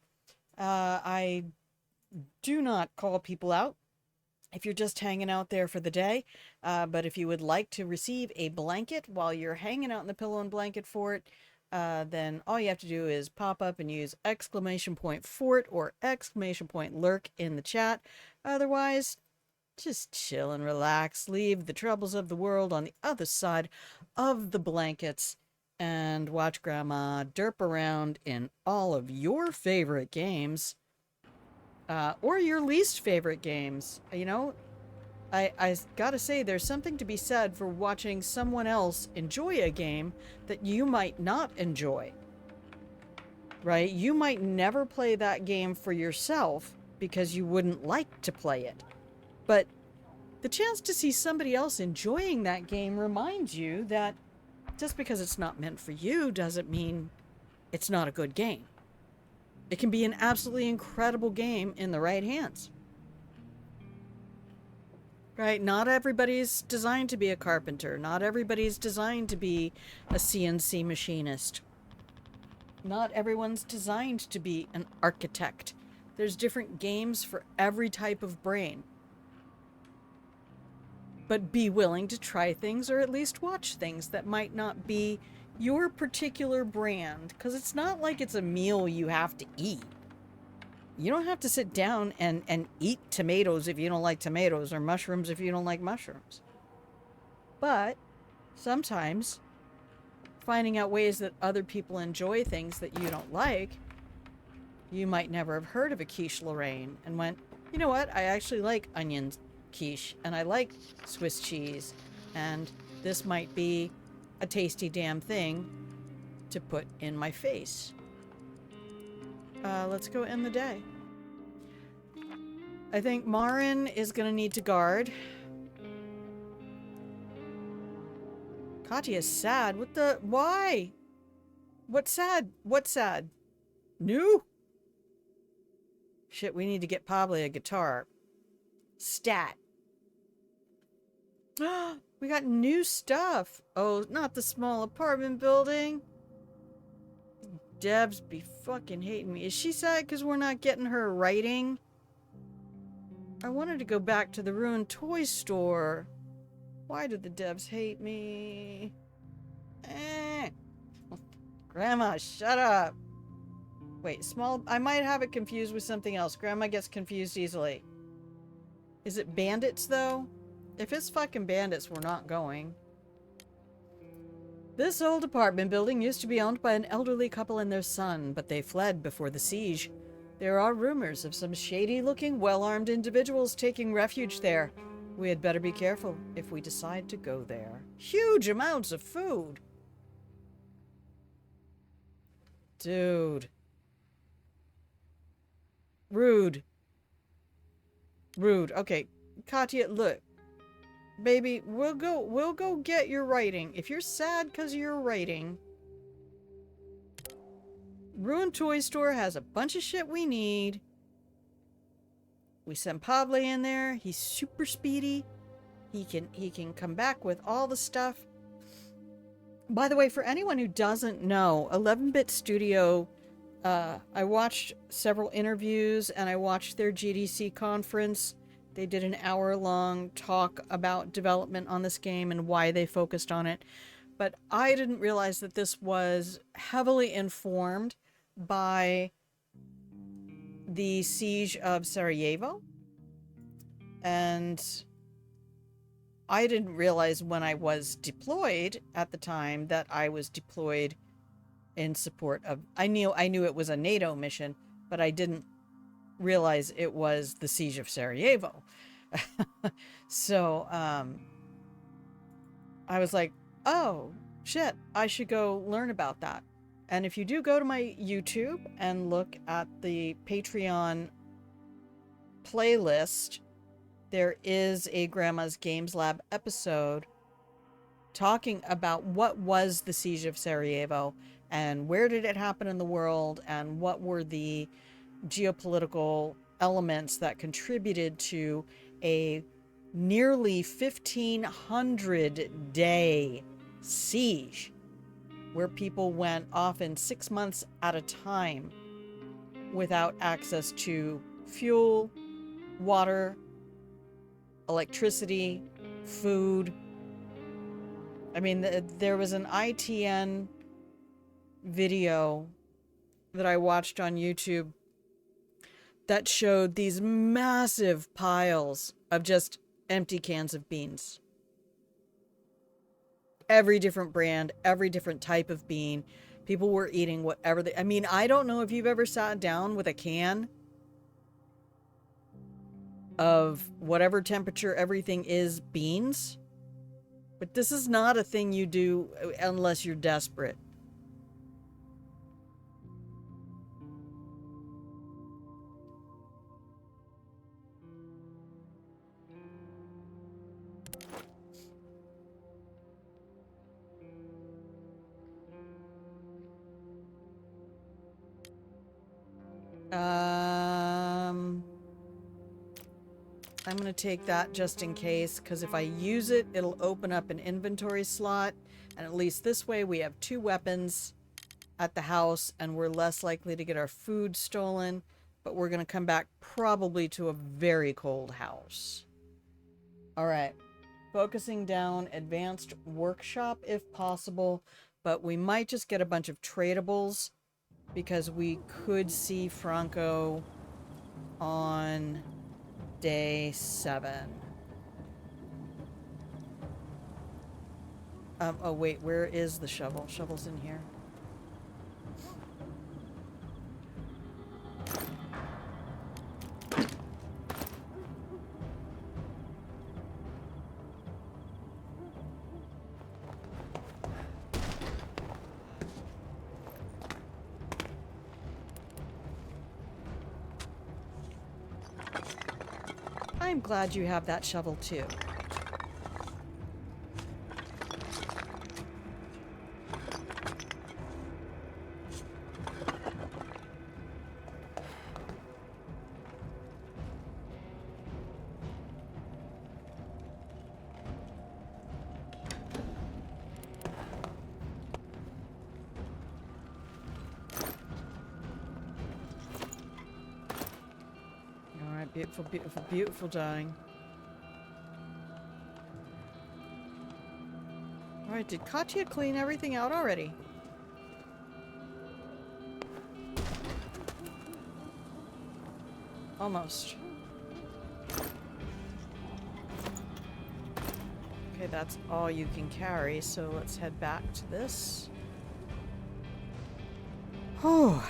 I do not call people out if you're just hanging out there for the day. But if you would like to receive a blanket while you're hanging out in the pillow and blanket fort, then all you have to do is pop up and use !fort or !lurk in the chat. Otherwise, just chill and relax. Leave the troubles of the world on the other side of the blankets and watch Grandma derp around in all of your favorite games. Or your least favorite games. You know, I gotta say, there's something to be said for watching someone else enjoy a game that you might not enjoy. Right? You might never play that game for yourself because you wouldn't like to play it. But the chance to see somebody else enjoying that game reminds you that just because it's not meant for you doesn't mean it's not a good game. It can be an absolutely incredible game in the right hands. Right? Not everybody's designed to be a carpenter. Not everybody's designed to be a CNC machinist. Not everyone's designed to be an architect. There's different games for every type of brain. But be willing to try things or at least watch things that might not be your particular brand, because it's not like it's a meal you have to eat. You don't have to sit down and eat tomatoes if you don't like tomatoes, or mushrooms if you don't like mushrooms. But sometimes finding out ways that other people enjoy things that you don't like, you might never have heard of a quiche Lorraine and went, you know what, I actually like onion quiche and I like Swiss cheese, and this might be a tasty damn thing to put in my face. Let's go end the day. I think Marin is gonna need to guard. Katya's sad. What the? Why? What's sad? What's sad? New? Shit, we need to get Pablo a guitar. Stat. We got new stuff. Oh, not the small apartment building. Debs be fucking hating me. Is she sad because we're not getting her writing? I wanted to go back to the ruined toy store. Why did the devs hate me? Grandma, shut up. Wait, small... I might have it confused with something else. Grandma gets confused easily. Is it bandits, though? If it's fucking bandits, we're not going. This old apartment building used to be owned by an elderly couple and their son, but they fled before the siege. There are rumors of some shady-looking, well-armed individuals taking refuge there. We had better be careful if we decide to go there. Huge amounts of food! Dude. Rude. Rude. Okay, Katya, look. Baby, we'll go get your writing. If you're sad because of your writing, Ruined Toy Store has a bunch of shit we need. We send Pablo in there. He's super speedy. He can come back with all the stuff. By the way, for anyone who doesn't know, 11-Bit Studio, I watched several interviews and I watched their GDC conference. They did an hour-long talk about development on this game and why they focused on it. But I didn't realize that this was heavily informed by the siege of Sarajevo. And I didn't realize when I was deployed at the time that I was deployed in support of... I knew it was a NATO mission, but I didn't realize it was the siege of Sarajevo. So, I was like, oh, shit, I should go learn about that. And if you do go to my YouTube and look at the Patreon playlist, there is a Grandma's Games Lab episode talking about what was the siege of Sarajevo and where did it happen in the world and what were the geopolitical elements that contributed to a nearly 1,500-day siege where people went off in 6 months at a time without access to fuel, water, electricity, food. I mean, there was an ITN video that I watched on YouTube that showed these massive piles of just empty cans of beans. Every different brand, every different type of bean. People were eating whatever they... I mean, I don't know if you've ever sat down with a can of whatever temperature everything is beans. But this is not a thing you do unless you're desperate. I'm going to take that just in case, because if I use it, it'll open up an inventory slot. And at least this way we have 2 weapons at the house and we're less likely to get our food stolen. But we're going to come back probably to a very cold house. All right. Focusing down advanced workshop if possible. But we might just get a bunch of tradables because we could see Franco on day 7. Oh wait, where is the shovel? Shovel's in here. I'm glad you have that shovel too. Beautiful, beautiful, beautiful, darling. Alright, did Katya clean everything out already? Almost. Okay, that's all you can carry, so let's head back to this. Oh,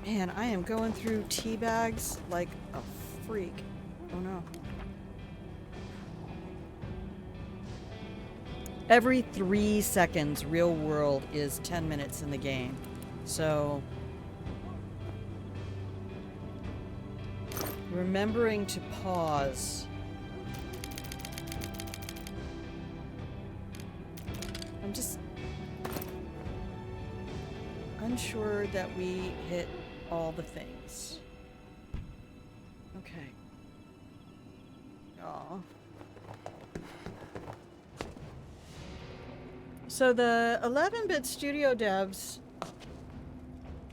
man, I am going through tea bags like a freak. Oh no. Every 3 seconds, real world is 10 minutes in the game. So, remembering to pause. I'm just unsure sure that we hit all the things. Okay. Aw. So the 11-bit studio devs,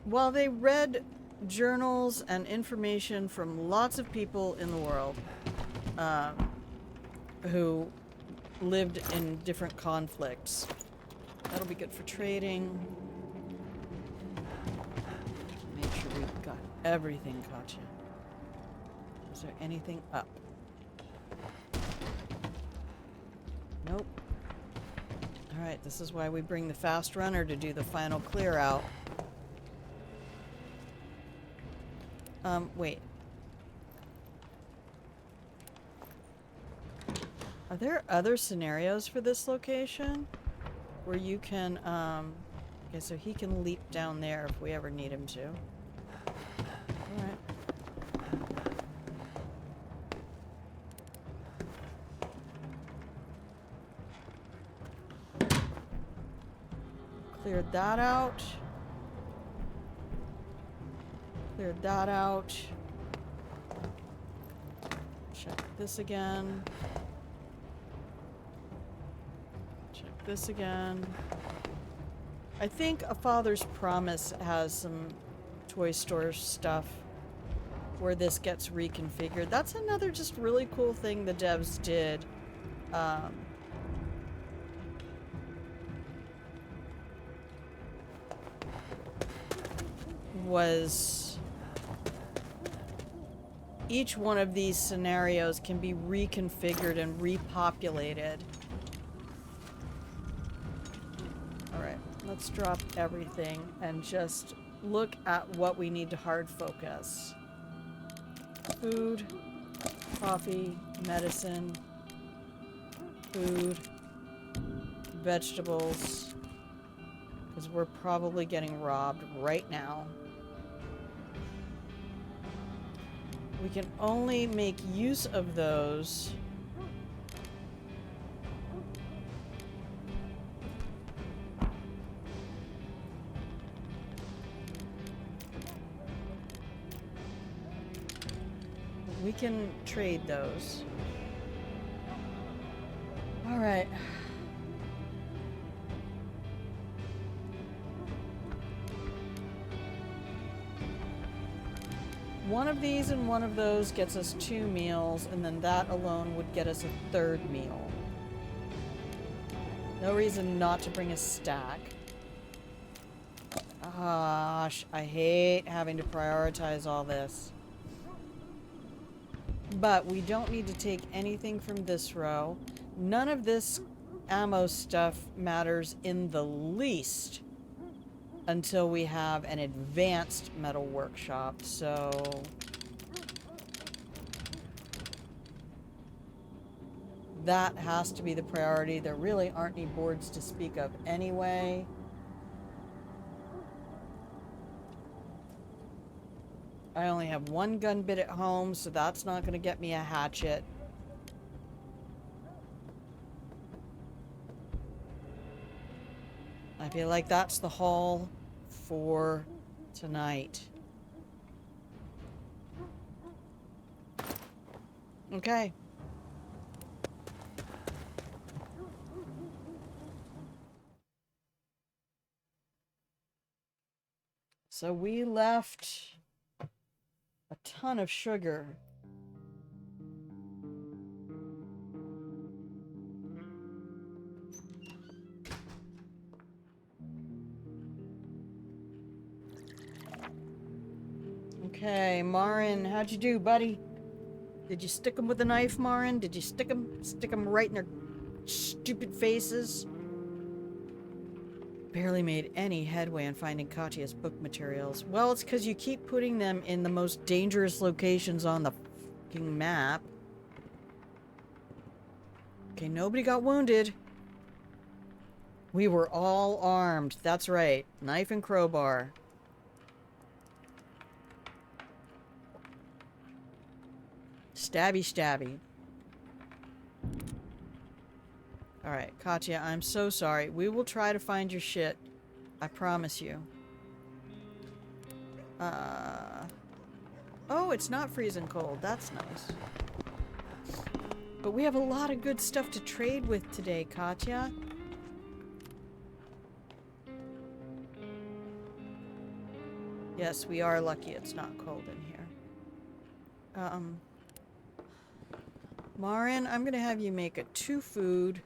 while they read journals and information from lots of people in the world who lived in different conflicts, that'll be good for trading. Make sure we've got everything, Katya. Is there anything up? Nope. Alright, this is why we bring the fast runner to do the final clear out. Wait. Are there other scenarios for this location? Where you can, okay, so he can leap down there if we ever need him to. Alright. Cleared that out. Cleared that out. Check this again. Check this again. I think A Father's Promise has some toy store stuff where this gets reconfigured. That's another just really cool thing the devs did. Was each one of these scenarios can be reconfigured and repopulated. Alright, let's drop everything and just look at what we need to hard focus. Food, coffee, medicine, food, vegetables, because we're probably getting robbed right now. We can only make use of those we can trade those. All right. One of these and one of those gets us 2 meals, and then that alone would get us a 3rd meal. No reason not to bring a stack. Gosh, I hate having to prioritize all this. But we don't need to take anything from this row. None of this ammo stuff matters in the least until we have an advanced metal workshop, so... that has to be the priority. There really aren't any boards to speak of anyway. I only have 1 gun bit at home, so that's not going to get me a hatchet. I feel like that's the haul for tonight. Okay. So we left a ton of sugar. Okay, Marin, how'd you do, buddy? Did you stick them with a knife, Marin? Did you stick them right in their stupid faces? Barely made any headway on finding Katya's book materials. Well, it's because you keep putting them in the most dangerous locations on the fucking map. Okay, nobody got wounded. We were all armed. That's right. Knife and crowbar. Stabby, stabby. Alright, Katya, I'm so sorry. We will try to find your shit. I promise you. Oh, it's not freezing cold. That's nice. But we have a lot of good stuff to trade with today, Katya. Yes, we are lucky it's not cold in here. Marin, I'm gonna have you make a 2 food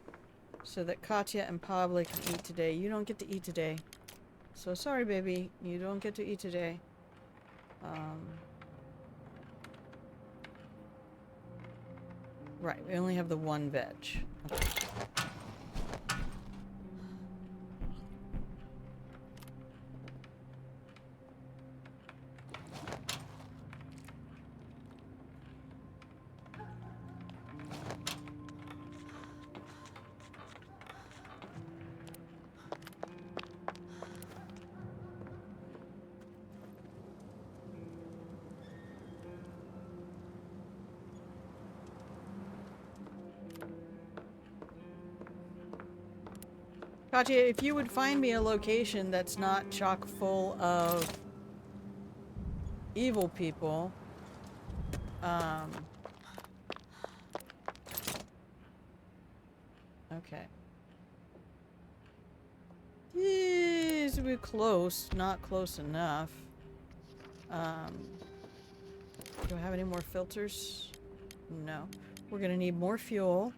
so that Katya and Pablo can eat today. You don't get to eat today. So sorry, baby. You don't get to eat today. Right, we only have the 1 veg. Okay. Katya, if you would find me a location that's not chock full of evil people, okay. Yes, we're close, not close enough. Do I have any more filters? No. We're gonna need more fuel.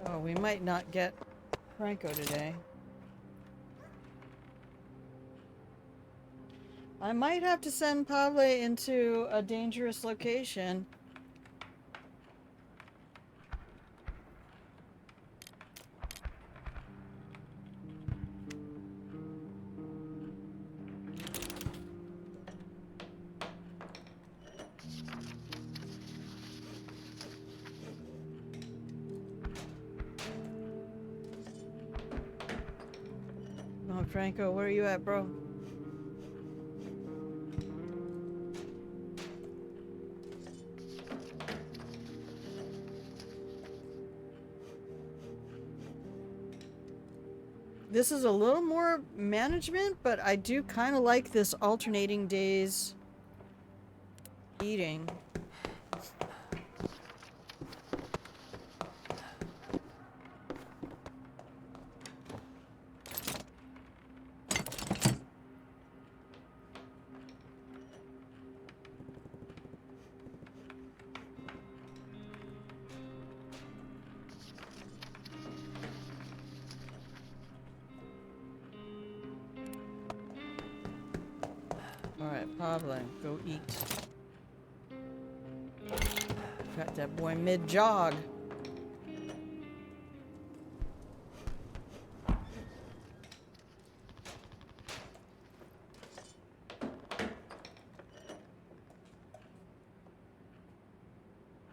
Oh, we might not get Franco today. I might have to send Pablo into a dangerous location. Oh, Franco, where are you at, bro? This is a little more management, but I do kind of like this alternating days eating. Alright, Pablo, go eat. Got that boy mid-jog.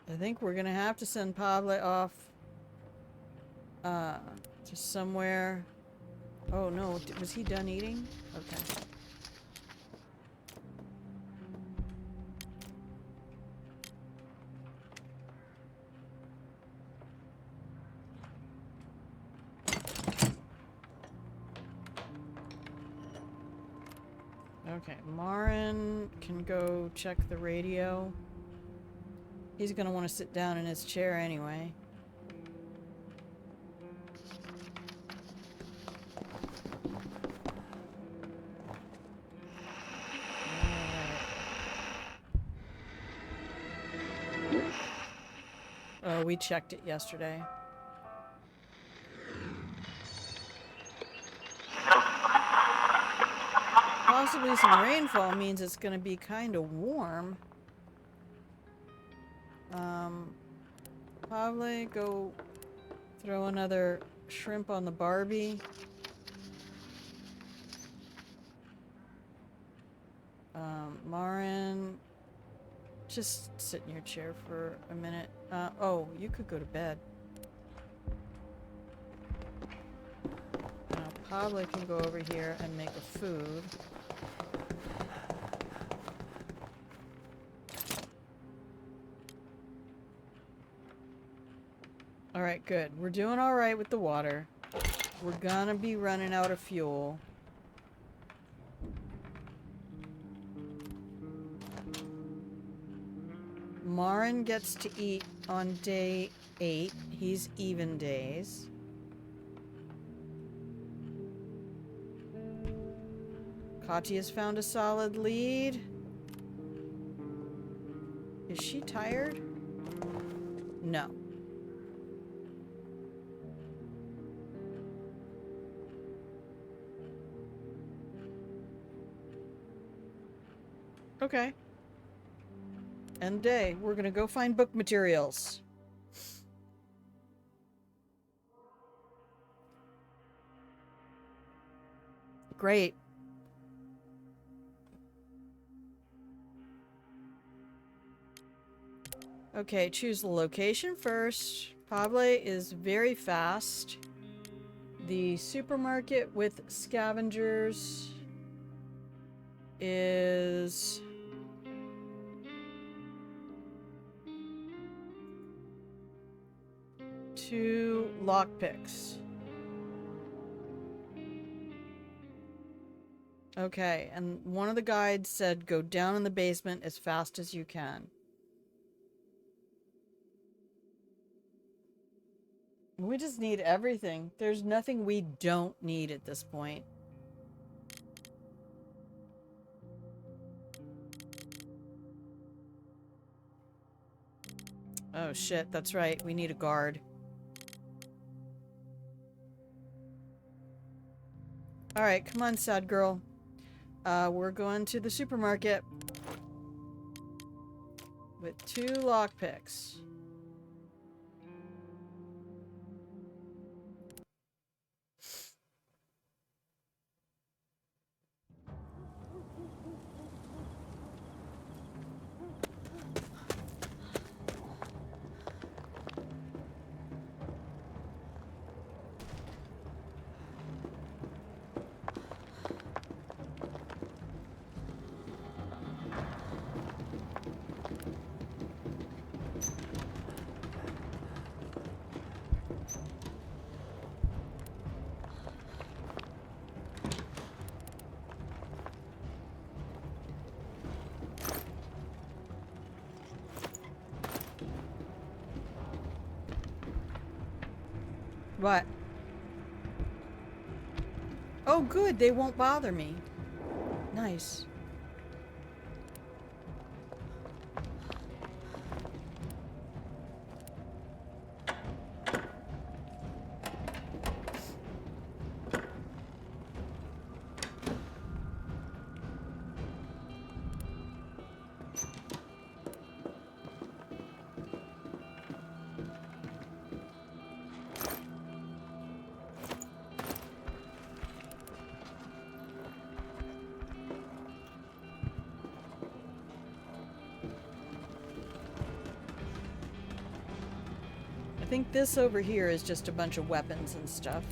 I think we're gonna have to send Pablo off to somewhere. Oh no, was he done eating? Okay. Okay, Marin can go check the radio. He's gonna want to sit down in his chair anyway. Oh, we checked it yesterday. Possibly some rainfall means it's gonna be kind of warm. Probably go throw another shrimp on the Barbie. Marin, just sit in your chair for a minute. Oh, you could go to bed. Now, Pablo can go over here and make a food. Alright, good. We're doing alright with the water. We're gonna be running out of fuel. Marin gets to eat on day 8. He's even days. Katya's found a solid lead. Is she tired? No. Okay. End day. We're gonna go find book materials. Great. Okay, choose the location first. Pable is very fast. The supermarket with scavengers is... two lockpicks. Okay, and one of the guides said go down in the basement as fast as you can. We just need everything. There's nothing we don't need at this point. Oh shit, that's right. We need a guard. Alright, come on, sad girl. We're going to the supermarket with 2 lockpicks. What? Oh, good. They won't bother me. Nice. I think this over here is just a bunch of weapons and stuff.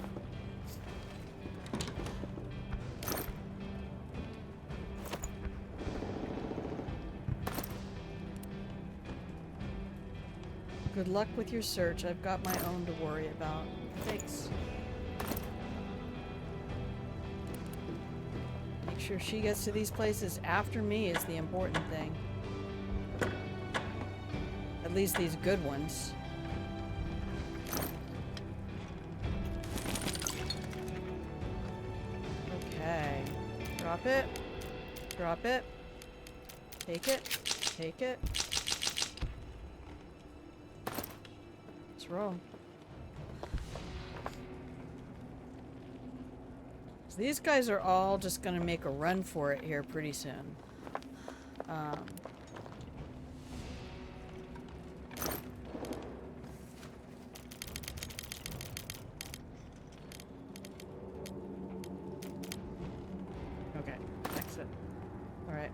Good luck with your search. I've got my own to worry about. Thanks. Make sure she gets to these places after me is the important thing. At least these good ones. Okay. Drop it. Drop it. Take it. Take it. Let's roll. So these guys are all just gonna make a run for it here pretty soon. Okay, exit. Alright,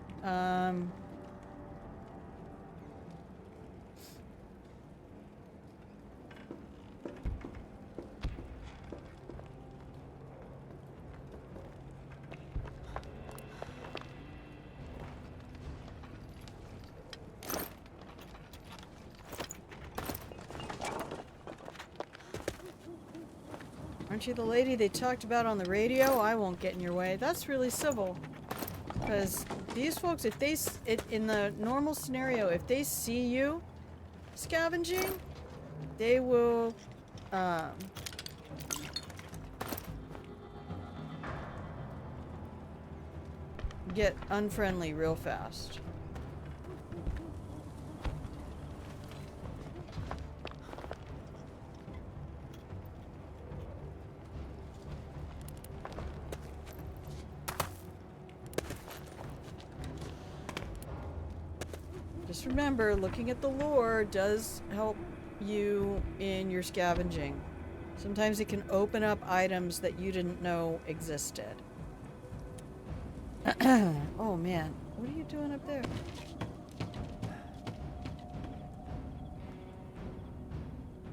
Aren't you the lady they talked about on the radio? I won't get in your way. That's really civil. Because these folks, if they, in the normal scenario, if they see you scavenging, they will, get unfriendly real fast. Just remember, looking at the lore does help you in your scavenging. Sometimes it can open up items that you didn't know existed. Oh man, what are you doing up there?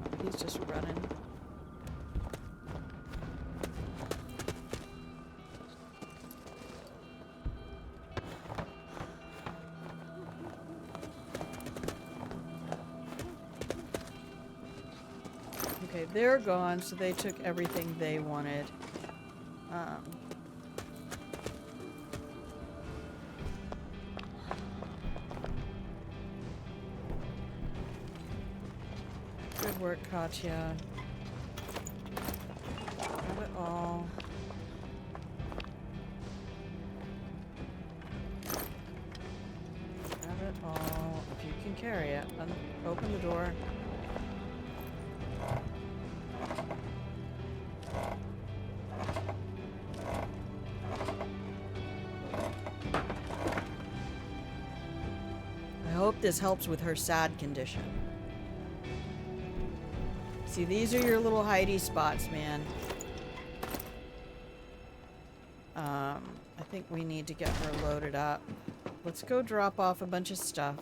Oh, he's just running. Okay, they're gone, so they took everything they wanted. Good work, Katya. Have it all. Have it all. If you can carry it. Open the door. I hope this helps with her sad condition. See, these are your little hidey spots, man. I think we need to get her loaded up. Let's go drop off a bunch of stuff.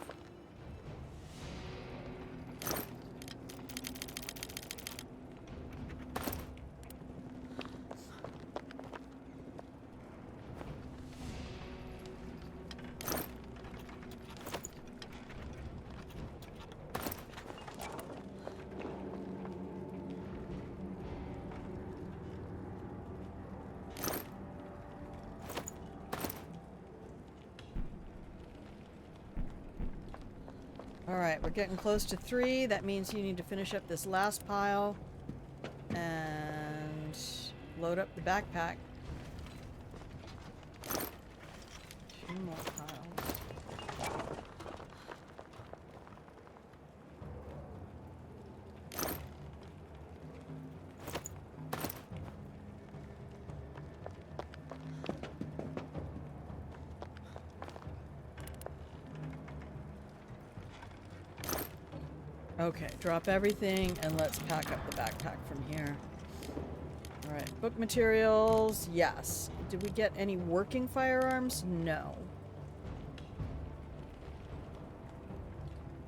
Alright, we're getting close to 3. That means you need to finish up this last pile and load up the backpack. 2 more piles. Okay, drop everything and let's pack up the backpack from here. Alright, book materials, yes. Did we get any working firearms? No.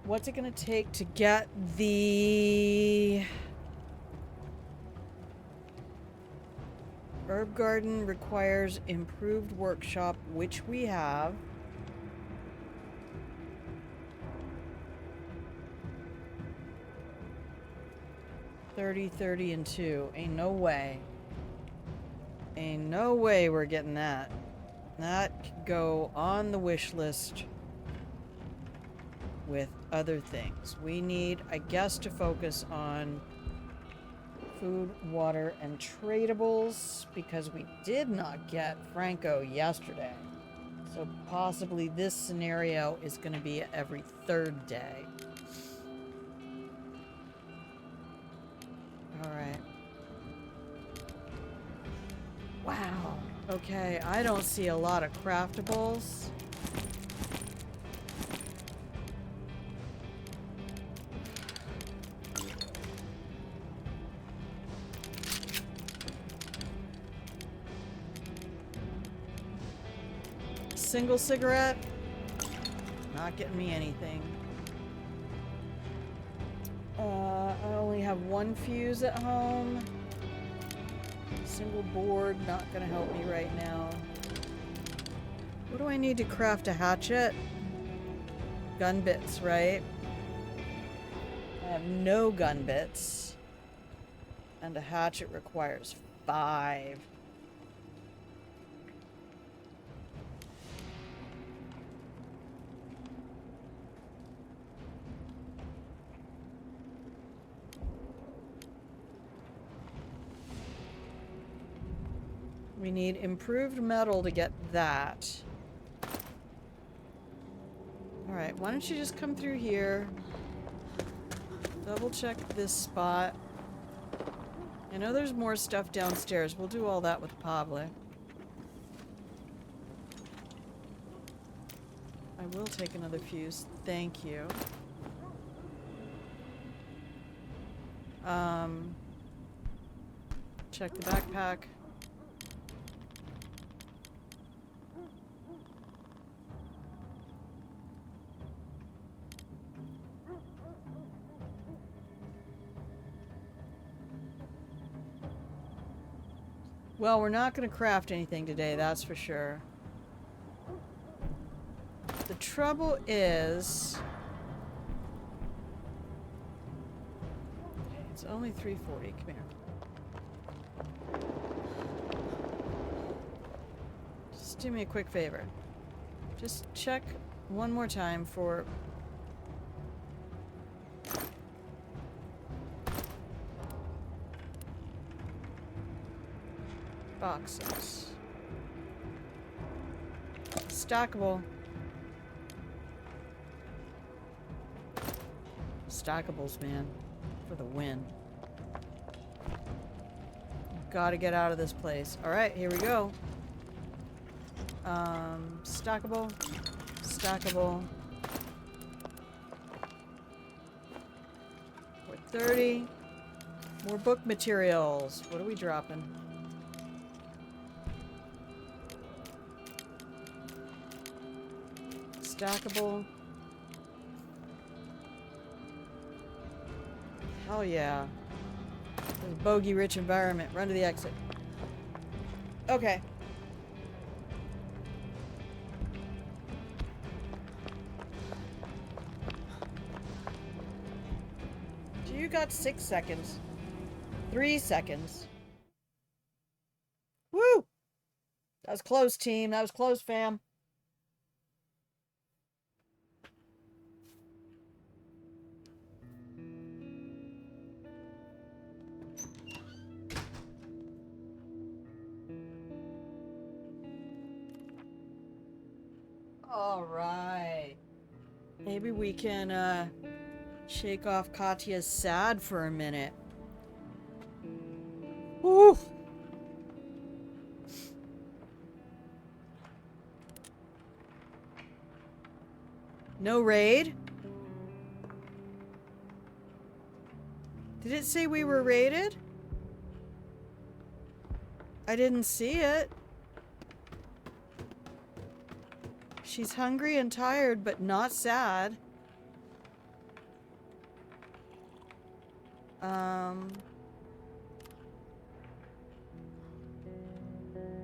What's it gonna take to get the herb garden? Requires improved workshop, which we have. $30, $30, and 2. Ain't no way. Ain't no way we're getting that. That could go on the wish list with other things. We need, I guess, to focus on food, water, and tradables because we did not get Franco yesterday. So possibly this scenario is going to be every 3rd day. Alright. Wow. Okay, I don't see a lot of craftables. Single cigarette? Not getting me anything. I only have 1 fuse at home. Single board, not gonna help me right now. What do I need to craft a hatchet? Gun bits, right? I have no gun bits. And a hatchet requires 5. We need improved metal to get that. Alright, why don't you just come through here. Double check this spot. I know there's more stuff downstairs. We'll do all that with Pablo. I will take another fuse. Thank you. Check the backpack. Well, we're not going to craft anything today, that's for sure. The trouble is... It's only 3:40. Come here. Just do me a quick favor. Just check one more time for... boxes. Stackable. Stackables, man. For the win. Gotta get out of this place. Alright, here we go. Stackable. Stackable. 430. More book materials. What are we dropping? Stackable. Hell yeah. This is a bogey-rich environment. Run to the exit. Okay. You got 6 seconds. 3 seconds. Woo! That was close, team. That was close, fam. All right. Maybe we can shake off Katya's sad for a minute. Woo! No raid? Did it say we were raided? I didn't see it. She's hungry and tired, but not sad.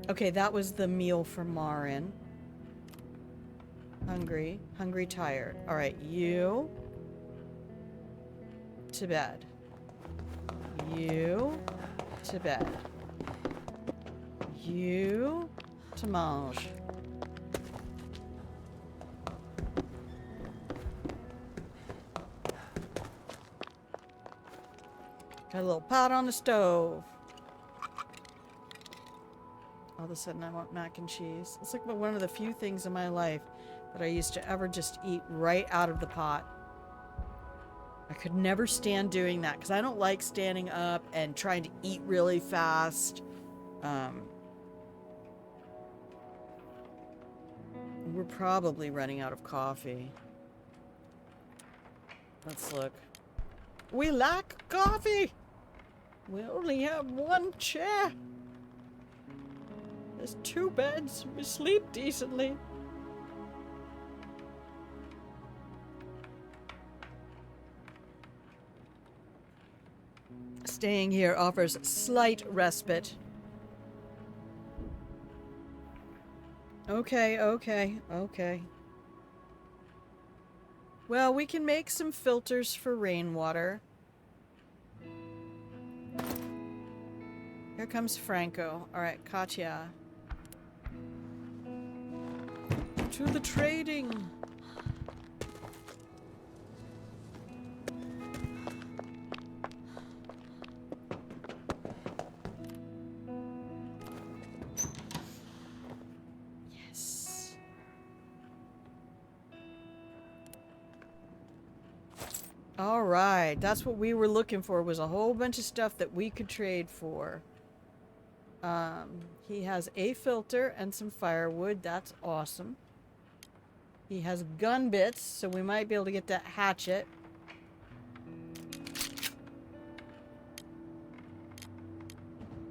Okay, that was the meal for Marin. Hungry. Hungry, tired. Alright, you... to bed. You... to bed. You... to mange. Got a little pot on the stove. All of a sudden I want mac and cheese. It's like one of the few things in my life that I used to ever just eat right out of the pot. I could never stand doing that because I don't like standing up and trying to eat really fast. We're probably running out of coffee. Let's look. We lack coffee! We only have 1 chair. There's 2 beds. We sleep decently. Staying here offers slight respite. Okay, okay, okay. Well, we can make some filters for rainwater. Here comes Franco. Alright, Katya. To the trading! Yes. Alright, that's what we were looking for, was a whole bunch of stuff that we could trade for. He has a filter and some firewood. That's awesome. He has gun bits, so we might be able to get that hatchet.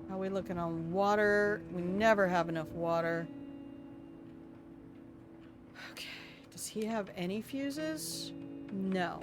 How are we looking on water? We never have enough water. Okay. Does he have any fuses? No.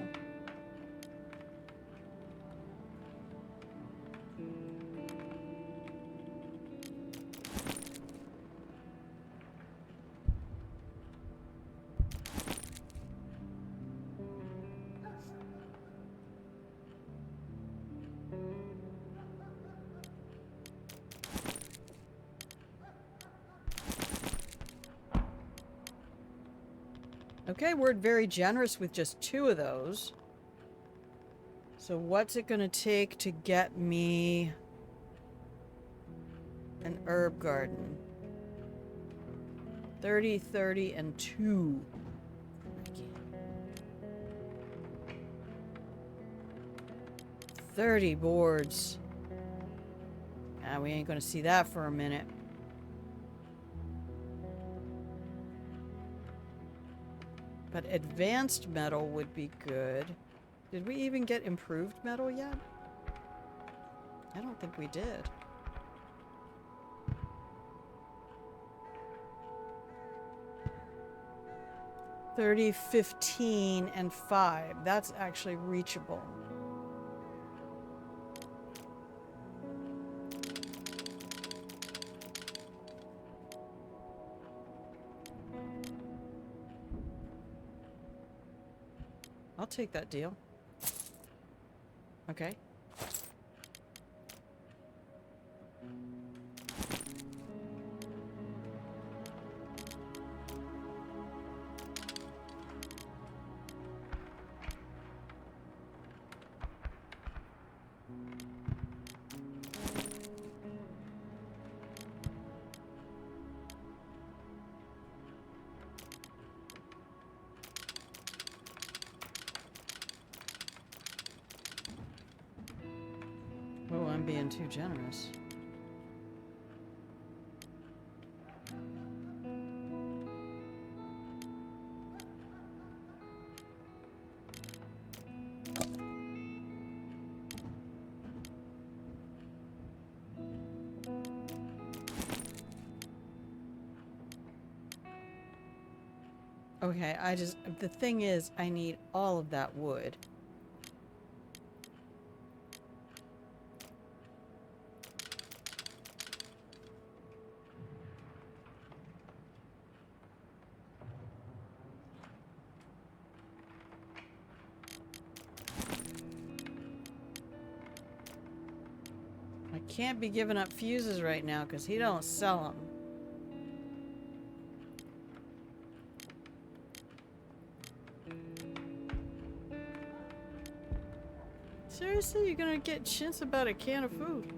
Okay, we're very generous with just 2 of those. So what's it gonna take to get me an herb garden? 30, 30, and 2. 30 boards. Ah, we ain't gonna see that for a minute. But advanced metal would be good. Did we even get improved metal yet? I don't think we did. $30, $15, and 5. That's actually reachable. I'll take that deal. Okay. Oh, I'm being too generous. Okay, the thing is, I need all of that wood. I can't be giving up fuses right now because he don't sell them. Seriously, you're gonna get chintz about a can of food?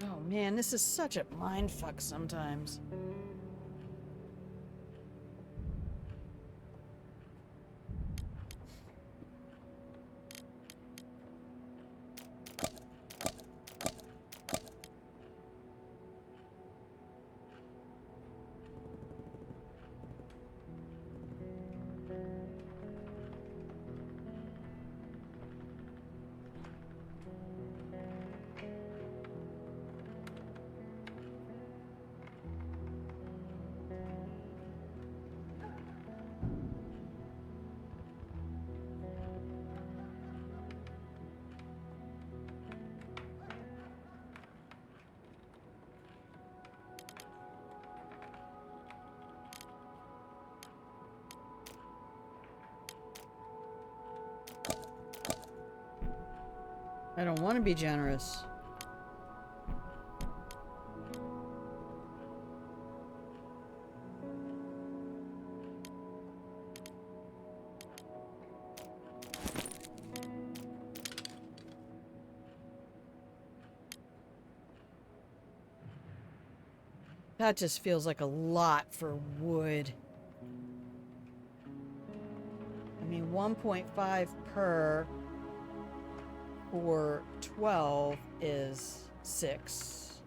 Oh man, this is such a mindfuck sometimes. I don't want to be generous. That just feels like a lot for wood. I mean, 1.5 per for 12 is 6.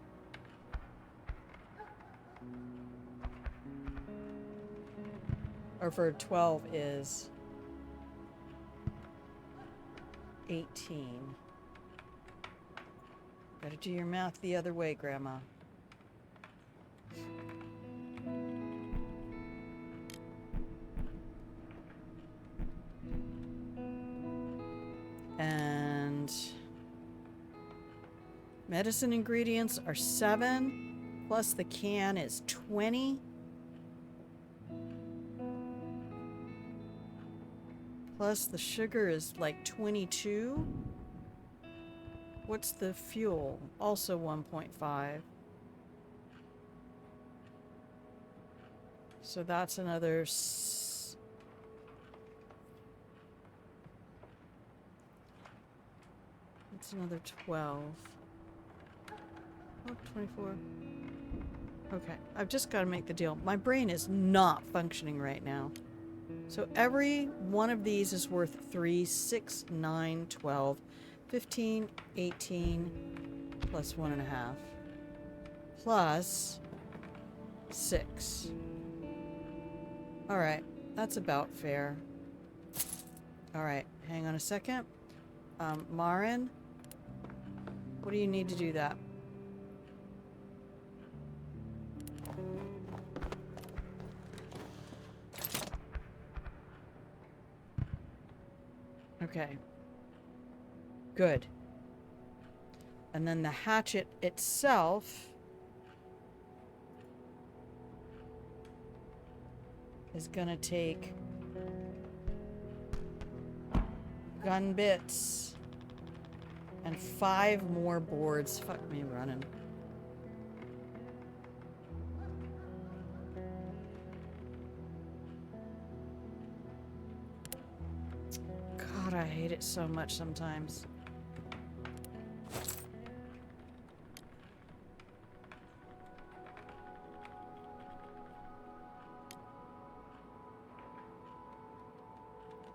Or for 12 is 18. Gotta do your math the other way, Grandma. And medicine ingredients are 7, plus the can is 20. Plus the sugar is like 22. What's the fuel? Also 1.5. So that's another... That's another 12. Oh, 24. Okay, I've just got to make the deal. My brain is not functioning right now. So every one of these is worth 3, 6, 9, 12, 15, 18, plus 1.5. Plus 6. Alright, that's about fair. Alright, hang on a second. Marin, what do you need to do that? Okay. Good. And then the hatchet itself is gonna take gun bits and 5 more boards. Fuck me running. God, I hate it so much sometimes.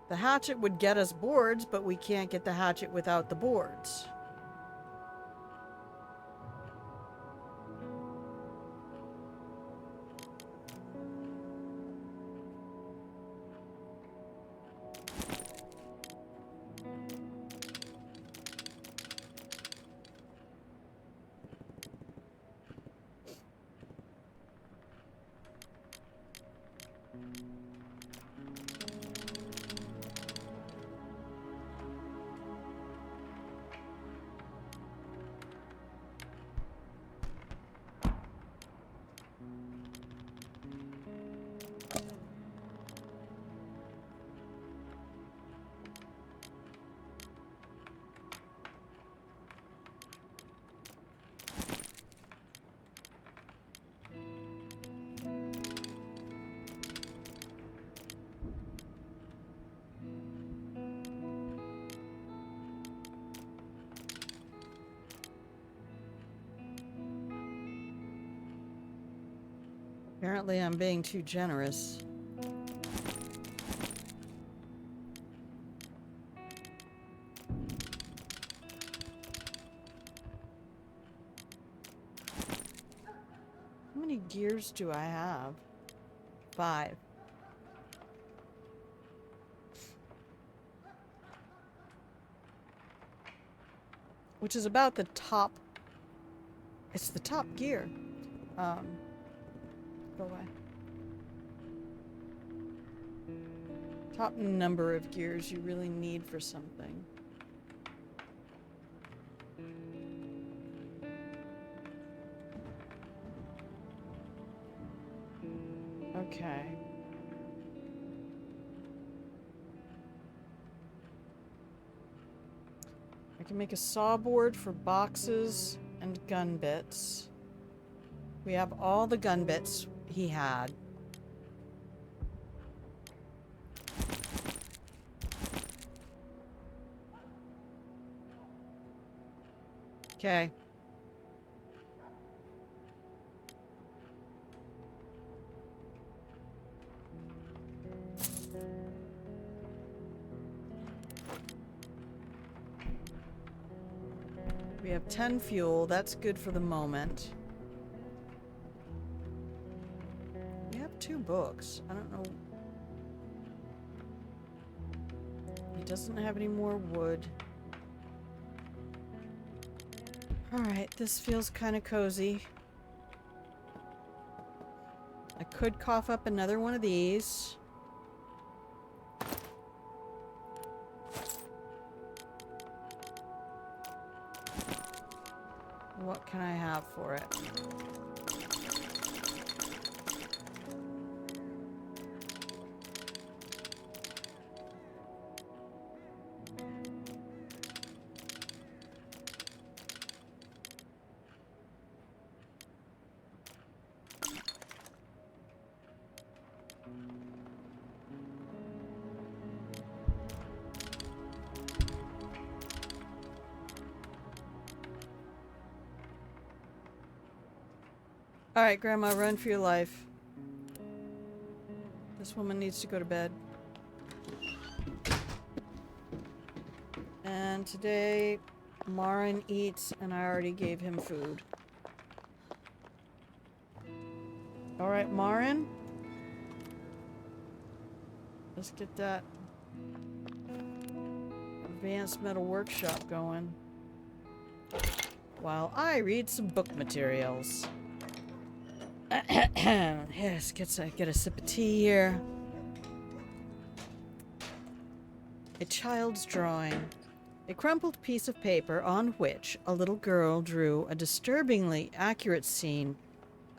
The hatchet would get us boards, but we can't get the hatchet without the boards. Apparently I'm being too generous. How many gears do I have? 5. Which is about the top. It's the top gear. Go away. Top number of gears you really need for something. Okay. I can make a saw board for boxes and gun bits. We have all the gun bits he had. Okay. We have 10 fuel. That's good for the moment. We have 2 books. I don't know. He doesn't have any more wood. Alright, this feels kind of cozy. I could cough up another one of these. What can I have for it? Alright, Grandma, run for your life. This woman needs to go to bed. And today, Marin eats, and I already gave him food. Alright, Marin. Let's get that advanced metal workshop going. While I read some book materials. Yes, get a sip of tea here. A child's drawing. A crumpled piece of paper on which a little girl drew a disturbingly accurate scene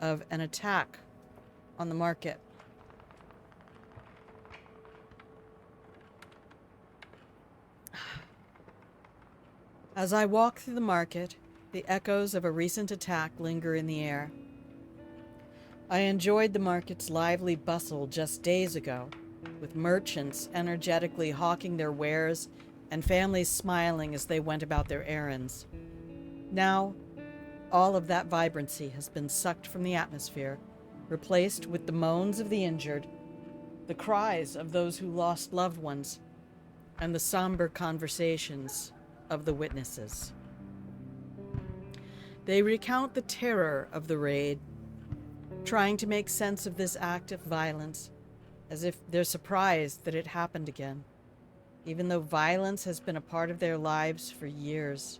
of an attack on the market. As I walk through the market, the echoes of a recent attack linger in the air. I enjoyed the market's lively bustle just days ago, with merchants energetically hawking their wares and families smiling as they went about their errands. Now, all of that vibrancy has been sucked from the atmosphere, replaced with the moans of the injured, the cries of those who lost loved ones, and the somber conversations of the witnesses. They recount the terror of the raid, trying to make sense of this act of violence, as if they're surprised that it happened again, even though violence has been a part of their lives for years.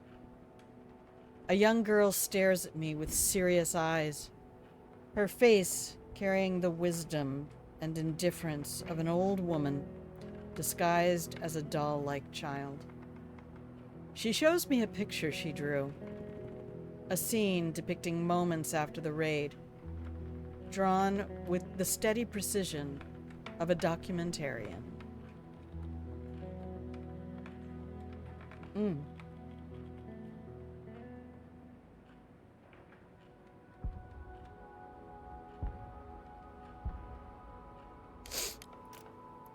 A young girl stares at me with serious eyes, her face carrying the wisdom and indifference of an old woman disguised as a doll-like child. She shows me a picture she drew, a scene depicting moments after the raid, drawn with the steady precision of a documentarian.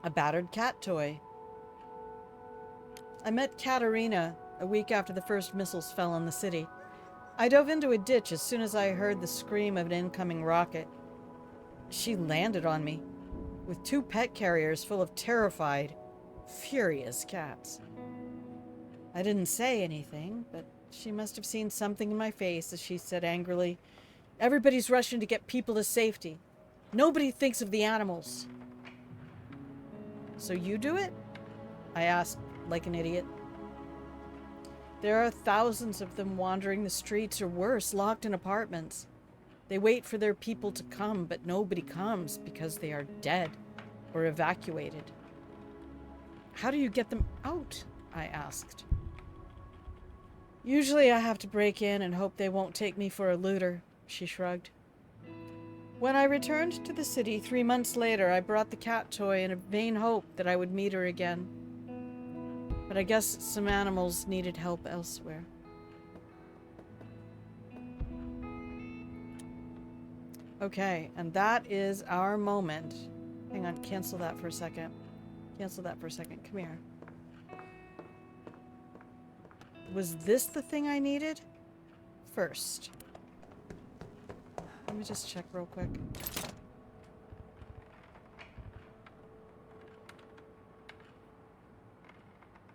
A battered cat toy. I met Katerina a week after the first missiles fell on the city. I dove into a ditch as soon as I heard the scream of an incoming rocket. She landed on me, with 2 pet carriers full of terrified, furious cats. I didn't say anything, but she must have seen something in my face as she said angrily, "Everybody's rushing to get people to safety. Nobody thinks of the animals." "So you do it?" I asked, like an idiot. "There are thousands of them wandering the streets, or worse, locked in apartments. They wait for their people to come, but nobody comes because they are dead or evacuated." "How do you get them out?" I asked. "Usually I have to break in and hope they won't take me for a looter," she shrugged. When I returned to the city 3 months later, I brought the cat toy in a vain hope that I would meet her again. But I guess some animals needed help elsewhere. Okay, and that is our moment. Hang on, cancel that for a second. Cancel that for a second. Come here. Was this the thing I needed? First. Let me just check real quick.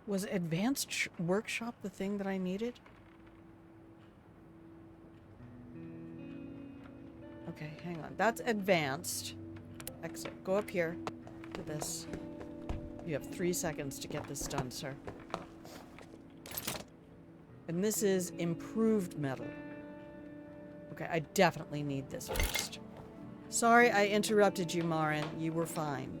Was Advanced Workshop the thing that I needed? Okay, hang on. That's Advanced. Exit. Go up here to this. You have 3 seconds to get this done, sir. And this is Improved Metal. Okay, I definitely need this first. Sorry I interrupted you, Marin. You were fine.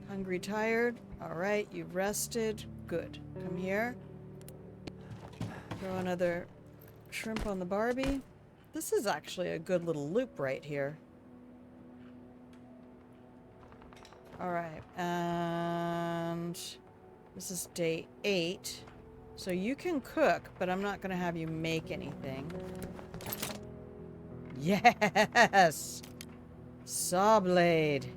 Hungry, tired. Alright, you've rested. Good. Come here. Throw another shrimp on the Barbie. This is actually a good little loop right here. Alright, and this is day 8. So you can cook, but I'm not going to have you make anything. Yes! Saw blade.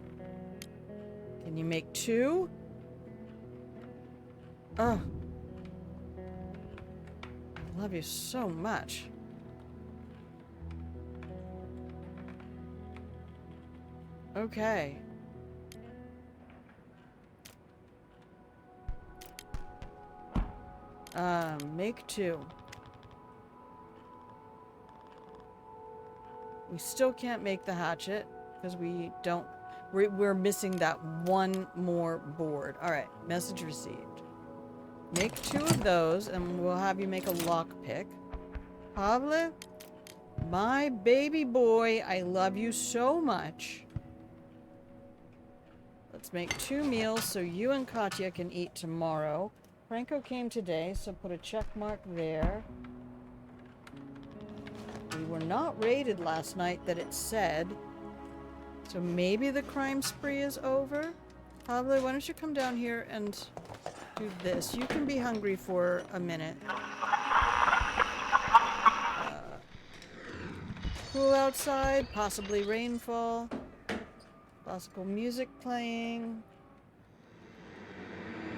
Can you make 2? Oh. I love you so much. Okay. Make 2. We still can't make the hatchet because we don't. We're missing that one more board. All right, message received. Make 2 of those, and we'll have you make a lockpick. Pablo, my baby boy, I love you so much. Let's make 2 meals so you and Katya can eat tomorrow. Franco came today, so put a check mark there. We were not raided last night that it said. So maybe the crime spree is over? Pablo, why don't you come down here and do this? You can be hungry for a minute. Cool outside, possibly rainfall. Classical music playing.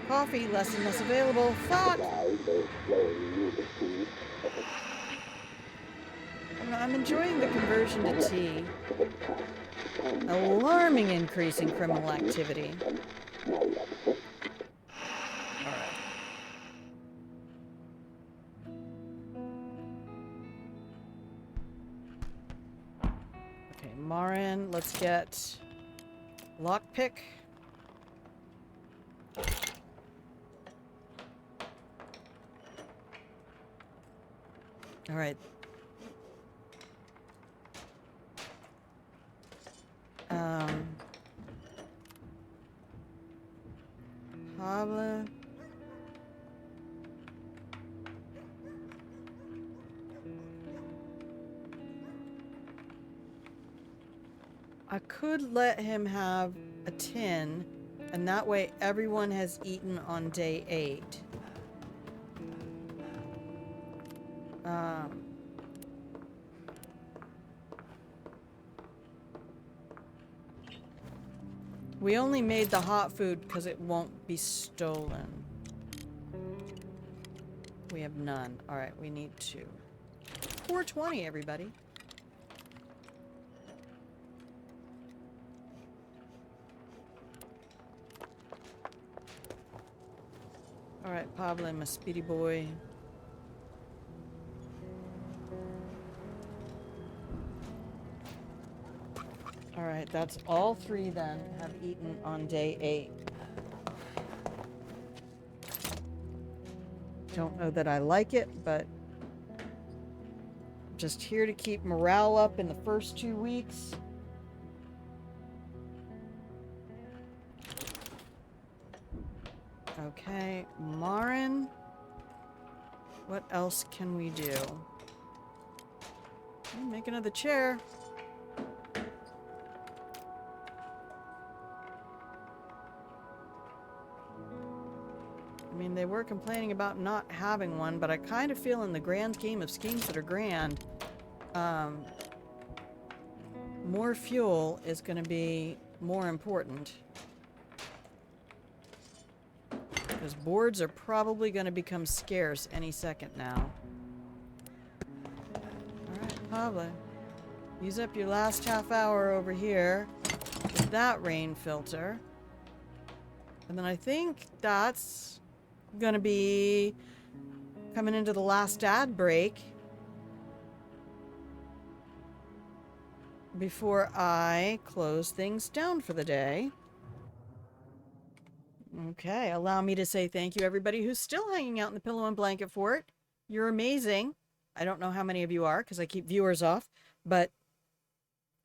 Coffee, less and less available. Fuck! I'm enjoying the conversion to tea. Alarming increase in criminal activity. Alright. Okay, Marin, let's get lockpick. Alright. Pablo. I could let him have a tin, and that way everyone has eaten on day 8. We only made the hot food because it won't be stolen. We have none. Alright, we need 2. 420, everybody. Alright, Pablo, my speedy boy. Alright, that's all 3 then have eaten on day 8. Don't know that I like it, but I'm just here to keep morale up in the first 2 weeks. Okay, Marin. What else can we do? Make another chair. I mean, they were complaining about not having one, but I kind of feel in the grand scheme of schemes that are grand, more fuel is going to be more important. Because boards are probably going to become scarce any second now. Alright, Pablo. Use up your last half hour over here with that rain filter. And then I think that's going to be coming into the last ad break before I close things down for the day. Okay, allow me to say thank you, everybody who's still hanging out in the Pillow and Blanket Fort. You're amazing. I don't know how many of you are because I keep viewers off, but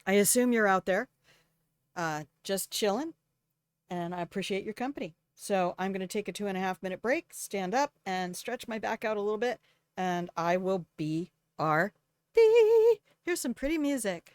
I assume you're out there just chilling, and I appreciate your company. So I'm going to take a 2.5-minute break, stand up, and stretch my back out a little bit, and I will be RD. Here's some pretty music.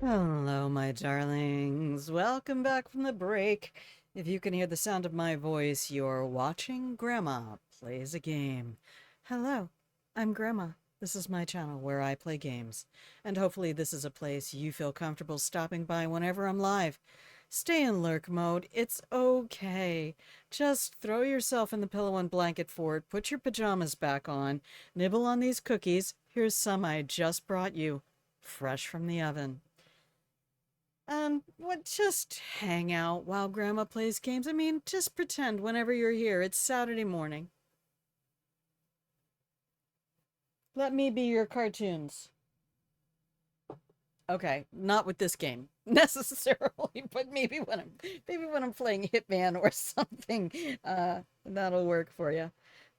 Hello, my darlings. Welcome back from the break. If you can hear the sound of my voice, you're watching Grandma Plays a Game. Hello, I'm Grandma. This is my channel where I play games. And hopefully this is a place you feel comfortable stopping by whenever I'm live. Stay in lurk mode. It's okay. Just throw yourself in the pillow and blanket fort, put your pajamas back on, nibble on these cookies. Here's some I just brought you, fresh from the oven. Just hang out while Grandma plays games. I mean, just pretend whenever you're here, it's Saturday morning. Let me be your cartoons. Okay, not with this game necessarily, but maybe when I'm playing Hitman or something, that'll work for you.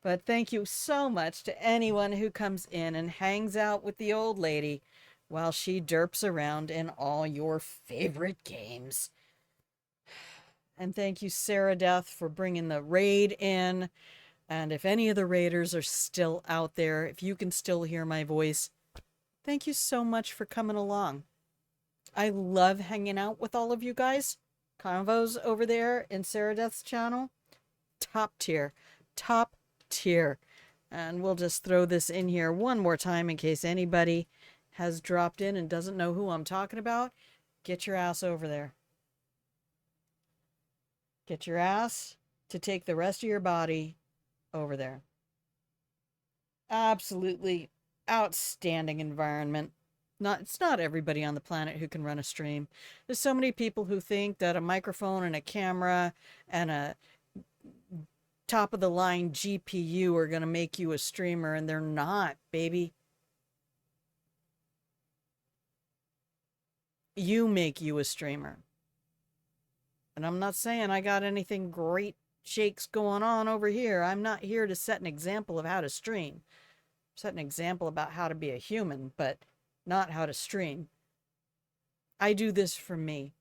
But thank you so much to anyone who comes in and hangs out with the old lady while she derps around in all your favorite games. And thank you, Sarah Death, for bringing the raid in. And if any of the raiders are still out there, if you can still hear my voice, Thank you so much for coming along. I love hanging out with all of you guys. Convos over there in Sarah Death's channel. Top tier. Top tier. And we'll just throw this in here one more time in case anybody has dropped in and doesn't know who I'm talking about. Get your ass over there. Get your ass to take the rest of your body over there. Absolutely outstanding environment. It's not everybody on the planet who can run a stream. There's so many people who think that a microphone and a camera and a top of the line GPU are going to make you a streamer, and they're not, baby. You make you a streamer. And I'm not saying I got anything great shakes going on over here. I'm not here to set an example of how to stream. Set an example about how to be a human, but not how to stream. I do this for me.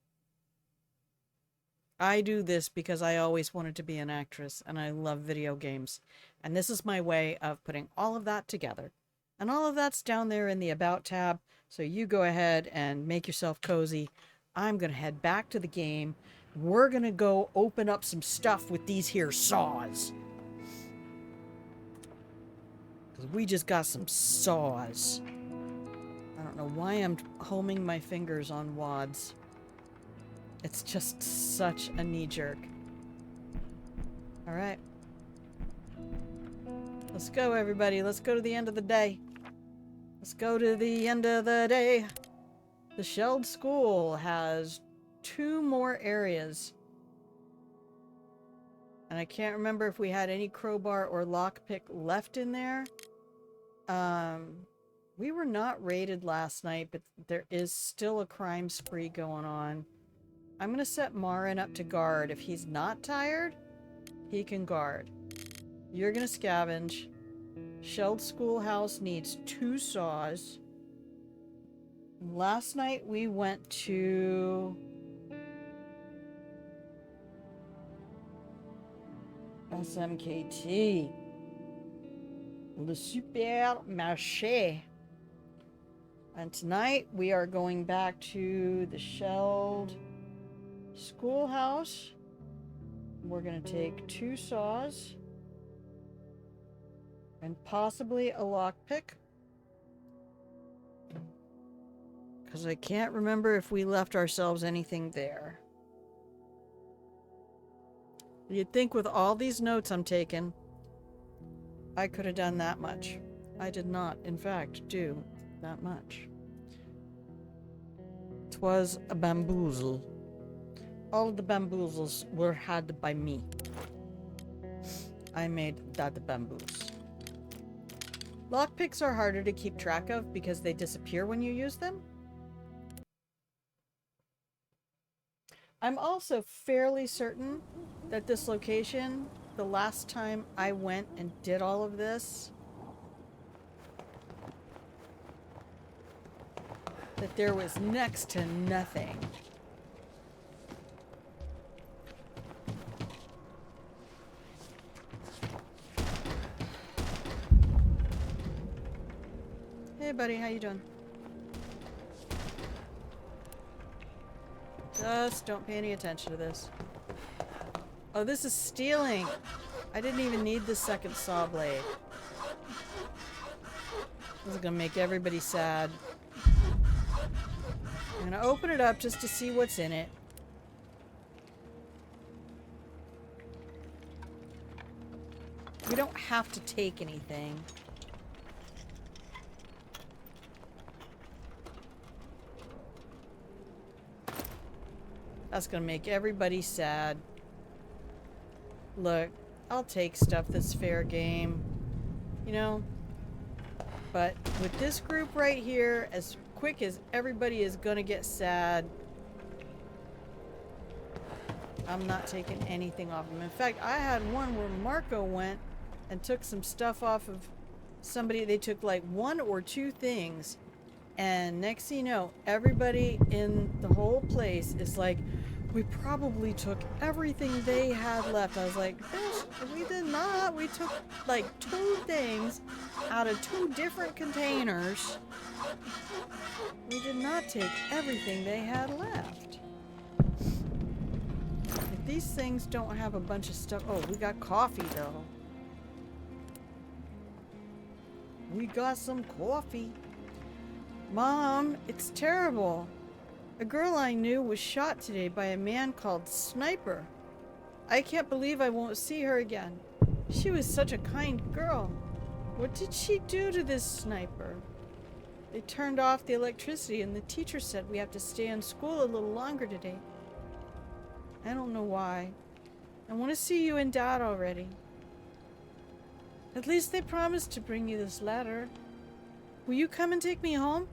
I do this because I always wanted to be an actress and I love video games. And this is my way of putting all of that together. And all of that's down there in the About tab. So you go ahead and make yourself cozy. I'm going to head back to the game. We're going to go open up some stuff with these here saws. Because we just got some saws. I don't know why I'm homing my fingers on wads. It's just such a knee-jerk. Alright. Let's go, everybody. Let's go to the end of the day. Let's go to the end of the day. The Shelled School has 2 more areas. And I can't remember if we had any crowbar or lockpick left in there. We were not raided last night, but there is still a crime spree going on. I'm going to set Marin up to guard. If he's not tired, he can guard. You're going to scavenge. Shelled Schoolhouse needs 2 saws. Last night we went to SMKT. Le Supermarché. And tonight we are going back to the Shelled Schoolhouse. We're going to take 2 saws and possibly a lockpick, because I can't remember if we left ourselves anything there. You'd think with all these notes I'm taking, I could have done that much. I did not, in fact, do that much. 'Twas a bamboozle. All of the bamboozles were had by me. I made that bamboos. Lockpicks are harder to keep track of because they disappear when you use them. I'm also fairly certain that this location, the last time I went and did all of this, that there was next to nothing. Hey buddy, how you doing? Just don't pay any attention to this. Oh, this is stealing. I didn't even need the second saw blade. This is gonna make everybody sad. I'm gonna open it up just to see what's in it. We don't have to take anything. That's gonna make everybody sad. Look, I'll take stuff that's fair game, you know? But with this group right here, as quick as everybody is gonna get sad, I'm not taking anything off them. In fact, I had one where Marco went and took some stuff off of somebody. They took like 1 or 2 things, and next thing you know, everybody in the whole place is like, we probably took everything they had left. I was like, bitch, we did not. We took like 2 things out of 2 different containers We did not take everything they had left. If these things don't have a bunch of stuff... Oh, we got coffee, though. We got some coffee. Mom, it's terrible. A girl I knew was shot today by a man called Sniper. I can't believe I won't see her again. She was such a kind girl. What did she do to this Sniper? They turned off the electricity and the teacher said we have to stay in school a little longer today. I don't know why. I want to see you and Dad already. At least they promised to bring you this letter. Will you come and take me home?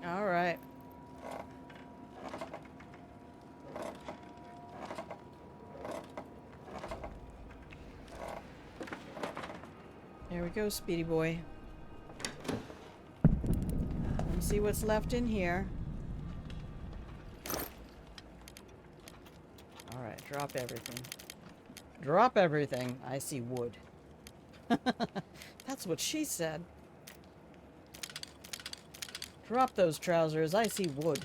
All right. There we go, Speedy boy. Let's see what's left in here. Alright, drop everything. Drop everything. I see wood. That's what she said. Drop those trousers. I see wood.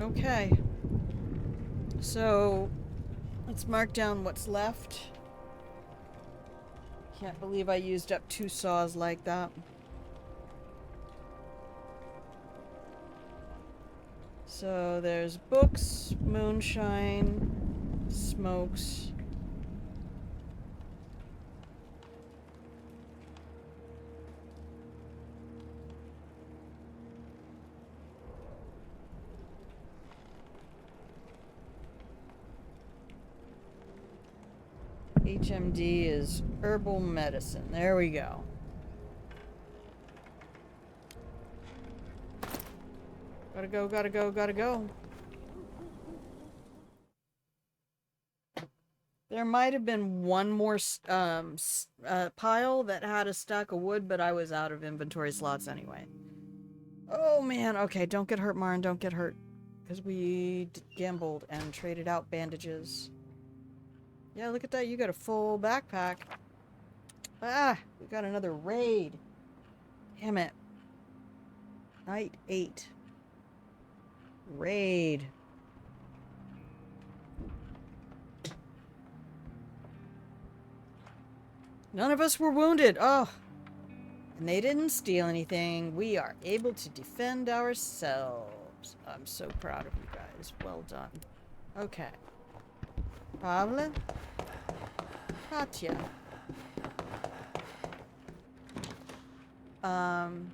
Okay. So, let's mark down what's left. Can't believe I used up 2 saws like that. So there's books, moonshine, smokes. HMD is herbal medicine. There we go. Gotta go, gotta go, gotta go. There might have been one more pile that had a stack of wood, but I was out of inventory slots anyway. Oh man, okay, don't get hurt, Marin, don't get hurt. Because we gambled and traded out bandages. Yeah, look at that, you got a full backpack. Ah, we got another raid. Damn it. Night 8. Raid. None of us were wounded. Oh. And they didn't steal anything. We are able to defend ourselves. I'm so proud of you guys. Well done. Okay. Pavle. Katya. Come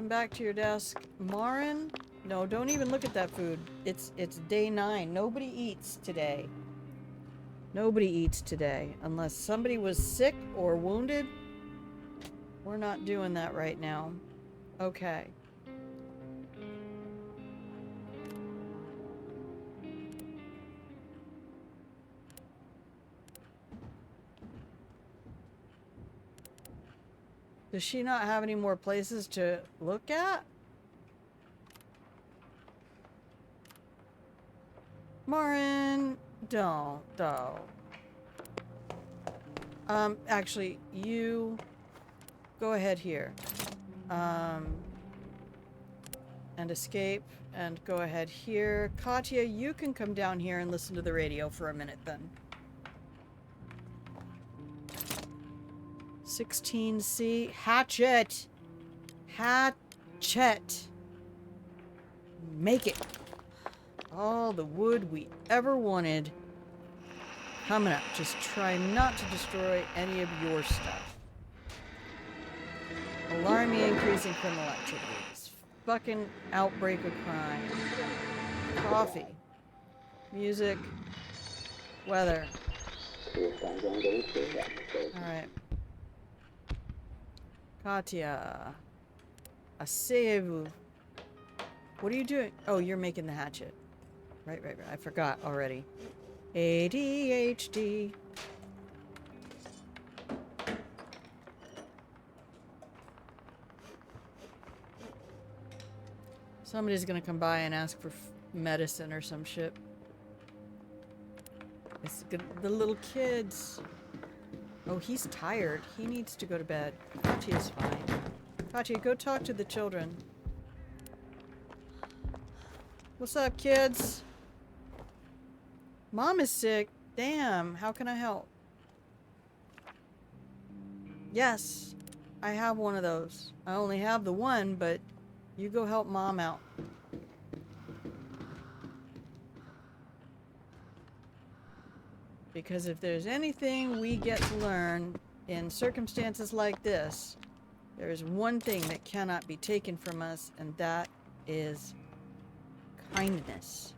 back to your desk. Marin? No, don't even look at that food. It's day 9. Nobody eats today. Nobody eats today. Unless somebody was sick or wounded. We're not doing that right now. Okay. Does she not have any more places to look at? Marin, don't. Actually, you go ahead here. And escape, and go ahead here. Katya, you can come down here and listen to the radio for a minute then. 16C. Hatchet! Hatchet! Make it! All the wood we ever wanted. Coming up. Just try not to destroy any of your stuff. Alarming increase in criminal activities. Fucking outbreak of crime. Coffee. Music. Weather. Alright. Katya. A save. What are you doing? Oh, you're making the hatchet. Right. I forgot already. ADHD. Somebody's gonna come by and ask for medicine or some shit. It's good. The little kids. Oh, he's tired. He needs to go to bed. Katya's fine. Katya, go talk to the children. What's up, kids? Mom is sick. Damn, how can I help? Yes, I have one of those. I only have the one, but you go help Mom out. Because if there's anything we get to learn in circumstances like this, there is one thing that cannot be taken from us, and that is kindness.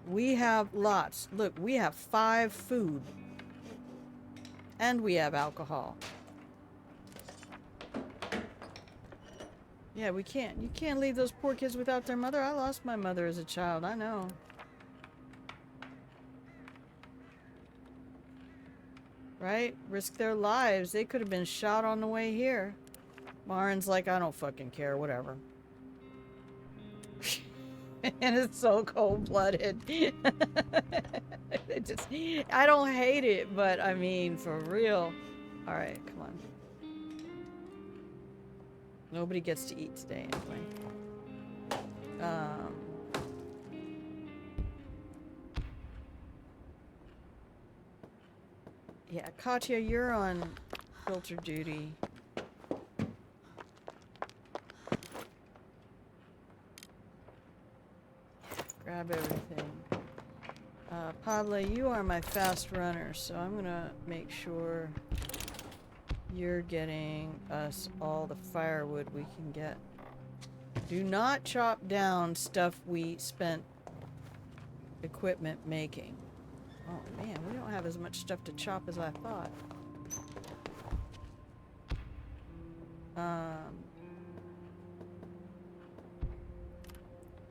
We have lots. Look, we have 5 food. And we have alcohol. Yeah, we can't. You can't leave those poor kids without their mother. I lost my mother as a child. I know. Right? Risk their lives. They could have been shot on the way here. Marin's like, I don't fucking care. Whatever. And it's so cold-blooded. I don't hate it, but I mean, for real. Alright, come on. Nobody gets to eat today, anyway. Yeah, Katya, you're on filter duty. Grab everything. Pablo, you are my fast runner, so I'm gonna make sure you're getting us all the firewood we can get. Do not chop down stuff we spent equipment making. Oh man, we don't have as much stuff to chop as I thought.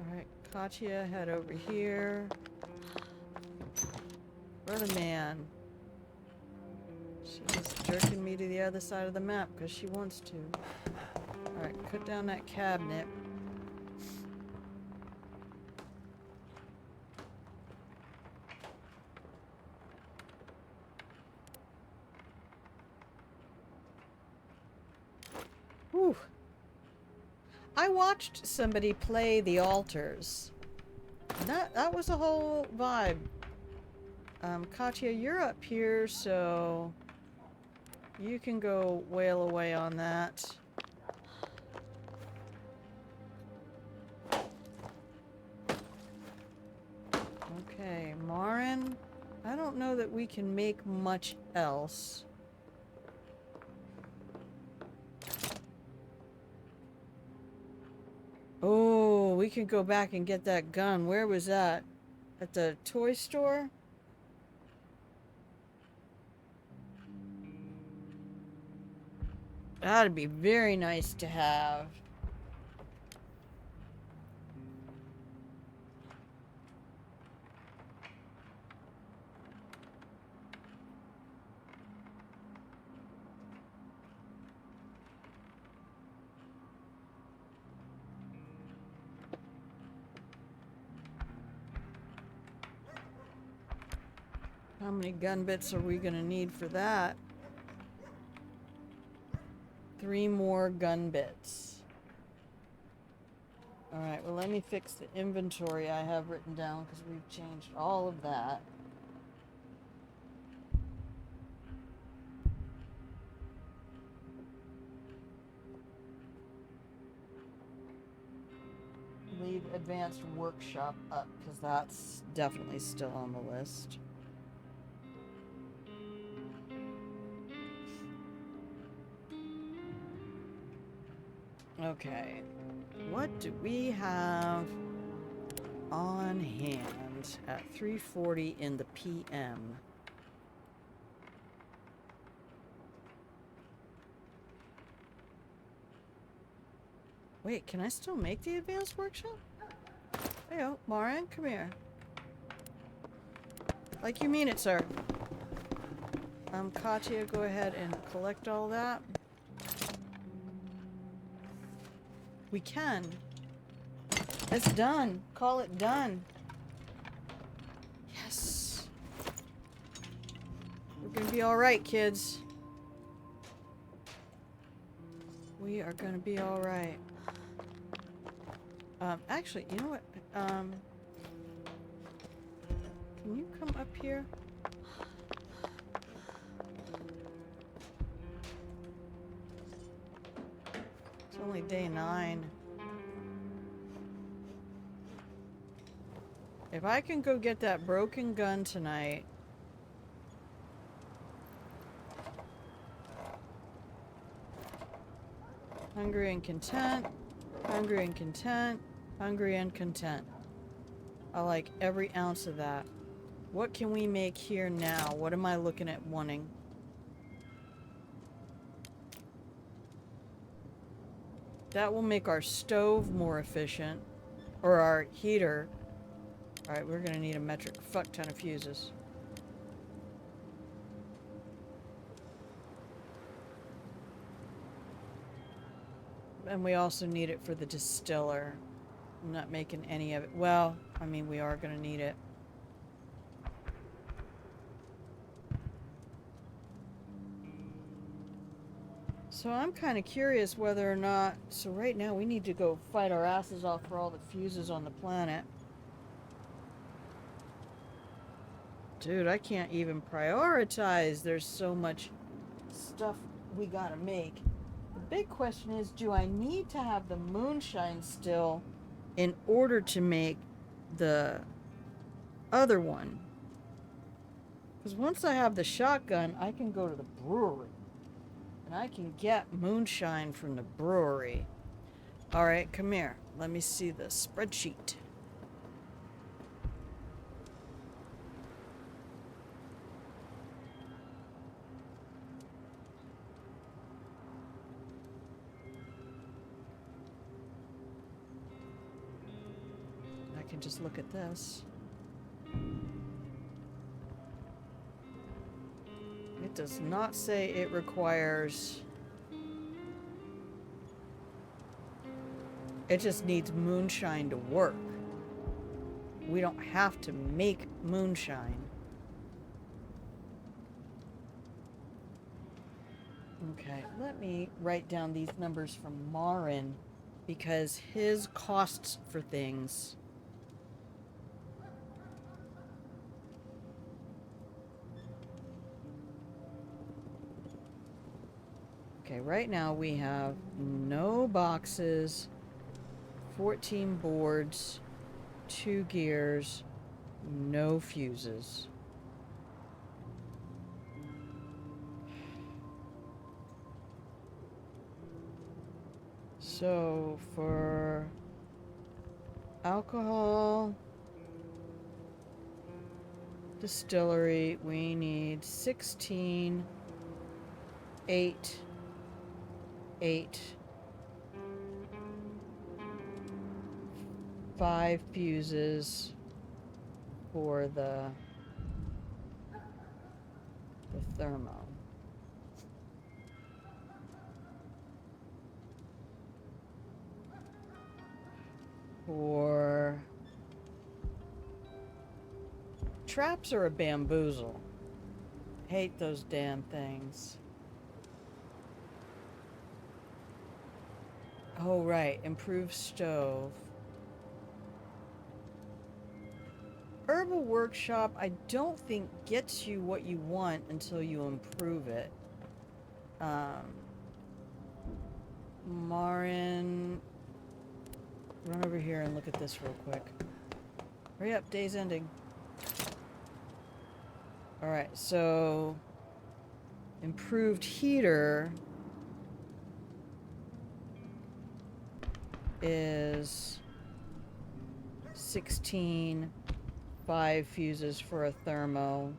Alright, Katya, head over here. Brother man. She's jerking me to the other side of the map because she wants to. Alright, cut down that cabinet. Whew. I watched somebody play the altars. That was a whole vibe. Katya, you're up here, so you can go wail away on that. Okay, Marin, I don't know that we can make much else. Oh, we can go back and get that gun. Where was that? At the toy store? That'd be very nice to have. How many gun bits are we gonna need for that? 3 more gun bits. Alright, well let me fix the inventory I have written down because we've changed all of that. Leave advanced workshop up because that's definitely still on the list. Okay, what do we have on hand? land at 3:40 in the PM. Wait, can I still make the advanced workshop? Heyo, Marin, come here. Like you mean it, sir. Katya, go ahead and collect all that. We can. It's done. Call it done. Yes. We're gonna be alright, kids. We are gonna be alright. Actually, you know what? Can you come up here? It's only day 9. If I can go get that broken gun tonight. Hungry and content. Hungry and content. Hungry and content. I like every ounce of that. What can we make here now? What am I looking at wanting? That will make our stove more efficient. Or our heater. Alright, we're gonna need a metric fuck ton of fuses. And we also need it for the distiller. I'm not making any of it. Well, I mean, we are gonna need it. So I'm kind of curious whether or not... So right now we need to go fight our asses off for all the fuses on the planet. Dude, I can't even prioritize. There's so much stuff we gotta make. The big question is, do I need to have the moonshine still in order to make the other one? Because once I have the shotgun, I can go to the brewery. And I can get moonshine from the brewery. Alright, come here. Let me see the spreadsheet. I can just look at this. It does not say it requires... It just needs moonshine to work. We don't have to make moonshine. Okay, let me write down these numbers from Marin, because his costs for things... Okay, right now we have no boxes, 14 boards, 2 gears, no fuses. So for alcohol, distillery, we need 16, 8, 8, 5 fuses for the thermo. For traps are a bamboozle. Hate those damn things. Oh, right. Improved stove. Herbal workshop, I don't think gets you what you want until you improve it. Marin, run over here and look at this real quick. Hurry up, day's ending. Alright, so... Improved heater... is 16, 5 fuses for a thermo.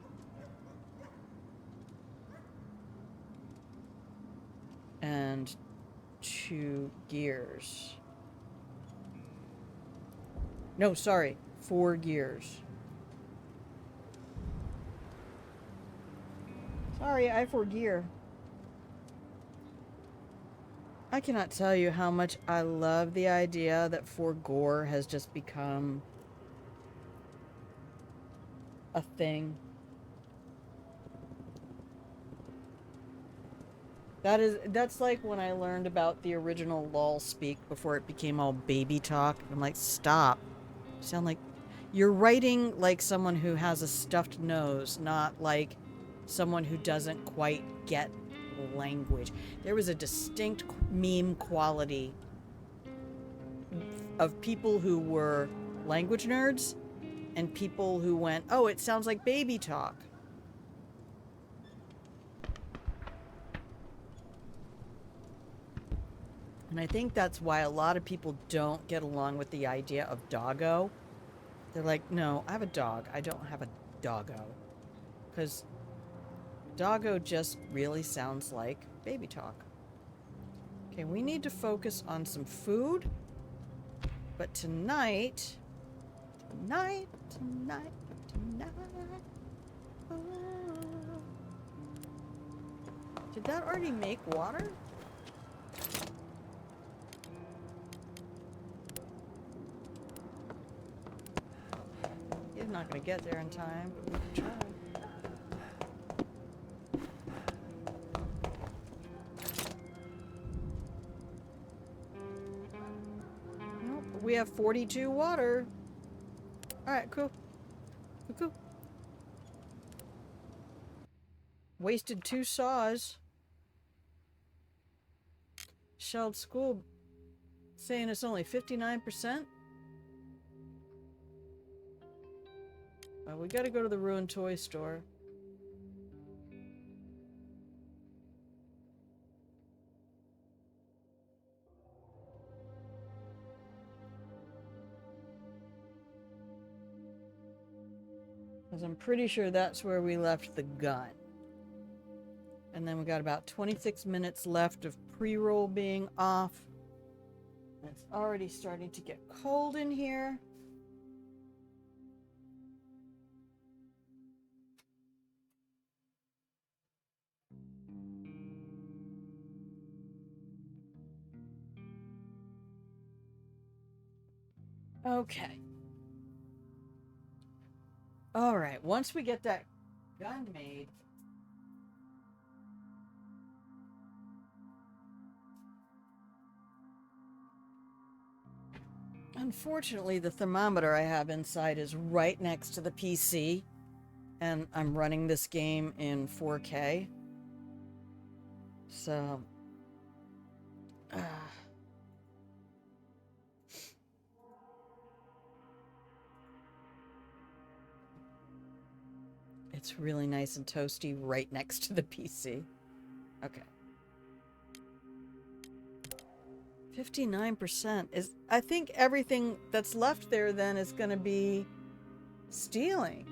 And 2 gears. No, sorry. 4 gears. Sorry, I forgear. I cannot tell you how much I love the idea that for gore has just become a thing. That's like when I learned about the original lol speak before it became all baby talk. I'm like, stop. You sound like you're writing like someone who has a stuffed nose, not like someone who doesn't quite get language. There was a distinct meme quality of people who were language nerds and people who went, oh, it sounds like baby talk. And I think that's why a lot of people don't get along with the idea of doggo. They're like, no, I have a dog. I don't have a doggo. Because doggo just really sounds like baby talk. Okay, we need to focus on some food. But tonight... Tonight... Oh. Did that already make water? He's not going to get there in time, but we can try. Nope, we have 42 water. Alright, cool. Cool. Wasted 2 saws. Shelled school saying it's only 59%. Well, we gotta go to the ruined toy store. Because I'm pretty sure that's where we left the gun. And then we got about 26 minutes left of pre-roll being off. It's already starting to get cold in here. Okay. Alright, once we get that gun made... Unfortunately, the thermometer I have inside is right next to the PC, and I'm running this game in 4K. So... It's really nice and toasty right next to the PC. Okay. 59% is... I think everything that's left there then is going to be stealing.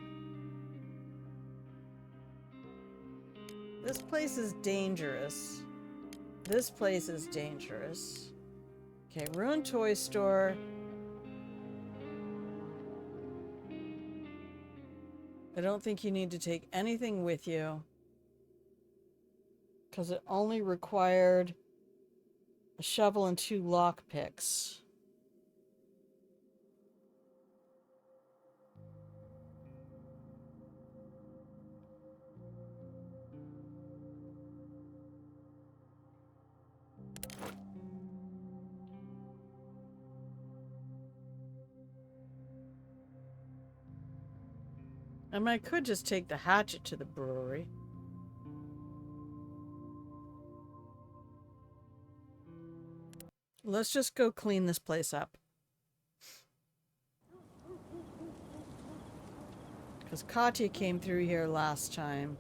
This place is dangerous. This place is dangerous. Okay, ruined toy store. I don't think you need to take anything with you. Because it only required a shovel and 2 lockpicks. And I could just take the hatchet to the brewery. Let's just go clean this place up. Because Katya came through here last time.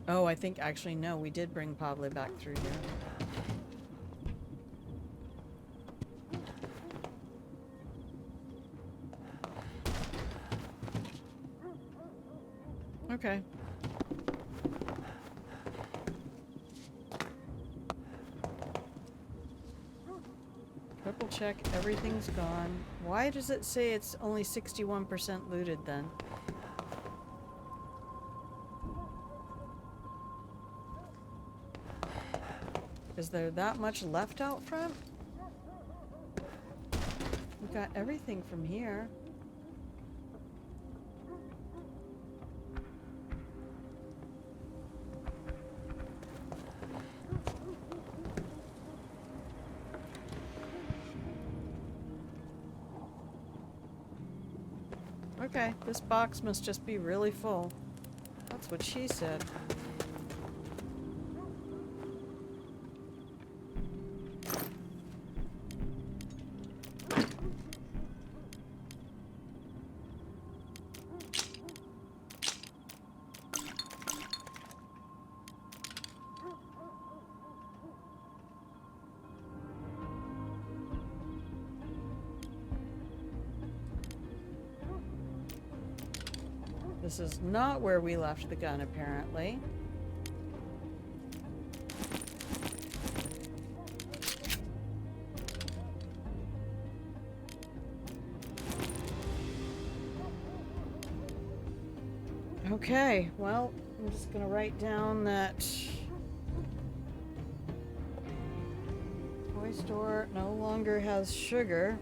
Oh, I think actually no, we did bring Pablo back through here. Okay. Triple check, everything's gone. Why does it say it's only 61% looted then? Is there that much left out front? We got everything from here. Okay, this box must just be really full. That's what she said. This is not where we left the gun, apparently. Okay, well, I'm just gonna write down that toy store no longer has sugar.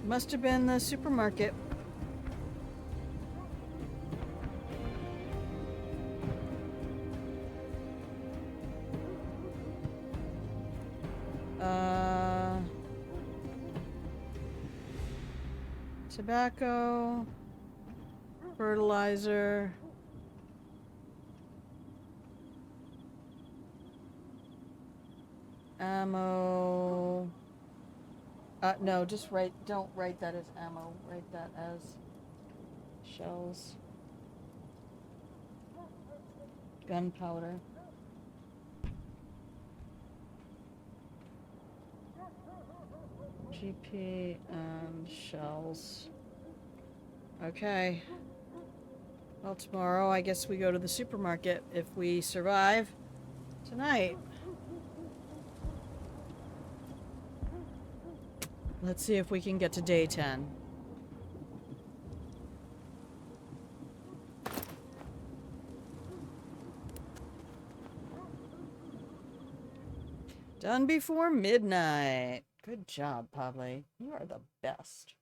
Must have been the supermarket. Tobacco, fertilizer, ammo. No, just don't write that as ammo. Write that as shells. Gunpowder. GP and shells. Okay. Well, tomorrow I guess we go to the supermarket if we survive tonight. Let's see if we can get to day 10. Done before midnight. Good job, Pablo. You are the best.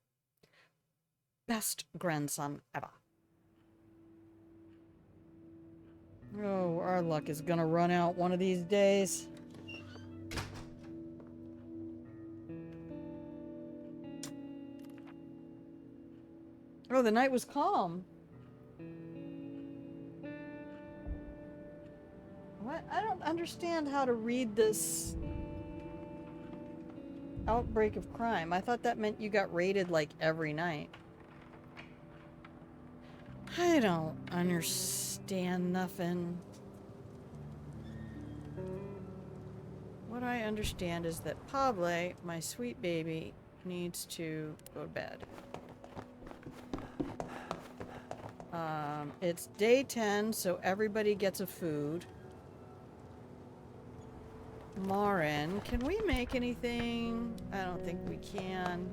Best grandson ever. Oh, our luck is gonna run out one of these days. Oh, the night was calm. What? I don't understand how to read this outbreak of crime. I thought that meant you got raided like every night. I don't understand nothing. What I understand is that Pablo, my sweet baby, needs to go to bed. It's day 10, so everybody gets a food. Marin, can we make anything? I don't think we can.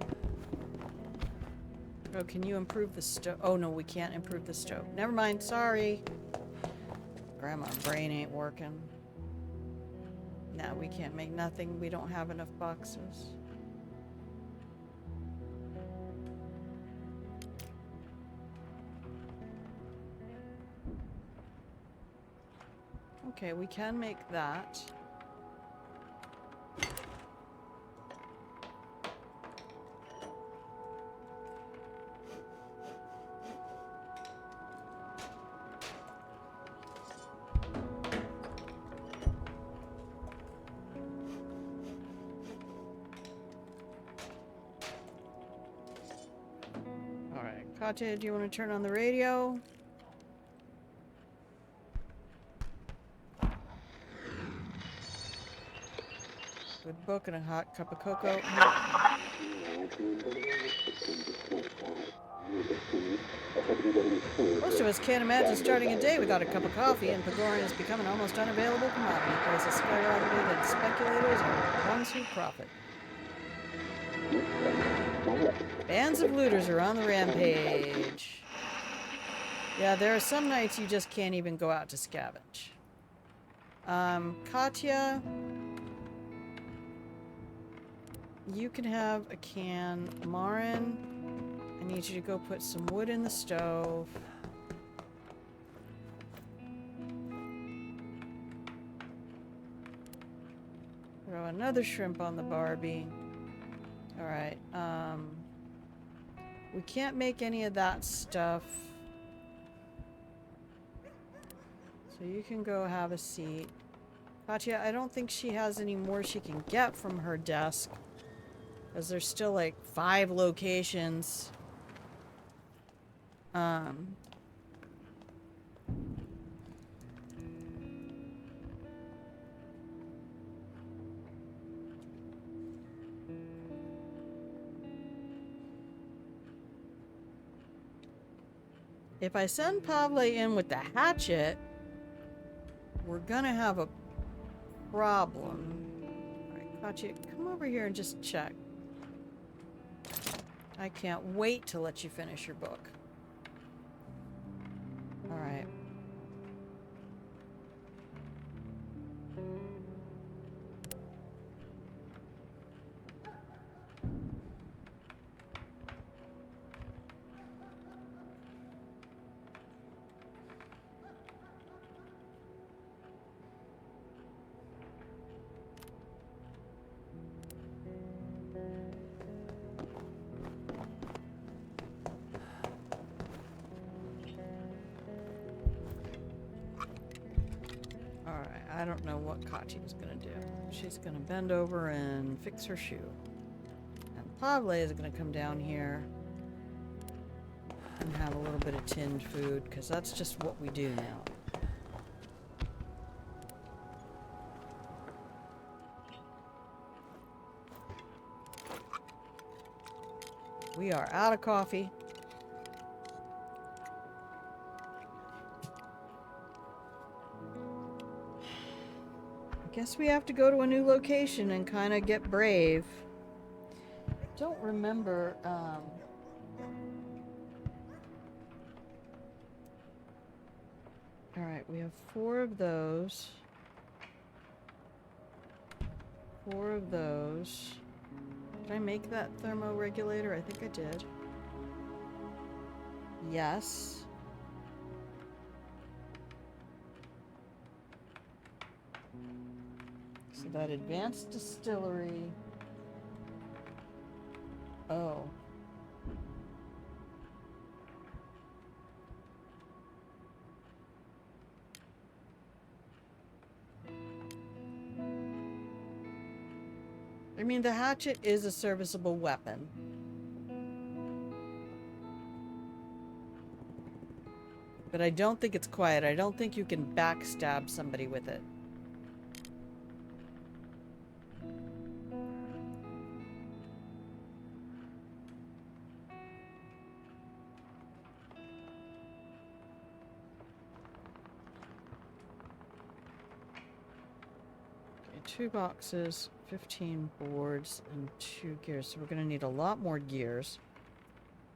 Oh, can you improve the stove? Oh, no, we can't improve the stove. Never mind, sorry. Grandma's brain ain't working. No, we can't make nothing. We don't have enough boxes. Okay, we can make that. Katya, do you want to turn on the radio? Good book and a hot cup of cocoa. Most of us can't imagine starting a day without a cup of coffee, and Pagoran has become an almost unavailable commodity. Prices skyrocketed, and speculators are the ones who profit. Bands of looters are on the rampage. Yeah, there are some nights you just can't even go out to scavenge. Katya, you can have a can. Marin, I need you to go put some wood in the stove. Throw another shrimp on the Barbie. Alright, we can't make any of that stuff. So you can go have a seat. Katya, I don't think she has any more she can get from her desk. Because there's still like 5 locations. If I send Pavle in with the hatchet, we're gonna have a problem. Alright, Katya, come over here and just check. I can't wait to let you finish your book. Alright. I don't know what Katya's gonna do. She's gonna bend over and fix her shoe. And Pavle is gonna come down here and have a little bit of tinned food, because that's just what we do now. We are out of coffee. Guess we have to go to a new location and kind of get brave. Don't remember, Alright, we have 4 of those. 4 of those. Did I make that thermoregulator? I think I did. Yes. So that advanced distillery. Oh. I mean, the hatchet is a serviceable weapon. But I don't think it's quiet. I don't think you can backstab somebody with it. Okay, 2 boxes, 15 boards, and 2 gears. So we're going to need a lot more gears.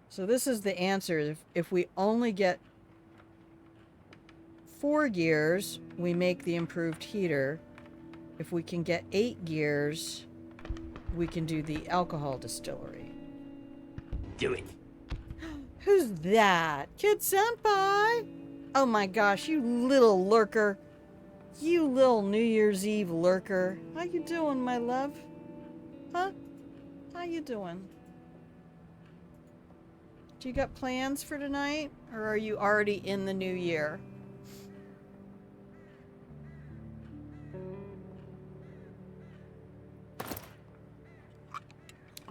So this is the answer. If we only get 4 gears, we make the improved heater. If we can get 8 gears, we can do the alcohol distillery. Do it. Who's that? Kid Senpai? Oh my gosh, you little lurker. You little New Year's Eve lurker. How you doing, my love? Huh? How you doing? Do you got plans for tonight? Or are you already in the new year?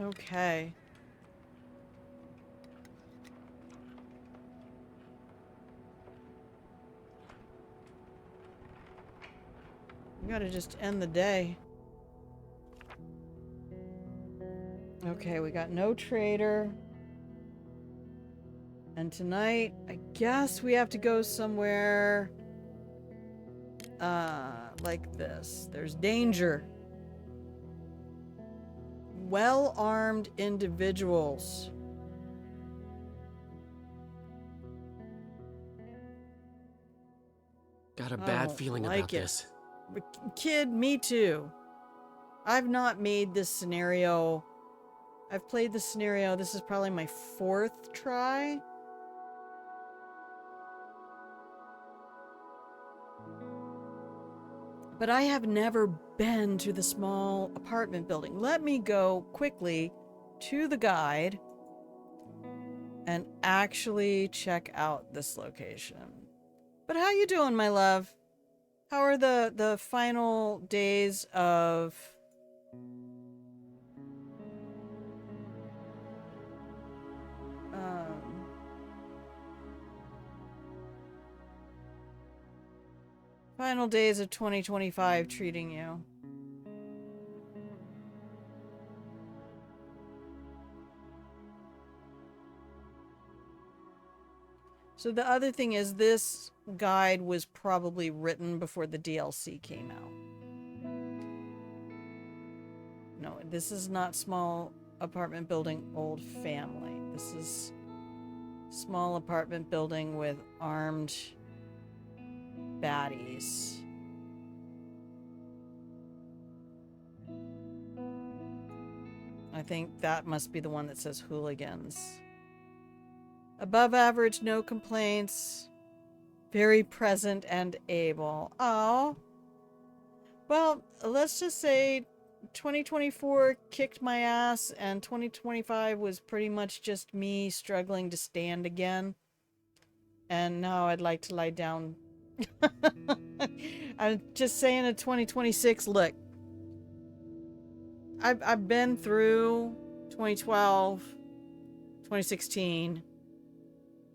Okay. gotta just end the day. Okay, we got no trader. And tonight, I guess we have to go somewhere like this. There's danger. Well-armed individuals. Got a I bad don't feeling like about it. this. Kid, me too. I've not made this scenario. I've played this scenario. This is probably my 4th try. But I have never been to the small apartment building. Let me go quickly to the guide and actually check out this location. But how you doing, my love? How are the final days of final days of 2025 treating you? So the other thing is this guide was probably written before the DLC came out. No, this is not small apartment building old family. This is small apartment building with armed baddies. I think that must be the one that says hooligans. Above average, no complaints. Very present and able. Oh. Well, let's just say 2024 kicked my ass and 2025 was pretty much just me struggling to stand again. And now I'd like to lie down. I'm just saying in 2026, look. I've been through 2012, 2016,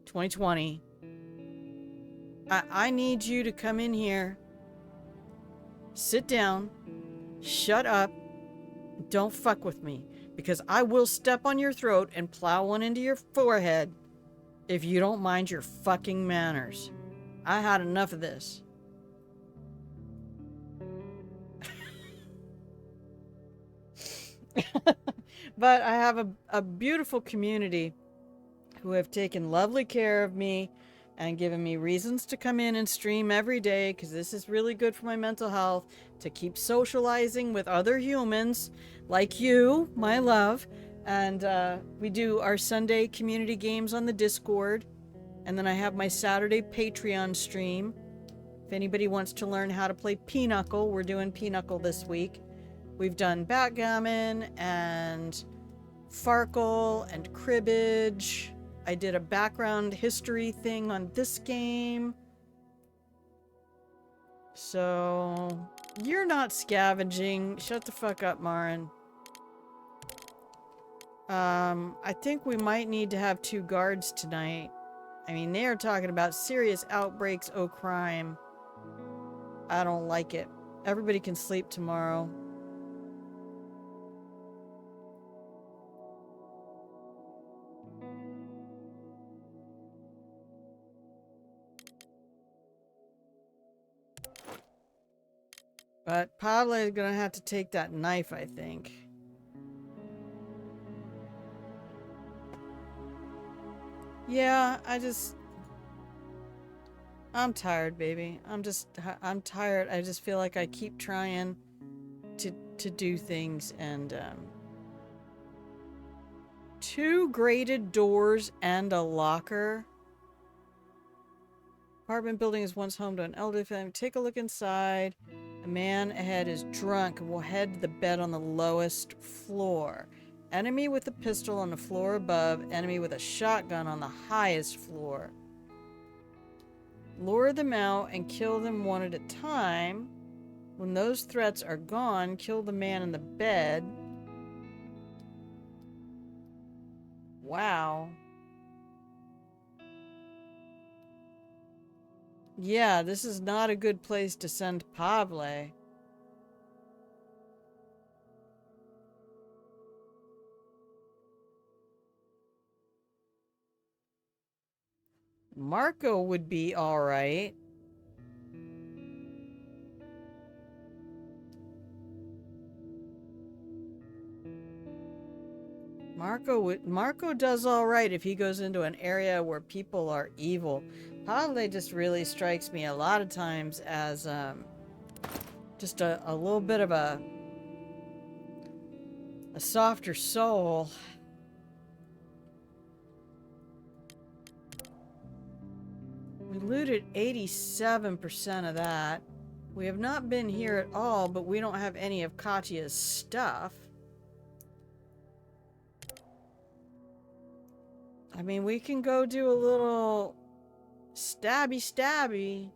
2020. I need you to come in here, sit down, shut up, don't fuck with me, because I will step on your throat and plow one into your forehead if you don't mind your fucking manners. I had enough of this. But I have a beautiful community who have taken lovely care of me and given me reasons to come in and stream every day, because this is really good for my mental health, to keep socializing with other humans like you, my love. And we do our Sunday community games on the Discord. And then I have my Saturday Patreon stream. If anybody wants to learn how to play Pinochle, we're doing Pinochle this week. We've done backgammon and Farkle and cribbage. I did a background history thing on this game. So, you're not scavenging. Shut the fuck up, Marin. I think we might need to have 2 guards tonight. I mean, they are talking about serious outbreaks, oh crime. I don't like it. Everybody can sleep tomorrow. But Pablo is gonna have to take that knife, I think. Yeah, I'm tired, baby. I'm tired. I just feel like I keep trying to do things, and 2 grated doors and a locker. Apartment building is once home to an elderly family. Take a look inside. A man ahead is drunk and will head to the bed on the lowest floor. Enemy with a pistol on the floor above. Enemy with a shotgun on the highest floor. Lure them out and kill them one at a time. When those threats are gone, kill the man in the bed. Wow. Yeah, this is not a good place to send Pavle. Marco would be alright. Marco does alright if he goes into an area where people are evil. Probably just really strikes me a lot of times as just a little bit of a softer soul. We looted 87% of that. We have not been here at all, but we don't have any of Katya's stuff. I mean, we can go do a little stabby.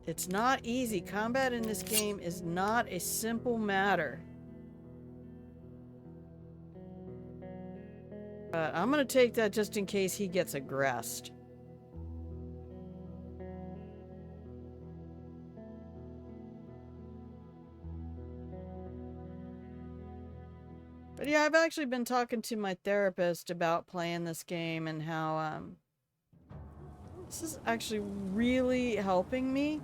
It's not easy. Combat in this game is not a simple matter. But I'm gonna take that just in case he gets aggressed. But yeah, I've actually been talking to my therapist about playing this game and how this is actually really helping me.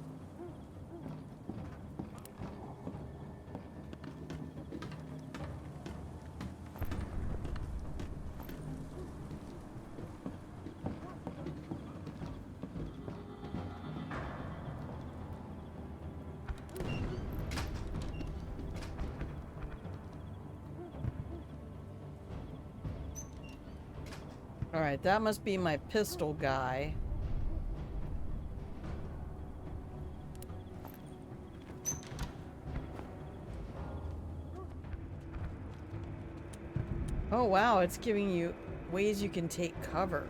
Alright, that must be my pistol guy. Oh wow, it's giving you ways you can take cover.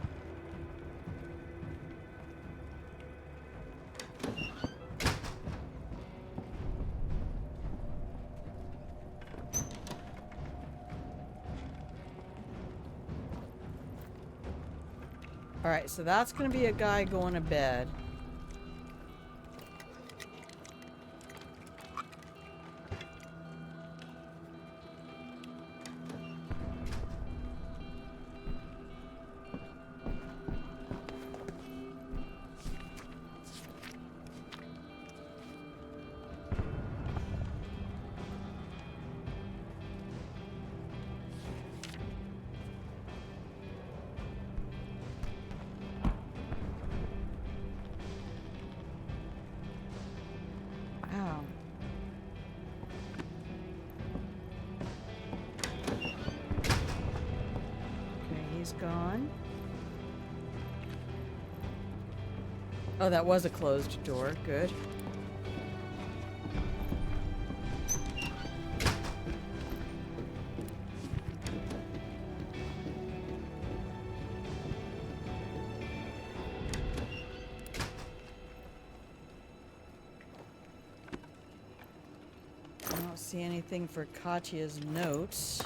Alright, so that's gonna be a guy going to bed. Wow. Okay, he's gone. Oh, that was a closed door. Good. I don't see anything for Katya's notes.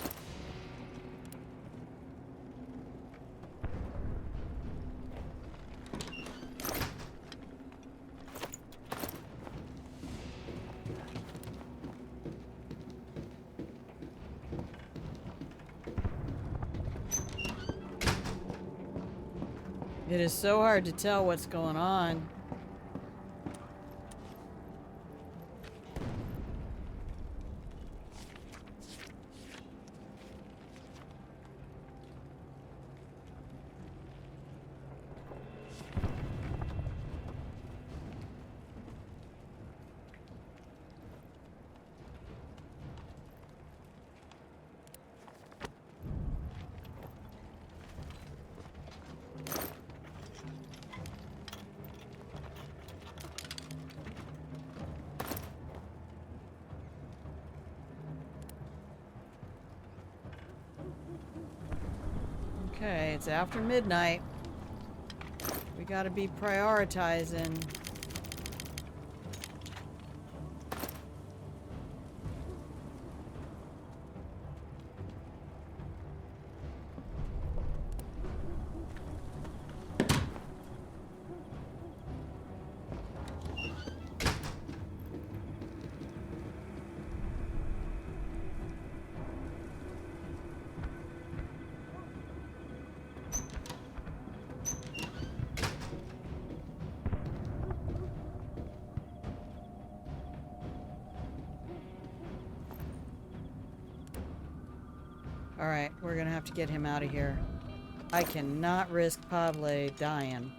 It is so hard to tell what's going on. Okay, it's after midnight. We gotta be prioritizing. Alright, we're gonna have to get him out of here. I cannot risk Pavle dying.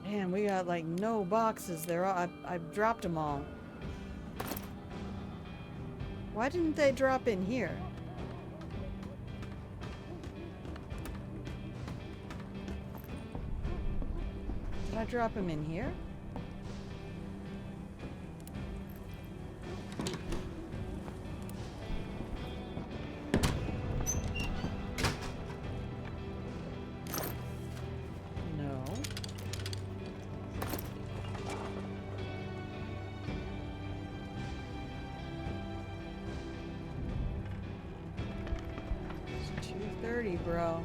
Man, we got like no boxes there. I've dropped them all. Why didn't they drop in here? Did I drop them in here? No. It's 2:30, bro.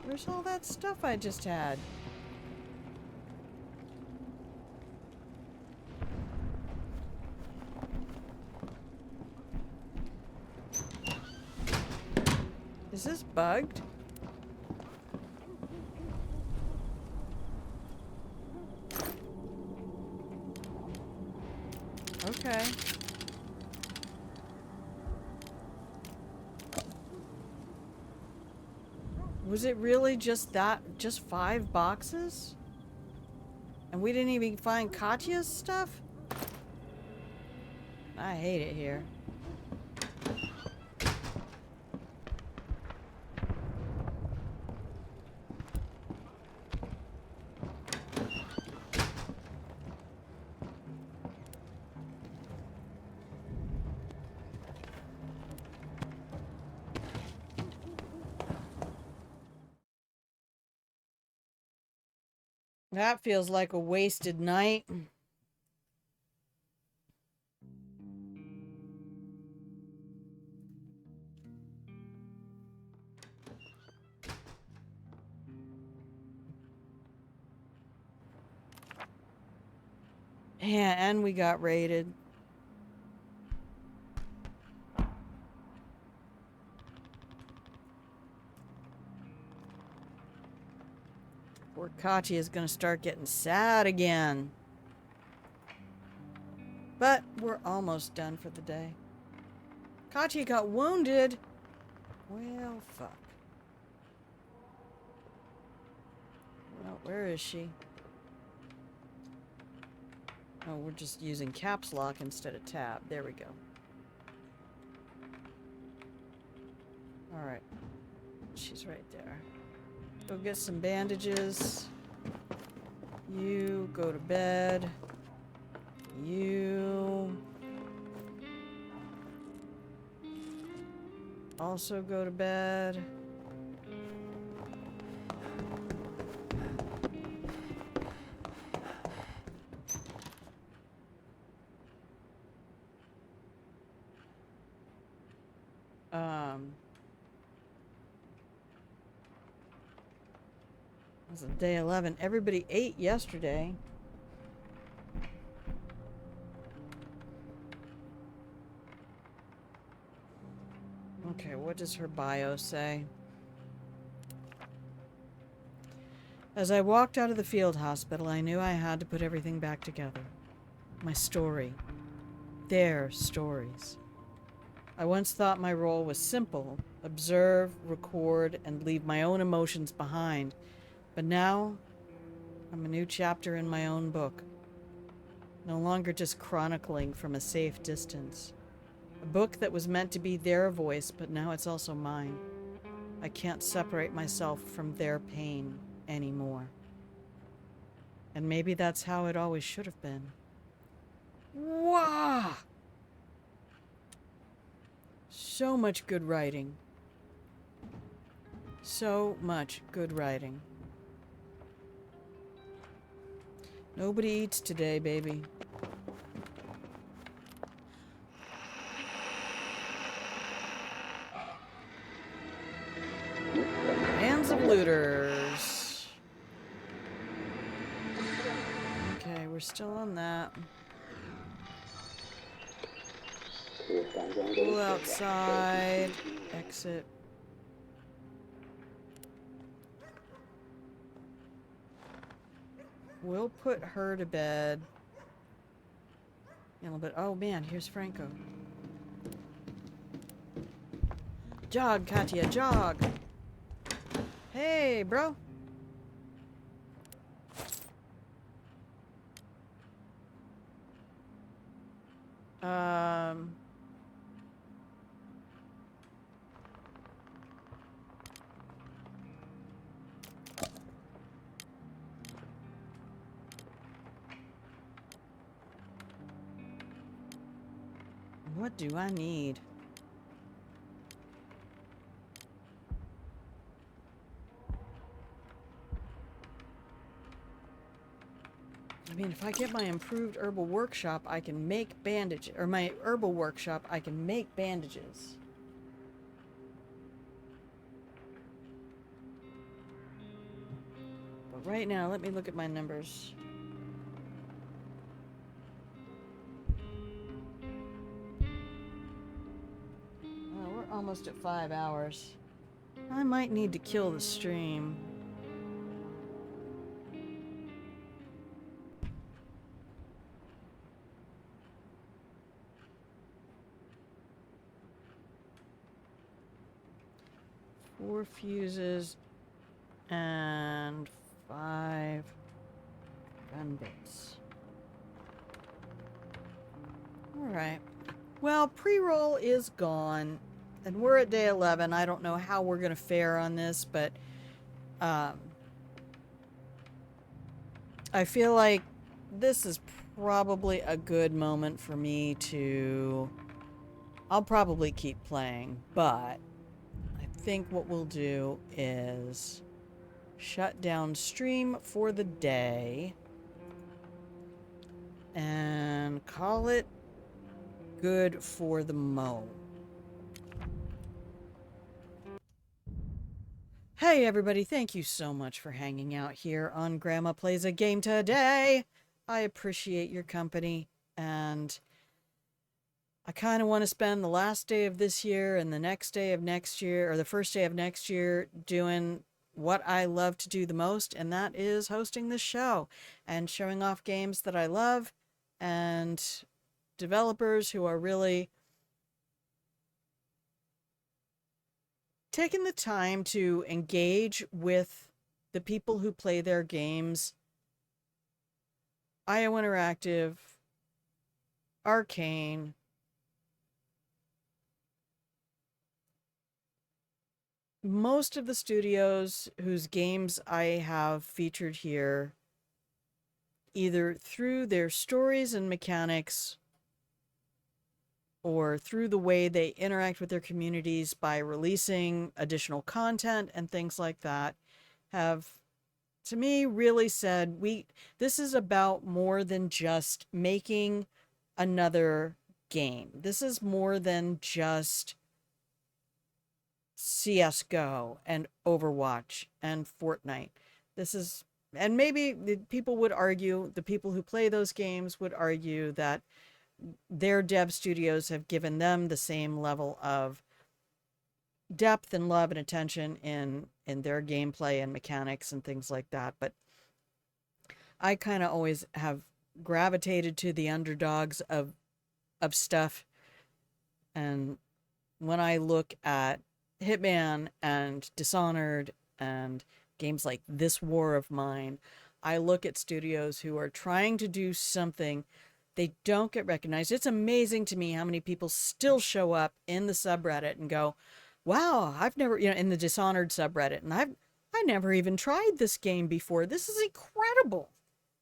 Where's all that stuff I just had? Is this bugged? Okay. Was it really just that? Just 5 boxes? And we didn't even find Katya's stuff? I hate it here. That feels like a wasted night. Yeah, and we got raided. Poor Kachi is gonna start getting sad again. But we're almost done for the day. Kachi got wounded. Well, fuck. Well, where is she? Oh, we're just using caps lock instead of tab. There we go. Alright. She's right there. Go get some bandages. You go to bed. You also go to bed. This is day 11. Everybody ate yesterday. Okay, what does her bio say? As I walked out of the field hospital, I knew I had to put everything back together. My story. Their stories. I once thought my role was simple. Observe, record, and leave my own emotions behind. But now, I'm a new chapter in my own book. No longer just chronicling from a safe distance. A book that was meant to be their voice, but now it's also mine. I can't separate myself from their pain anymore. And maybe that's how it always should have been. Wow! So much good writing. So much good writing. Nobody eats today, baby. Hands of looters. Okay, we're still on that. Pull outside. Exit. We'll put her to bed. In a little bit. Oh man, here's Franco. Jog, Katya, jog! Hey, bro! What do I need? I mean, if I get my improved herbal workshop, I can make bandages. Or my herbal workshop, I can make bandages. But right now, let me look at my numbers. Oh, we're almost at 5 hours. I might need to kill the stream. Four fuses and 5 gun bits. Alright. Well, pre-roll is gone. And we're at day 11. I don't know how we're going to fare on this, but I feel like this is probably a good moment for me to... I'll probably keep playing, but I think what we'll do is shut down stream for the day and call it good for the mo. Hey everybody, thank you so much for hanging out here on Grandma Plays a Game today. I appreciate your company, and I kind of want to spend the last day of this year and the next day of next year, or the first day of next year, doing what I love to do the most, and that is hosting this show and showing off games that I love and developers who are really taking the time to engage with the people who play their games. IO Interactive, Arcane, most of the studios whose games I have featured here, either through their stories and mechanics or through the way they interact with their communities by releasing additional content and things like that, have, to me, really said, this is about more than just making another game. This is more than just CSGO and Overwatch and Fortnite. This is, and maybe the people would argue, the people who play those games would argue that their dev studios have given them the same level of depth and love and attention in their gameplay and mechanics and things like that. But I kind of always have gravitated to the underdogs of stuff. And when I look at Hitman and Dishonored and games like This War of Mine, I look at studios who are trying to do something. They don't get recognized. It's amazing to me how many people still show up in the subreddit and go, wow, I've never, in the Dishonored subreddit, and I never even tried this game before. This is incredible.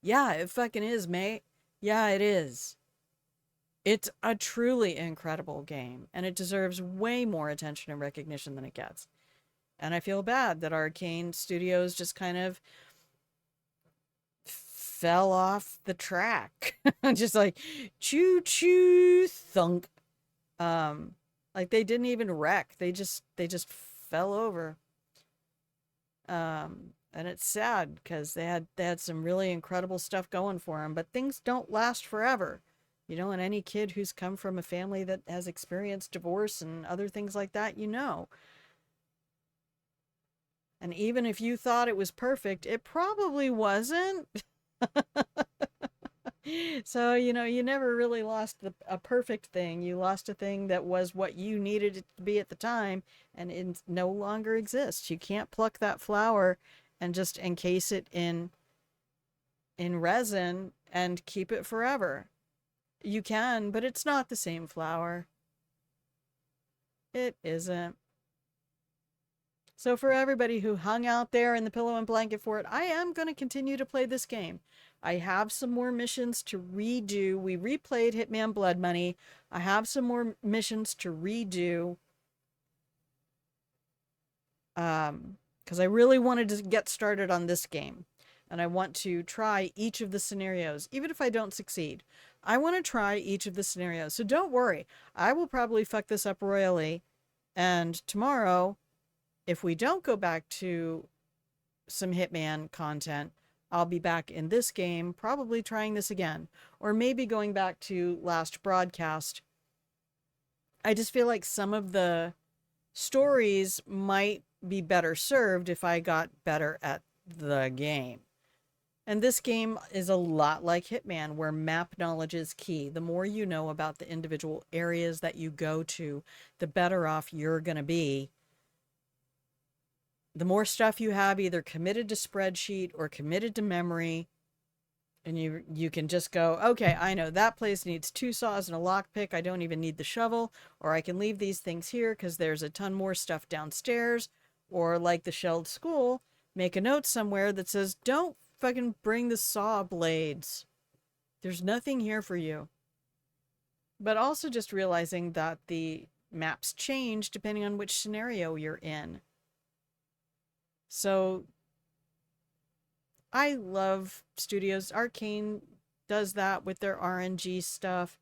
Yeah, it fucking is, mate. Yeah, it is. It's a truly incredible game, and it deserves way more attention and recognition than it gets. And I feel bad that Arcane Studios just kind of fell off the track. Just like choo choo thunk. Like they didn't even wreck. They just fell over. And it's sad because they had some really incredible stuff going for them, but things don't last forever. You know, and any kid who's come from a family that has experienced divorce and other things like that, you know. And even if you thought it was perfect, it probably wasn't. So, you know, you never really lost a perfect thing. You lost a thing that was what you needed it to be at the time, and it no longer exists. You can't pluck that flower and just encase it in resin and keep it forever. You can, but it's not the same flower. It isn't. So for everybody who hung out there in the pillow and blanket for it, I am going to continue to play this game. I have some more missions to redo. We replayed Hitman Blood Money. I have some more missions to redo. Because I really wanted to get started on this game. And I want to try each of the scenarios, even if I don't succeed. I want to try each of the scenarios. So don't worry. I will probably fuck this up royally. And tomorrow, if we don't go back to some Hitman content, I'll be back in this game, probably trying this again. Or maybe going back to last broadcast. I just feel like some of the stories might be better served if I got better at the game. And this game is a lot like Hitman, where map knowledge is key. The more you know about the individual areas that you go to, the better off you're going to be. The more stuff you have either committed to spreadsheet or committed to memory, and you can just go, okay, I know that place needs 2 saws and a lockpick. I don't even need the shovel. Or I can leave these things here because there's a ton more stuff downstairs. Or like the shelled school, make a note somewhere that says, don't fucking bring the saw blades. There's nothing here for you. But also just realizing that the maps change depending on which scenario you're in. So I love studios. Arcane does that with their RNG stuff.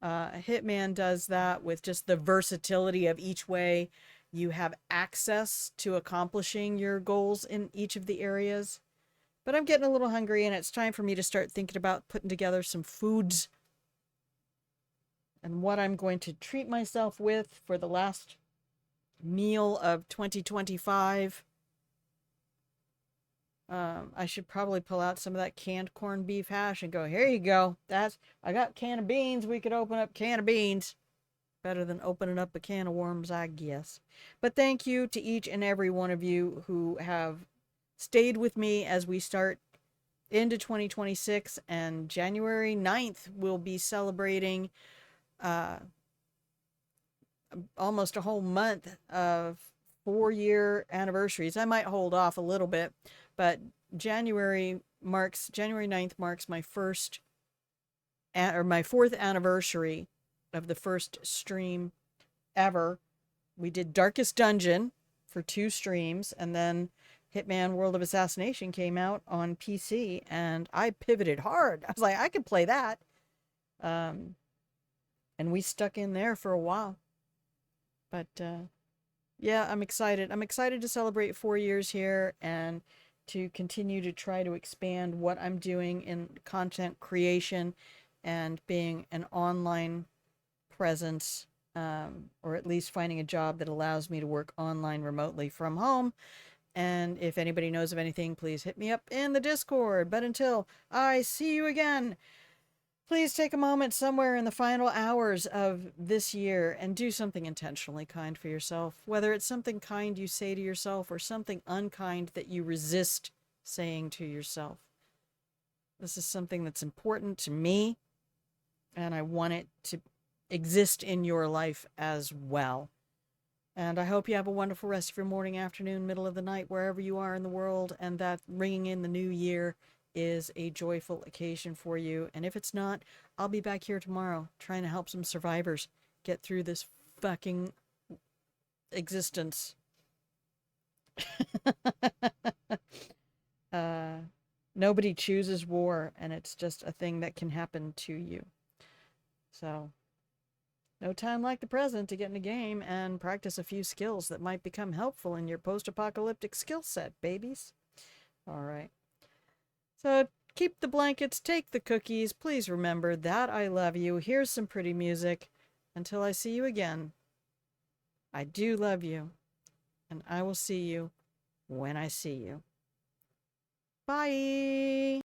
Hitman does that with just the versatility of each way you have access to accomplishing your goals in each of the areas. But I'm getting a little hungry, and it's time for me to start thinking about putting together some foods and what I'm going to treat myself with for the last meal of 2025. I should probably pull out some of that canned corned beef hash and go, here you go. I got a can of beans. We could open up a can of beans. Better than opening up a can of worms, I guess. But thank you to each and every one of you who have stayed with me as we start into 2026. And January 9th, we'll be celebrating almost a whole month of 4-year anniversaries. I might hold off a little bit, but January 9th marks my my 4th anniversary of the first stream ever. We did Darkest Dungeon for 2 streams, and then Hitman World of Assassination came out on PC, and I pivoted hard. I was like, I could play that. And we stuck in there for a while. But yeah, I'm excited. I'm excited to celebrate 4 years here and to continue to try to expand what I'm doing in content creation and being an online presence, or at least finding a job that allows me to work online remotely from home. And if anybody knows of anything, please hit me up in the Discord. But until I see you again, please take a moment somewhere in the final hours of this year and do something intentionally kind for yourself. Whether it's something kind you say to yourself or something unkind that you resist saying to yourself. This is something that's important to me, and I want it to exist in your life as well. And I hope you have a wonderful rest of your morning, afternoon, middle of the night, wherever you are in the world, and that ringing in the new year is a joyful occasion for you. And if it's not, I'll be back here tomorrow trying to help some survivors get through this fucking existence. Nobody chooses war, and it's just a thing that can happen to you. So no time like the present to get in a game and practice a few skills that might become helpful in your post-apocalyptic skill set, babies. All right. So Keep the blankets, take the cookies. Please remember that I love you. Here's some pretty music. Until I see you again, I do love you, and I will see you when I see you. Bye.